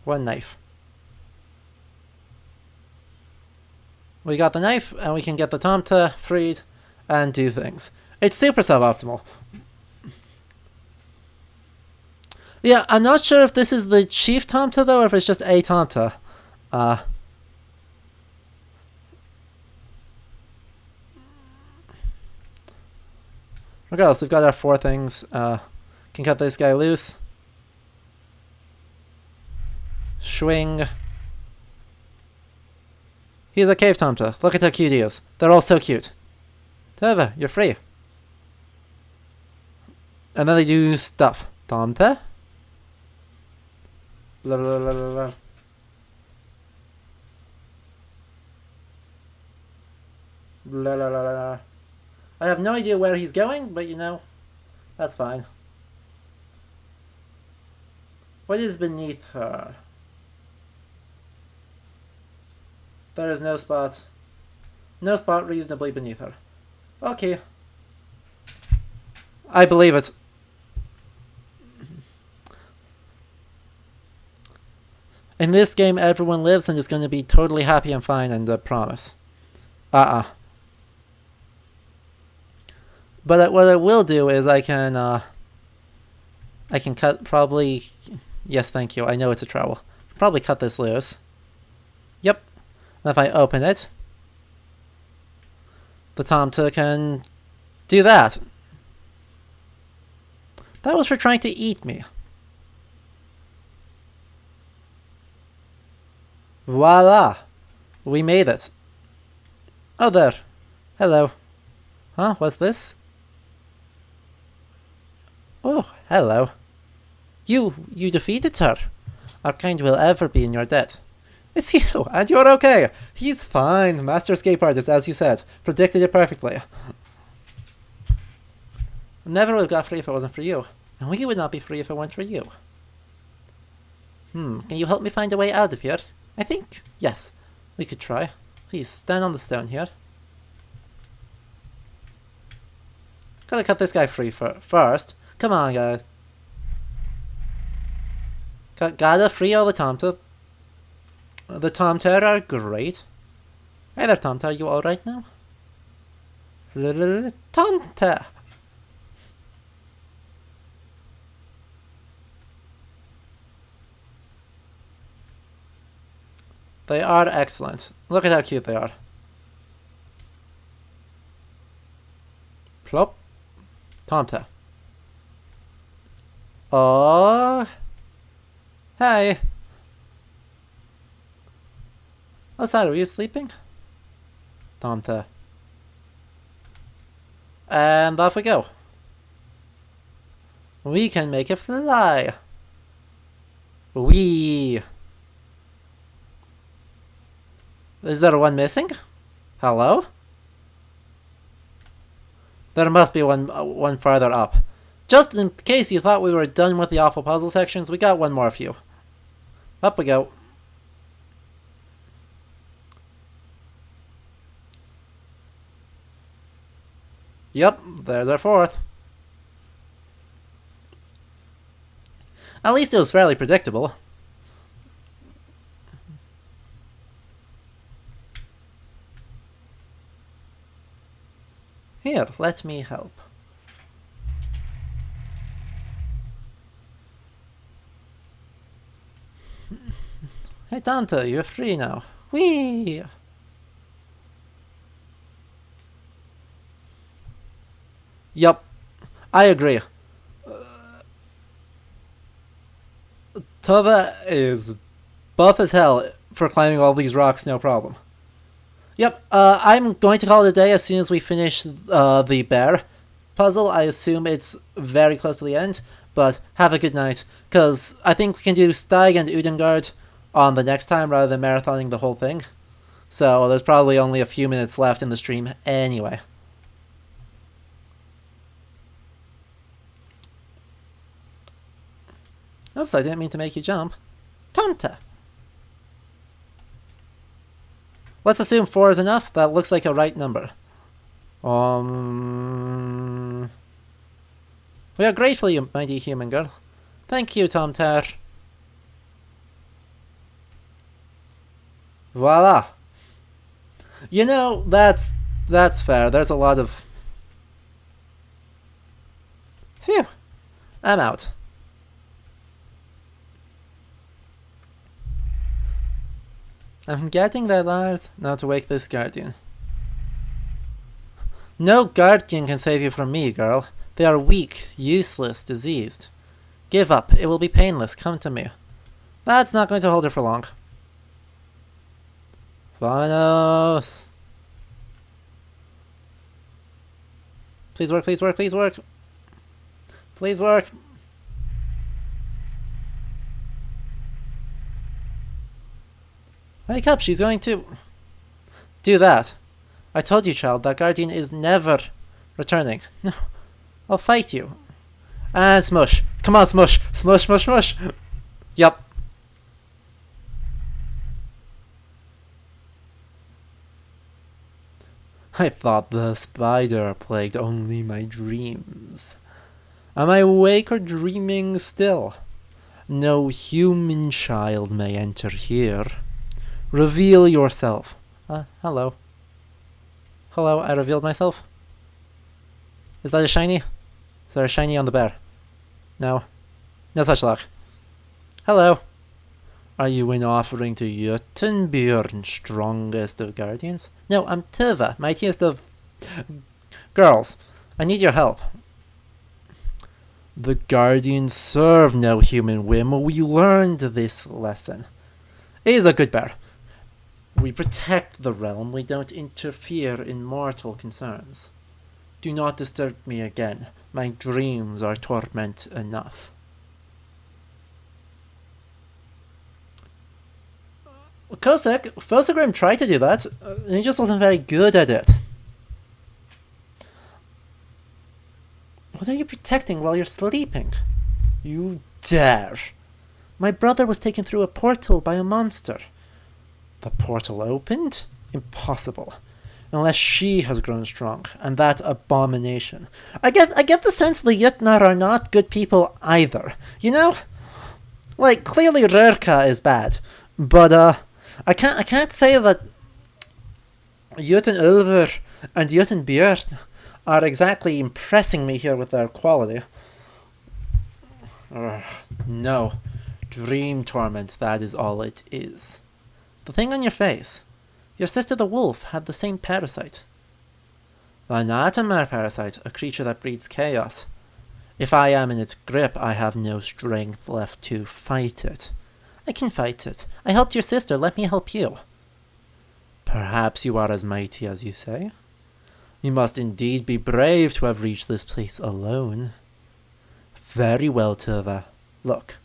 One knife. We got the knife, and we can get the Tomta freed and do things. It's super suboptimal. Yeah, I'm not sure if this is the Chief Tomta, though, or if it's just a Tomta. Regardless, we've got our 4 things. Can cut this guy loose. Swing. He's a cave tomta. Look at how cute he is. They're all so cute. Tova, you're free. And then they do stuff. Tomta. Blah blah blah blah blah. Blah blah blah blah. I have no idea where he's going, but you know, that's fine. What is beneath her? There is no spot. No spot reasonably beneath her. Okay. I believe it. In this game, everyone lives and is going to be totally happy and fine, and promise. But what I will do is I can cut probably. Yes, thank you. I know it's a trowel. Probably cut this loose. Yep. And if I open it, the tomta can do that. That was for trying to eat me. Voila! We made it. Oh, there. Hello. Huh? What's this? Oh, hello. You defeated her. Our kind will ever be in your debt. It's you, and you're okay. He's fine. Master escape artist, as you said. Predicted it perfectly. Never would have got free if it wasn't for you. And we would not be free if it weren't for you. Can you help me find a way out of here? I think, yes. We could try. Please, stand on the stone here. Gotta cut this guy free first. Come on, guys. Gotta free all the tomta. The tomta are great. Hey there, tomta. Are you alright now? Tomta! They are excellent. Look at how cute they are. Plop. Tomta. Oh. Hey. Oh, sorry, were you sleeping? Tomta. And off we go. We can make it fly. Wee. Is there one missing? Hello? There must be one farther up. Just in case you thought we were done with the awful puzzle sections, we got one more for you. Up we go. Yep, there's our 4th. At least it was fairly predictable. Here, let me help. Hey tomta, you're free now. Whee! Yup, I agree. Tova is buff as hell for climbing all these rocks, no problem. Yep, I'm going to call it a day as soon as we finish the bear puzzle. I assume it's very close to the end, but have a good night, because I think we can do Steig and Udengard on the next time rather than marathoning the whole thing. So there's probably only a few minutes left in the stream anyway. Oops, I didn't mean to make you jump. Tomta! Let's assume 4 is enough. That looks like a right number. We are grateful, you mighty human girl. Thank you, Tomtar. Voila. You know, that's fair. There's a lot of... Phew. I'm out. I'm getting there, Lars. Now to wake this guardian. No guardian can save you from me, girl. They are weak, useless, diseased. Give up. It will be painless. Come to me. That's not going to hold her for long. Vanos! Please work, please work, please work! Please work! Wake up, she's going to... Do that. I told you, child, that guardian is never returning. No, I'll fight you. And smush. Come on, smush. Smush, smush, smush. Yup. I thought the spider plagued only my dreams. Am I awake or dreaming still? No human child may enter here. Reveal yourself. Hello. Hello, I revealed myself. Is that a shiny? Is there a shiny on the bear? No. No such luck. Hello. Are you an offering to Jotunbjörn, strongest of guardians? No, I'm Tuva, mightiest of... girls. I need your help. The guardians serve no human whim. We learned this lesson. He is a good bear. We protect the realm. We don't interfere in mortal concerns. Do not disturb me again. My dreams are torment enough. Kosek, Fosagrim tried to do that. He just wasn't very good at it. What are you protecting while you're sleeping? You dare. My brother was taken through a portal by a monster. The portal opened? Impossible. Unless she has grown strong, and that abomination. I get the sense the Jötnar are not good people either. You know? Like, clearly Röki is bad. But, I can't say that Jötunulfur and Jötunbjörn are exactly impressing me here with their quality. No. Dream torment, that is all it is. The thing on your face. Your sister the wolf had the same parasite. The Natamar parasite, a creature that breeds chaos. If I am in its grip, I have no strength left to fight it. I can fight it. I helped your sister, let me help you. Perhaps you are as mighty as you say. You must indeed be brave to have reached this place alone. Very well, Tuva. Look.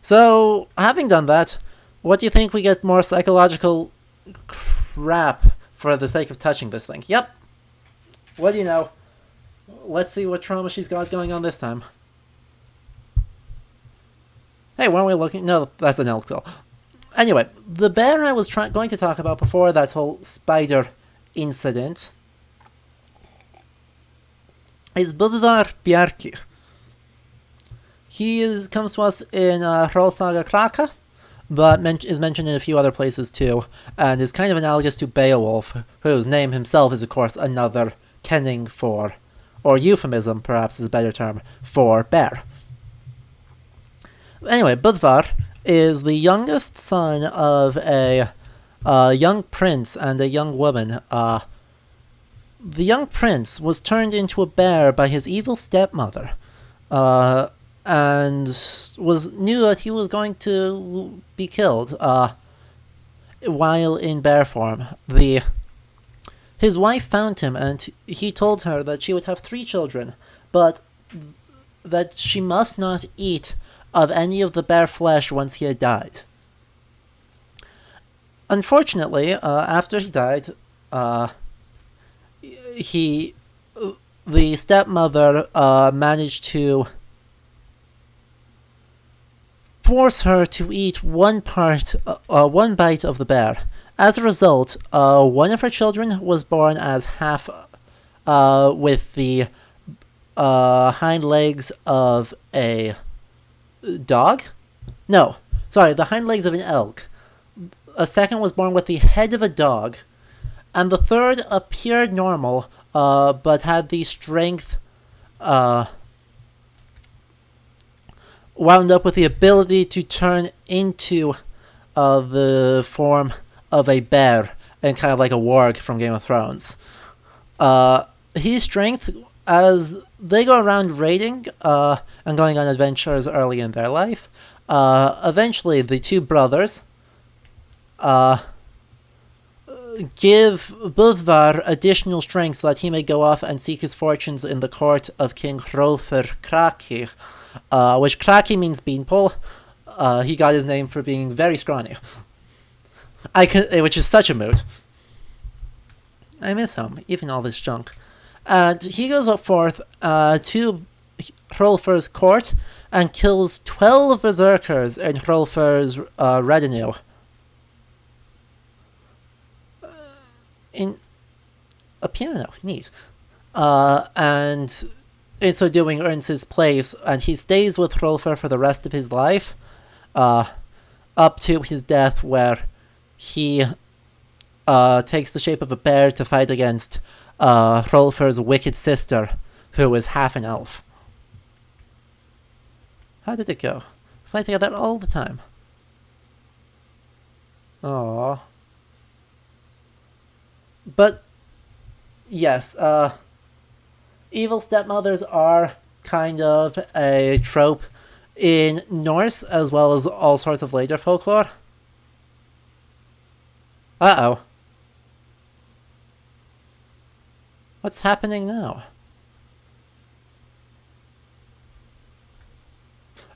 So, having done that, what do you think we get more psychological crap for the sake of touching this thing? Yep. What do you know? Let's see what trauma she's got going on this time. Hey, weren't we looking? No, that's an elk skull. Anyway, the bear I was going to talk about before that whole spider incident is Budvar Bjarki. He comes to us in Hrolsaga Kraka, but is mentioned in a few other places too, and is kind of analogous to Beowulf, whose name himself is of course another kenning for, or euphemism perhaps is a better term, for bear. Anyway, Budvar is the youngest son of a young prince and a young woman. The young prince was turned into a bear by his evil stepmother, and knew that he was going to be killed while in bear form. His wife found him, and he told her that she would have 3 children, but that she must not eat of any of the bear flesh once he had died. Unfortunately, after he died, the stepmother managed to force her to eat one bite of the bear. As a result, one of her children was born as half with the hind legs of a dog? No, sorry, the hind legs of an elk. A second was born with the head of a dog, and the third appeared normal, but had the strength, wound up with the ability to turn into the form of a bear and kind of like a warg from Game of Thrones. His strength, as they go around raiding and going on adventures early in their life, eventually the two brothers give Budvar additional strength so that he may go off and seek his fortunes in the court of King Hrolfr Kraki, which Kraki means beanpole. He got his name for being very scrawny. Which is such a mood. I miss him, even all this junk. And he goes up forth to Hrolfr's court and kills 12 berserkers in Hrolfr's retinue. In a piano, neat. And in so doing earns his place, and he stays with Hrolfr for the rest of his life, up to his death, where he takes the shape of a bear to fight against Hrolfr's wicked sister, who is half an elf. How did it go? Play together all the time. Aww. But, yes, evil stepmothers are kind of a trope in Norse as well as all sorts of later folklore. Uh-oh. What's happening now?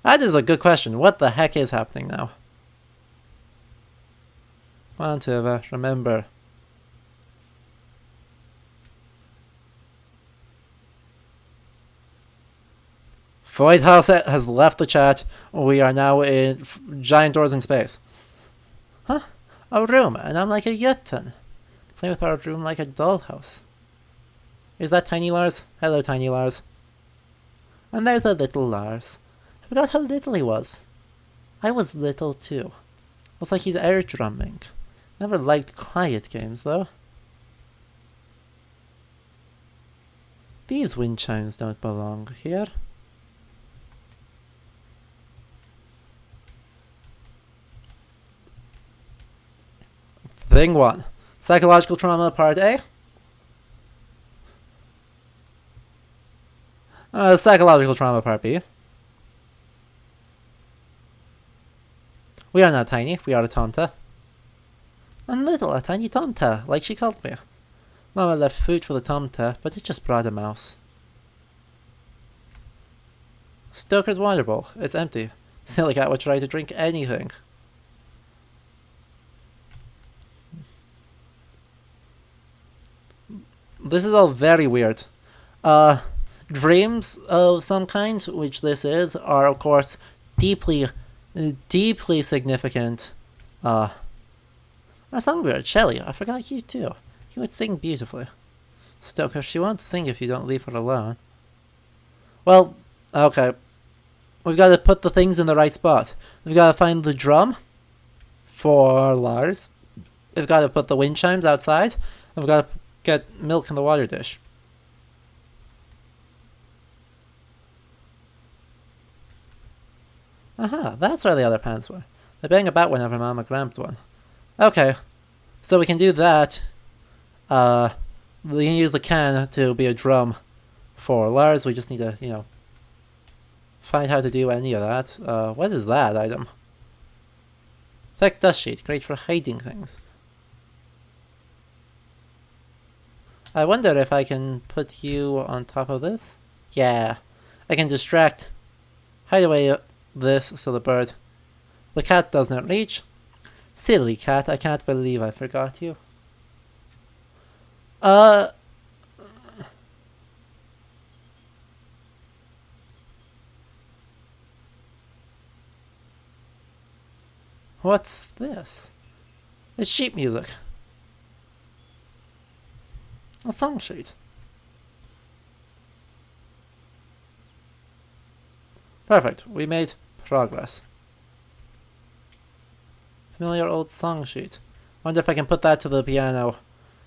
That is a good question. What the heck is happening now? Whatever, remember. Void House has left the chat. We are now in giant doors in space. Huh? A room, and I'm like a Yutton. Play with our room like a dollhouse. Is that Tiny Lars? Hello, Tiny Lars. And there's a little Lars. I forgot how little he was. I was little too. Looks like he's air drumming. Never liked quiet games though. These wind chimes don't belong here. Thing 1. Psychological trauma, part A. Psychological trauma, part B. We are not tiny, we are a tomta. I'm little, a tiny tomta, like she called me. Mama left food for the tomta, but it just brought a mouse. Stoker's water bowl, it's empty. Silly cat would try to drink anything. This is all very weird. Dreams of some kind, which this is, are of course deeply significant. A songbird, Shelley, I forgot you too. You would sing beautifully. Stoker, she won't sing if you don't leave her alone. Well, okay. We've got to put the things in the right spot. We've got to find the drum for Lars. We've got to put the wind chimes outside. And we've got to get milk in the water dish. Aha, that's where the other pants were. They bang about whenever Mama grabbed one. Okay, so we can do that. We can use the can to be a drum for Lars. We just need to, find how to do any of that. What is that item? Thick dust sheet, great for hiding things. I wonder if I can put you on top of this? Yeah. I can hide away this so the cat does not reach. Silly cat, I can't believe I forgot you. What's this? It's sheet music. A song sheet. Perfect. We made progress. Familiar old song sheet. Wonder if I can put that to the piano.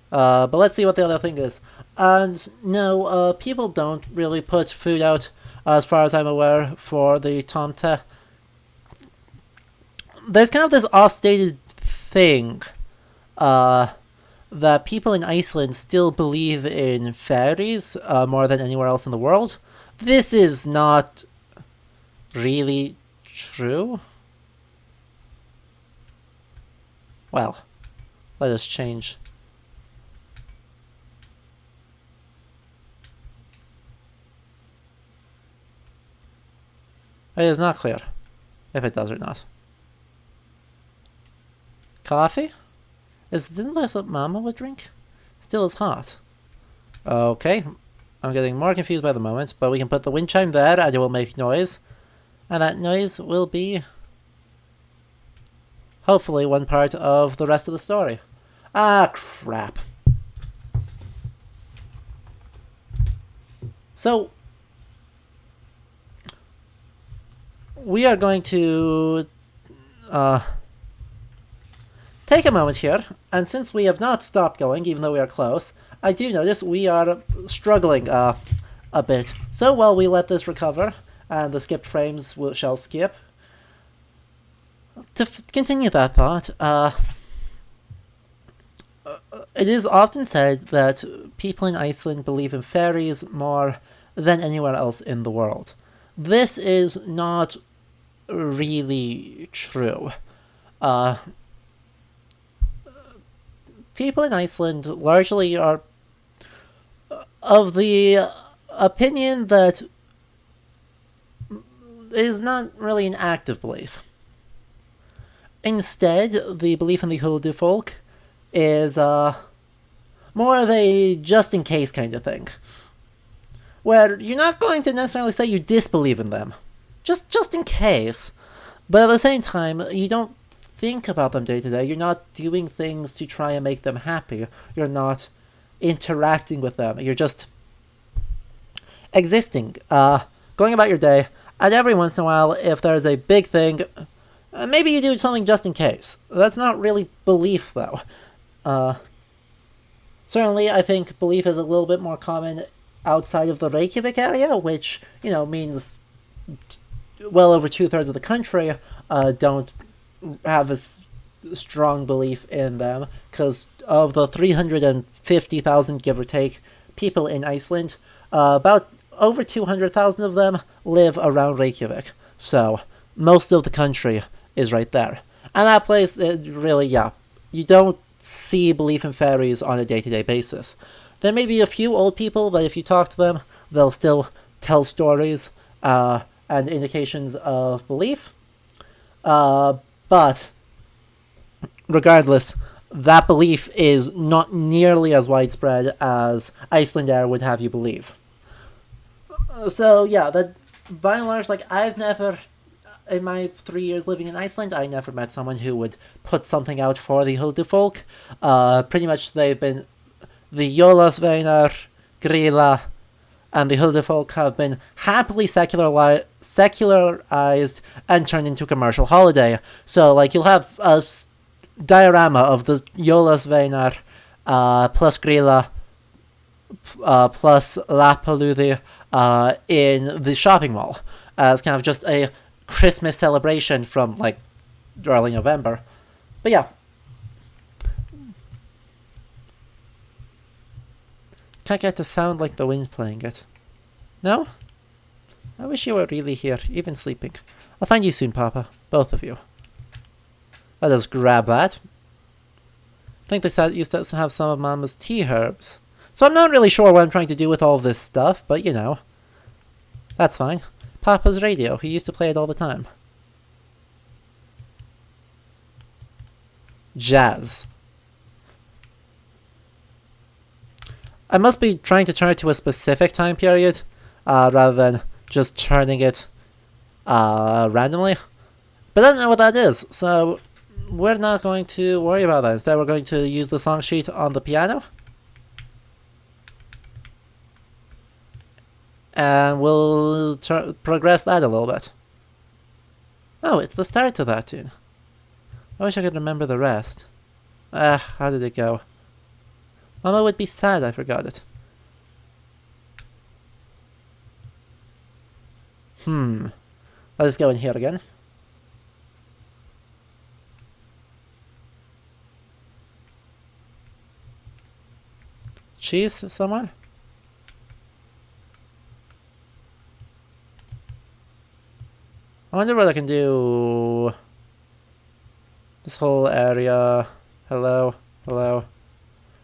But let's see what the other thing is. And no, people don't really put food out, as far as I'm aware, for the tomte. There's kind of this off-stated thing, that people in Iceland still believe in fairies more than anywhere else in the world. This is not really true. Well, let us change. It is not clear if it does or not. Coffee? Didn't this what Mama would drink? Still is hot. Okay, I'm getting more confused by the moment, but we can put the wind chime there and it will make noise. And that noise will be, hopefully, one part of the rest of the story. Ah, crap. So, we are going to take a moment here, and since we have not stopped going, even though we are close, I do notice we are struggling a bit. So while we let this recover, and the skipped frames shall skip, to continue that thought, it is often said that people in Iceland believe in fairies more than anywhere else in the world. This is not really true. People in Iceland largely are of the opinion that it is not really an active belief. Instead, the belief in the Huldufolk is more of a just-in-case kind of thing, where you're not going to necessarily say you disbelieve in them, just in case, but at the same time, you don't think about them day to day. You're not doing things to try and make them happy. You're not interacting with them. You're just existing, going about your day, and every once in a while, if there's a big thing, maybe you do something just in case. That's not really belief, though. Certainly, I think belief is a little bit more common outside of the Reykjavik area, which, means well over 2/3 of the country don't have a strong belief in them, because of the 350,000, give or take, people in Iceland, about over 200,000 of them live around Reykjavik. So, most of the country is right there. And that place, you don't see belief in fairies on a day-to-day basis. There may be a few old people that if you talk to them, they'll still tell stories and indications of belief. But regardless, that belief is not nearly as widespread as Icelandair would have you believe. So yeah, that by and large, I've never, in my 3 years living in Iceland, I never met someone who would put something out for the Huldufolk. Pretty much they've been, the Jólasveinar, Grilla, and the Huldufolk have been happily secularized and turned into a commercial holiday. So, you'll have a diorama of the Jólasveinar plus Grilla plus Lapalúði in the shopping mall as kind of just a Christmas celebration from, early November. But yeah. Can't get the sound like the wind playing it. No? I wish you were really here, even sleeping. I'll find you soon, Papa. Both of you. Let us grab that. I think they used to have some of Mama's tea herbs. So I'm not really sure what I'm trying to do with all this stuff, but that's fine. Papa's radio, he used to play it all the time. Jazz. I must be trying to turn it to a specific time period, rather than just turning it randomly. But I don't know what that is, so we're not going to worry about that. Instead, we're going to use the song sheet on the piano. And we'll progress that a little bit. Oh, it's the start to that tune. I wish I could remember the rest. How did it go? Mama would be sad I forgot it. Let's go in here again. cheese somewhere? I wonder what I can do. This whole area. Hello, hello.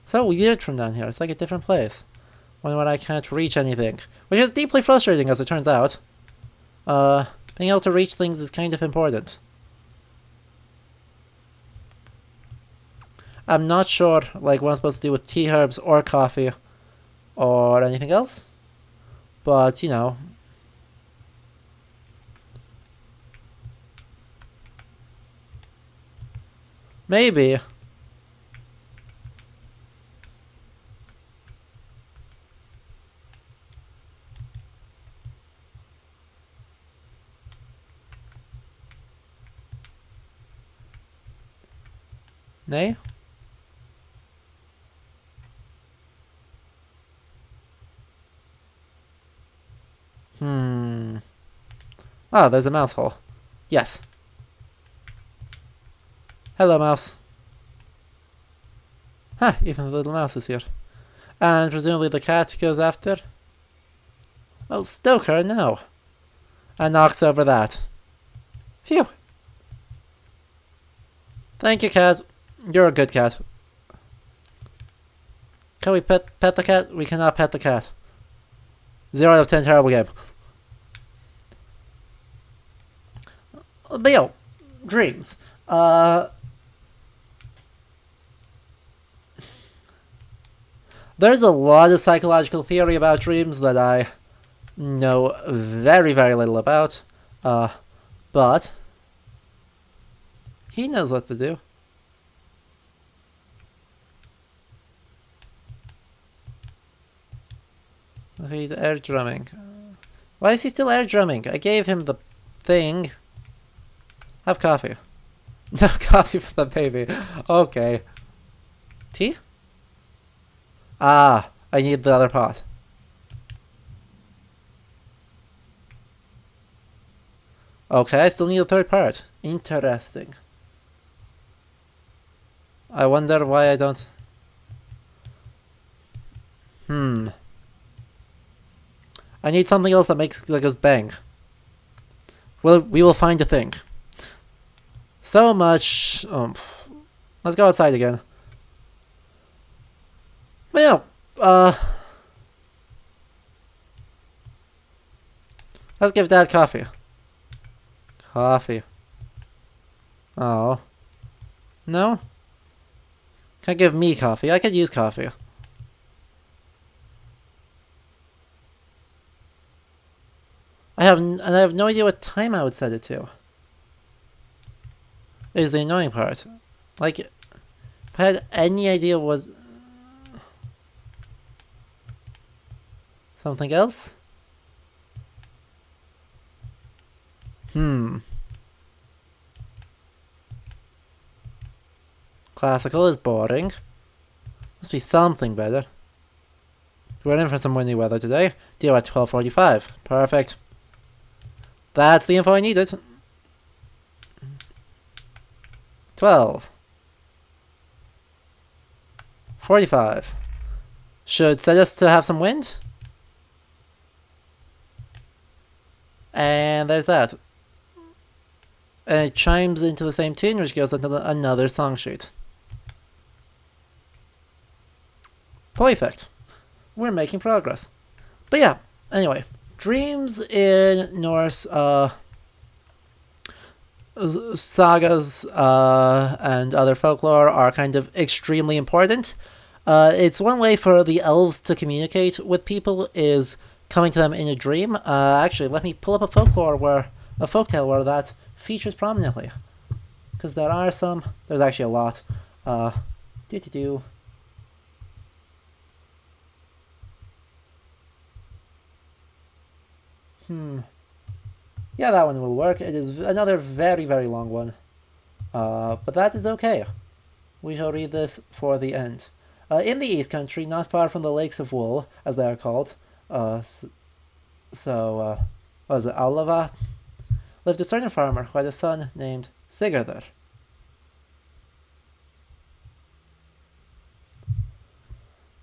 So weird from down here. It's like a different place. When I can't reach anything. Which is deeply frustrating as it turns out. Being able to reach things is kind of important. I'm not sure like what I'm supposed to do with tea herbs or coffee or anything else. But, you know. Maybe. Nay? Oh, there's a mouse hole. Yes. Hello, mouse. Ha, even the little mouse is here. And presumably the cat goes after? Oh, Stoker, no. And knocks over that. Phew. Thank you, cat. You're a good cat. Can we pet the cat? We cannot pet the cat. 0 out of 10 terrible game. But yo, dreams. There's a lot of psychological theory about dreams that I know very, very little about. But he knows what to do. He's air drumming. Why is he still air drumming? I gave him the thing. Have coffee. No coffee for the baby. Okay. Tea? Ah, I need the other pot. Okay, I still need a third part. Interesting. I wonder why I don't... I need something else that makes like us bang. Well, we will find a thing. So much oomph. Let's go outside again. But yeah, let's give Dad coffee. Coffee. Oh. No? Can't give me coffee. I could use coffee. I have no idea what time I would set it to. Is the annoying part. Like, if I had any idea what... Something else? Classical is boring. Must be something better. We're in for some windy weather today. Due at 12:45. Perfect. That's the info I needed. 12:45. Should set us to have some wind. And there's that. And it chimes into the same tune, which gives another song sheet. Perfect. We're making progress. But yeah, anyway. Dreams in Norse sagas and other folklore are kind of extremely important. It's one way for the elves to communicate with people is coming to them in a dream. Actually, let me pull up a folktale where that features prominently. Because there are some. There's actually a lot. Yeah, that one will work. It is another very, very long one. But that is okay. We shall read this for the end. In the East Country, not far from the Lakes of Wool, as they are called, what was it, Aulava, lived a certain farmer who had a son named Sigurður.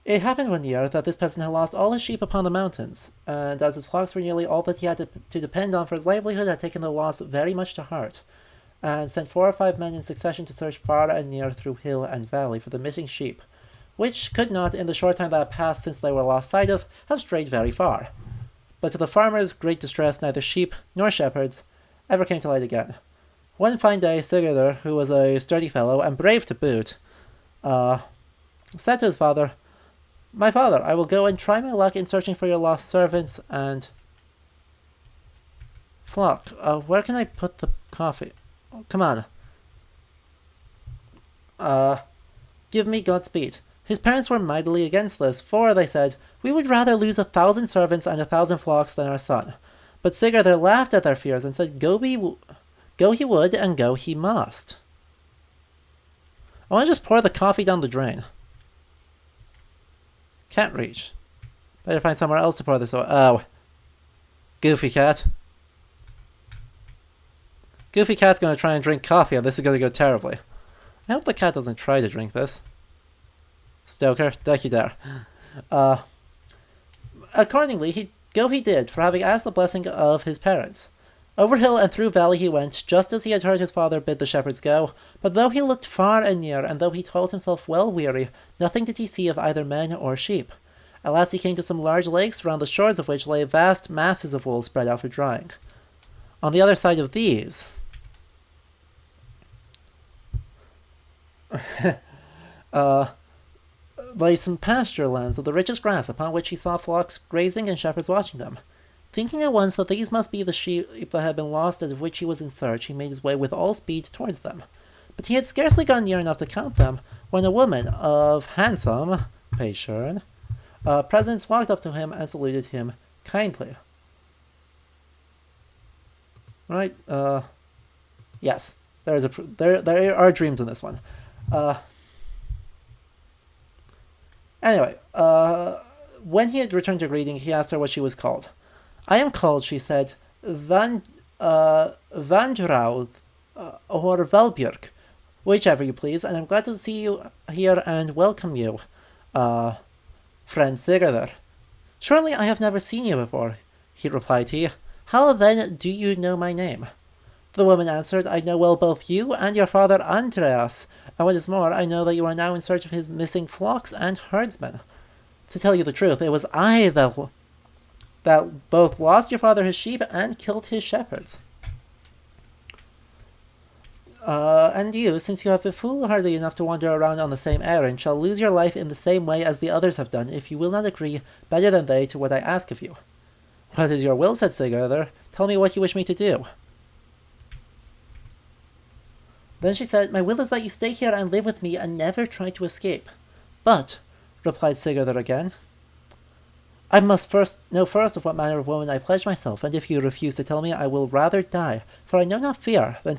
It happened one year that this peasant had lost all his sheep upon the mountains, and as his flocks were nearly all that he had to depend on for his livelihood, had taken the loss very much to heart, and sent 4 or 5 men in succession to search far and near through hill and valley for the missing sheep, which could not, in the short time that had passed since they were lost sight of, have strayed very far. But to the farmer's great distress, neither sheep nor shepherds ever came to light again. One fine day, Sigurdur, who was a sturdy fellow, and brave to boot, said to his father, "My father, I will go and try my luck in searching for your lost servants and flock. Where can I put the coffee? Oh, come on. Give me Godspeed." His parents were mightily against this, for, they said, "We would rather lose 1,000 servants and 1,000 flocks than our son." But Sigurdur laughed at their fears and said, Go he would, and go he must. I want to just pour the coffee down the drain. Can't reach. Better find somewhere else to pour this over. Oh. Goofy cat. Goofy cat's going to try and drink coffee, and this is going to go terribly. I hope the cat doesn't try to drink this. Stoker, duck you dare. Accordingly, he did, for having asked the blessing of his parents. Over hill and through valley he went, just as he had heard his father bid the shepherds go, but though he looked far and near, and though he told himself well weary, nothing did he see of either men or sheep. At last he came to some large lakes, round the shores of which lay vast masses of wool spread out for drying. On the other side of these lay some pasture lands of the richest grass, upon which he saw flocks grazing and shepherds watching them. Thinking at once that these must be the sheep that had been lost and of which he was in search, he made his way with all speed towards them. But he had scarcely gone near enough to count them, when a woman of handsome presence walked up to him and saluted him kindly. Right, yes, there are dreams in this one. Anyway, when he had returned to greeting, he asked her what she was called. "I am called," she said, Vandraud, or Valbjörk, whichever you please, and I'm glad to see you here and welcome you, friend Sigurdur." "Surely I have never seen you before," replied. "How then do you know my name?" The woman answered, "I know well both you and your father Andreas, and what is more, I know that you are now in search of his missing flocks and herdsmen. To tell you the truth, it was I that both lost your father his sheep and killed his shepherds. And you, since you have been foolhardy enough to wander around on the same errand, shall lose your life in the same way as the others have done, if you will not agree better than they to what I ask of you." "What is your will?" said Sigurdur. "Tell me what you wish me to do." Then she said, "My will is that you stay here and live with me and never try to escape." "But," replied Sigurdur again, "I must know first of what manner of woman I pledge myself, and if you refuse to tell me, I will rather die, for I know not fear than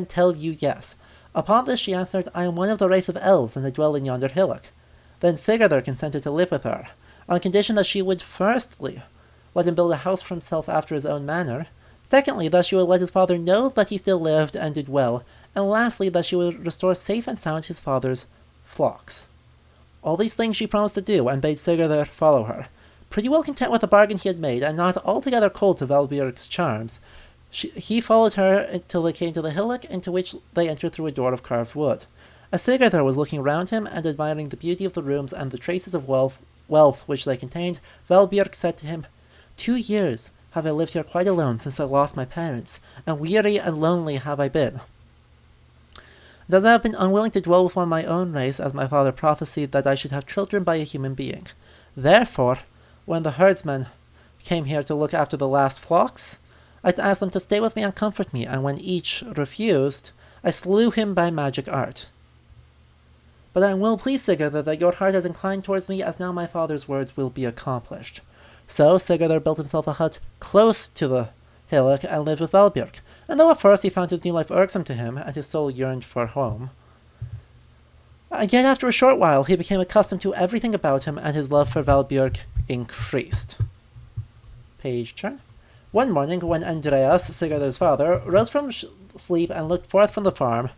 tell you yes." Upon this she answered, "I am one of the race of elves, and I dwell in yonder hillock." Then Sigurdur consented to live with her, on condition that she would firstly let him build a house for himself after his own manner, secondly, that she would let his father know that he still lived and did well, and lastly, that she would restore safe and sound his father's flocks. All these things she promised to do, and bade Sigurdur follow her. Pretty well content with the bargain he had made, and not altogether cold to Valbjörk's charms, he followed her until they came to the hillock, into which they entered through a door of carved wood. As Sigurdur was looking round him, and admiring the beauty of the rooms and the traces of wealth which they contained, Valbjörk said to him, 2 years have I lived here quite alone since I lost my parents, and weary and lonely have I been. And as I have been unwilling to dwell with one of my own race, as my father prophesied that I should have children by a human being. Therefore, when the herdsmen came here to look after the last flocks, I asked them to stay with me and comfort me, and when each refused, I slew him by magic art. But I am well pleased, Sigurdur, that your heart has inclined towards me, as now my father's words will be accomplished." So Sigurdur built himself a hut close to the hillock and lived with Valbjörk, and though at first he found his new life irksome to him, and his soul yearned for home, yet after a short while he became accustomed to everything about him, and his love for Valbjörk increased. Page turn. One morning, when Andreas, Sigurdur's father, rose from sleep and looked forth from the farm,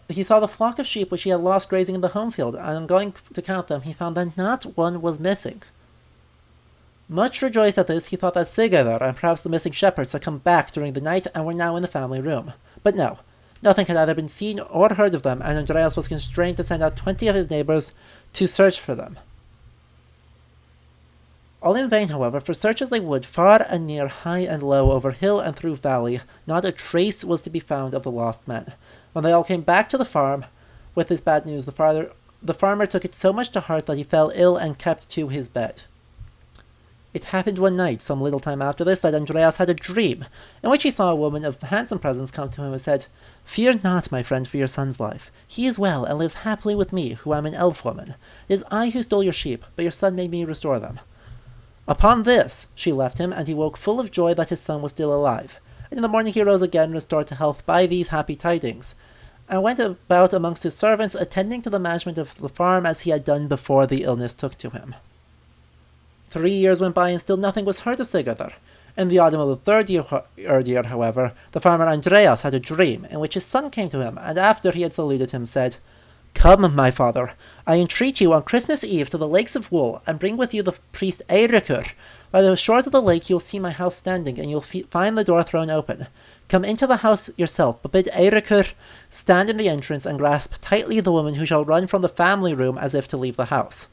He saw the flock of sheep which he had lost grazing in the home field, and on going to count them, he found that not one was missing. Much rejoiced at this, he thought that Sigurður and perhaps the missing shepherds had come back during the night and were now in the family room. But no, nothing had either been seen or heard of them, and Andreas was constrained to send out 20 of his neighbors to search for them. All in vain, however, for search as they would, far and near, high and low, over hill and through valley, not a trace was to be found of the lost men. When they all came back to the farm with this bad news, the farmer took it so much to heart that he fell ill and kept to his bed. It happened one night, some little time after this, that Andreas had a dream, in which he saw a woman of handsome presence come to him and said, "Fear not, my friend, for your son's life. He is well, and lives happily with me, who am an elf woman. It is I who stole your sheep, but your son made me restore them." Upon this, she left him, and he woke full of joy that his son was still alive. And in the morning he rose again, restored to health by these happy tidings, and went about amongst his servants, attending to the management of the farm as he had done before the illness took to him. 3 years went by, and still nothing was heard of Sigurður. In the autumn of the third year, however, the farmer Andreas had a dream, in which his son came to him, and after he had saluted him, said, "Come, my father, I entreat you on Christmas Eve to the lakes of Wool, and bring with you the priest Eiríkur. By the shores of the lake you will see my house standing, and you will find the door thrown open. Come into the house yourself, but bid Eiríkur stand in the entrance and grasp tightly the woman who shall run from the family room as if to leave the house.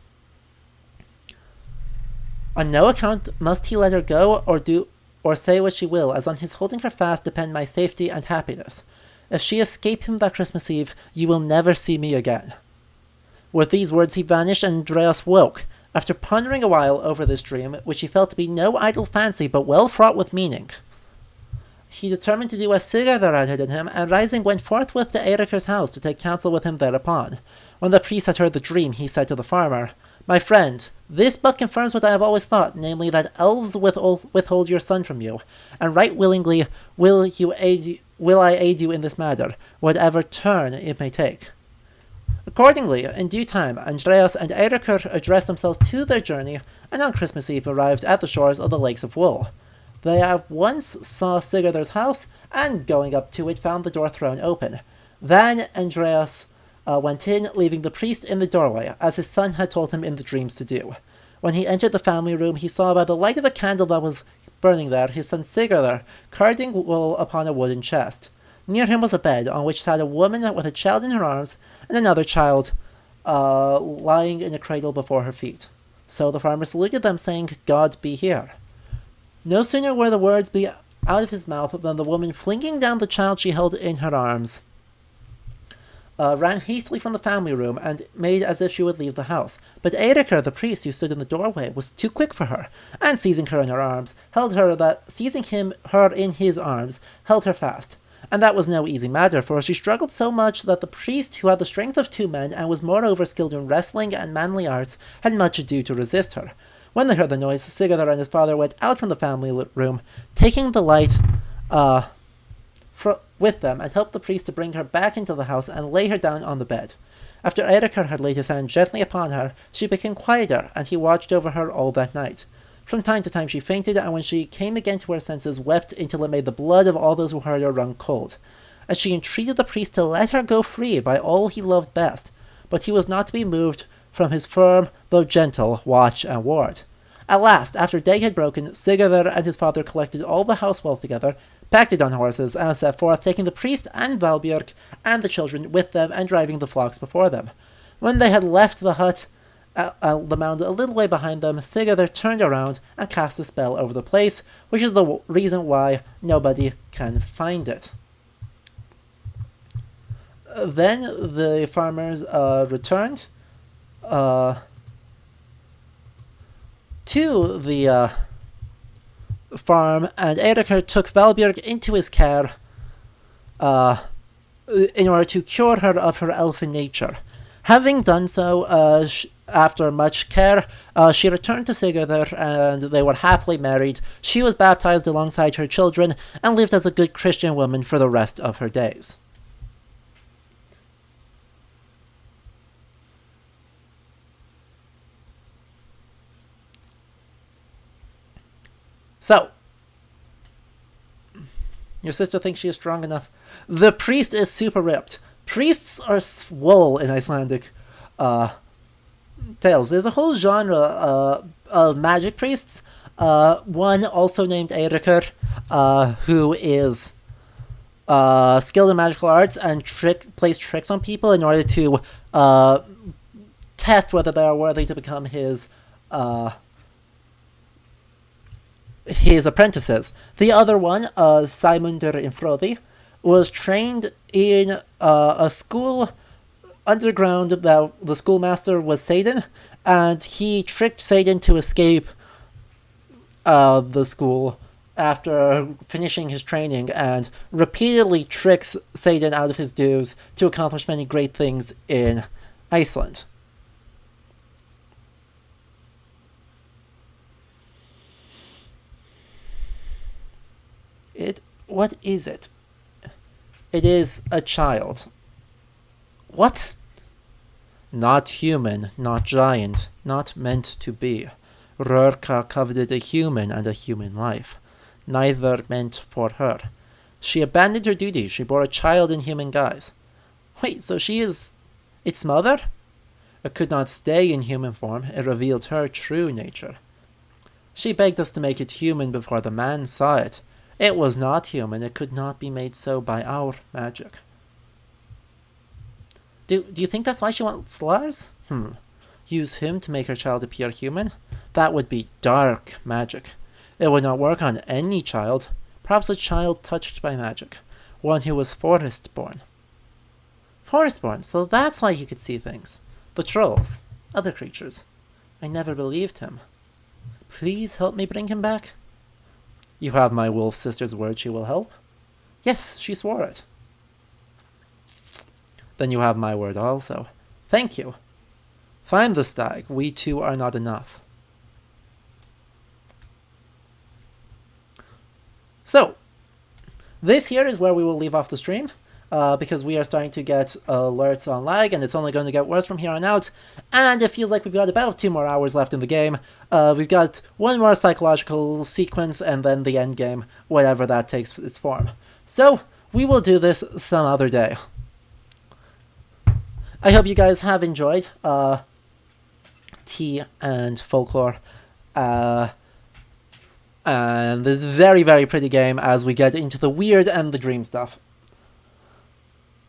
On no account must he let her go or do or say what she will, as on his holding her fast depend my safety and happiness. If she escape him that Christmas Eve, you will never see me again." With these words he vanished, and Andreas woke, after pondering a while over this dream, which he felt to be no idle fancy, but well fraught with meaning. He determined to do as Sigurður had hidden him, and rising went forthwith to Eiríkur's house to take counsel with him thereupon. When the priest had heard the dream, he said to the farmer, "My friend, this but confirms what I have always thought, namely that elves withhold your son from you, and right willingly will I aid you in this matter, whatever turn it may take." Accordingly, in due time, Andreas and Eiríkur addressed themselves to their journey, and on Christmas Eve arrived at the shores of the Lakes of Wool. They at once saw Sigurdur's house, and going up to it found the door thrown open. Then Andreas went in, leaving the priest in the doorway, as his son had told him in the dreams to do. When he entered the family room, he saw by the light of a candle that was burning there his son Sigurður carding wool upon a wooden chest. Near him was a bed, on which sat a woman with a child in her arms, and another child lying in a cradle before her feet. So the farmer saluted them, saying, "God be here." No sooner were the words out of his mouth than the woman, flinging down the child she held in her arms, ran hastily from the family room and made as if she would leave the house. But Eiríkur, the priest who stood in the doorway, was too quick for her, and seizing her in his arms, held her fast. And that was no easy matter, for she struggled so much that the priest, who had the strength of 2 men and was moreover skilled in wrestling and manly arts, had much ado to resist her. When they heard the noise, Sigurður and his father went out from the family room, taking the light with them, and helped the priest to bring her back into the house and lay her down on the bed. After Eiríkur had laid his hand gently upon her, she became quieter, and he watched over her all that night. From time to time she fainted, and when she came again to her senses, wept until it made the blood of all those who heard her run cold. As she entreated the priest to let her go free by all he loved best, but he was not to be moved from his firm, though gentle, watch and ward. At last, after day had broken, Sigurður and his father collected all the house wealth together, packed it on horses, and set forth, taking the priest and Valbjörg and the children with them, and driving the flocks before them. When they had left the hut, the mound a little way behind them, Sigurður turned around and cast a spell over the place, which is the reason why nobody can find it. Then the farmers returned to the farm, and Eiríkur took Valbjörg into his care in order to cure her of her elfin nature. Having done so, after much care, she returned to Sigurður, and they were happily married. She was baptized alongside her children, and lived as a good Christian woman for the rest of her days. So, your sister thinks she is strong enough. The priest is super ripped. priests are swole in Icelandic tales. There's a whole genre of magic priests. One also named Eiríkur, who is skilled in magical arts and plays tricks on people in order to test whether they are worthy to become his apprentices. The other one, Sæmundur Infrodi, was trained in a school underground that the schoolmaster was Satan, and he tricked Satan to escape the school after finishing his training, and repeatedly tricks Satan out of his dues to accomplish many great things in Iceland. What is it? It is a child. What? Not human, not giant, not meant to be. Röka coveted a human and a human life. Neither meant for her. She abandoned her duties. She bore a child in human guise. Wait, so she is its mother? It could not stay in human form. It revealed her true nature. She begged us to make it human before the man saw it. It was not human. It could not be made so by our magic. Do you think that's why she wants Lars? Use him to make her child appear human? That would be dark magic. It would not work on any child. Perhaps a child touched by magic. One who was forest-born. Forest-born, so that's why he could see things. The trolls. Other creatures. I never believed him. Please help me bring him back. You have my wolf sister's word she will help? Yes, she swore it. Then you have my word also. Thank you. Find the stag. We two are not enough. So, this here is where we will leave off the stream, because we are starting to get alerts on lag, and it's only going to get worse from here on out, and it feels like we've got about 2 more hours left in the game. We've got one more psychological sequence, and then the end game, whatever that takes its form. So, we will do this some other day. I hope you guys have enjoyed tea and folklore, and this very, very pretty game as we get into the weird and the dream stuff.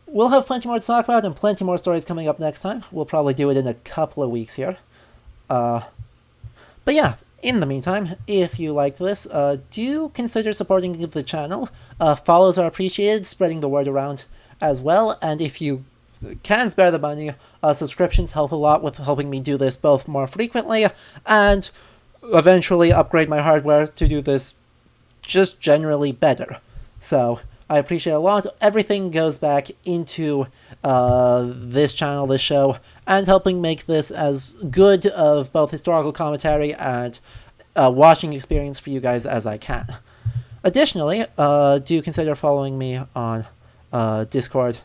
We'll have plenty more to talk about and plenty more stories coming up next time. We'll probably do it in a couple of weeks here. But yeah, in the meantime, if you like this, do consider supporting the channel. Follows are appreciated, spreading the word around as well, and if you can spare the money, subscriptions help a lot with helping me do this both more frequently and eventually upgrade my hardware to do this just generally better. So I appreciate a lot. Everything goes back into this channel, this show, and helping make this as good of both historical commentary and watching experience for you guys as I can. Additionally, do consider following me on Discord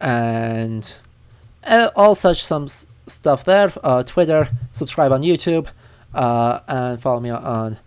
and all such stuff there. Twitter, subscribe on YouTube, and follow me on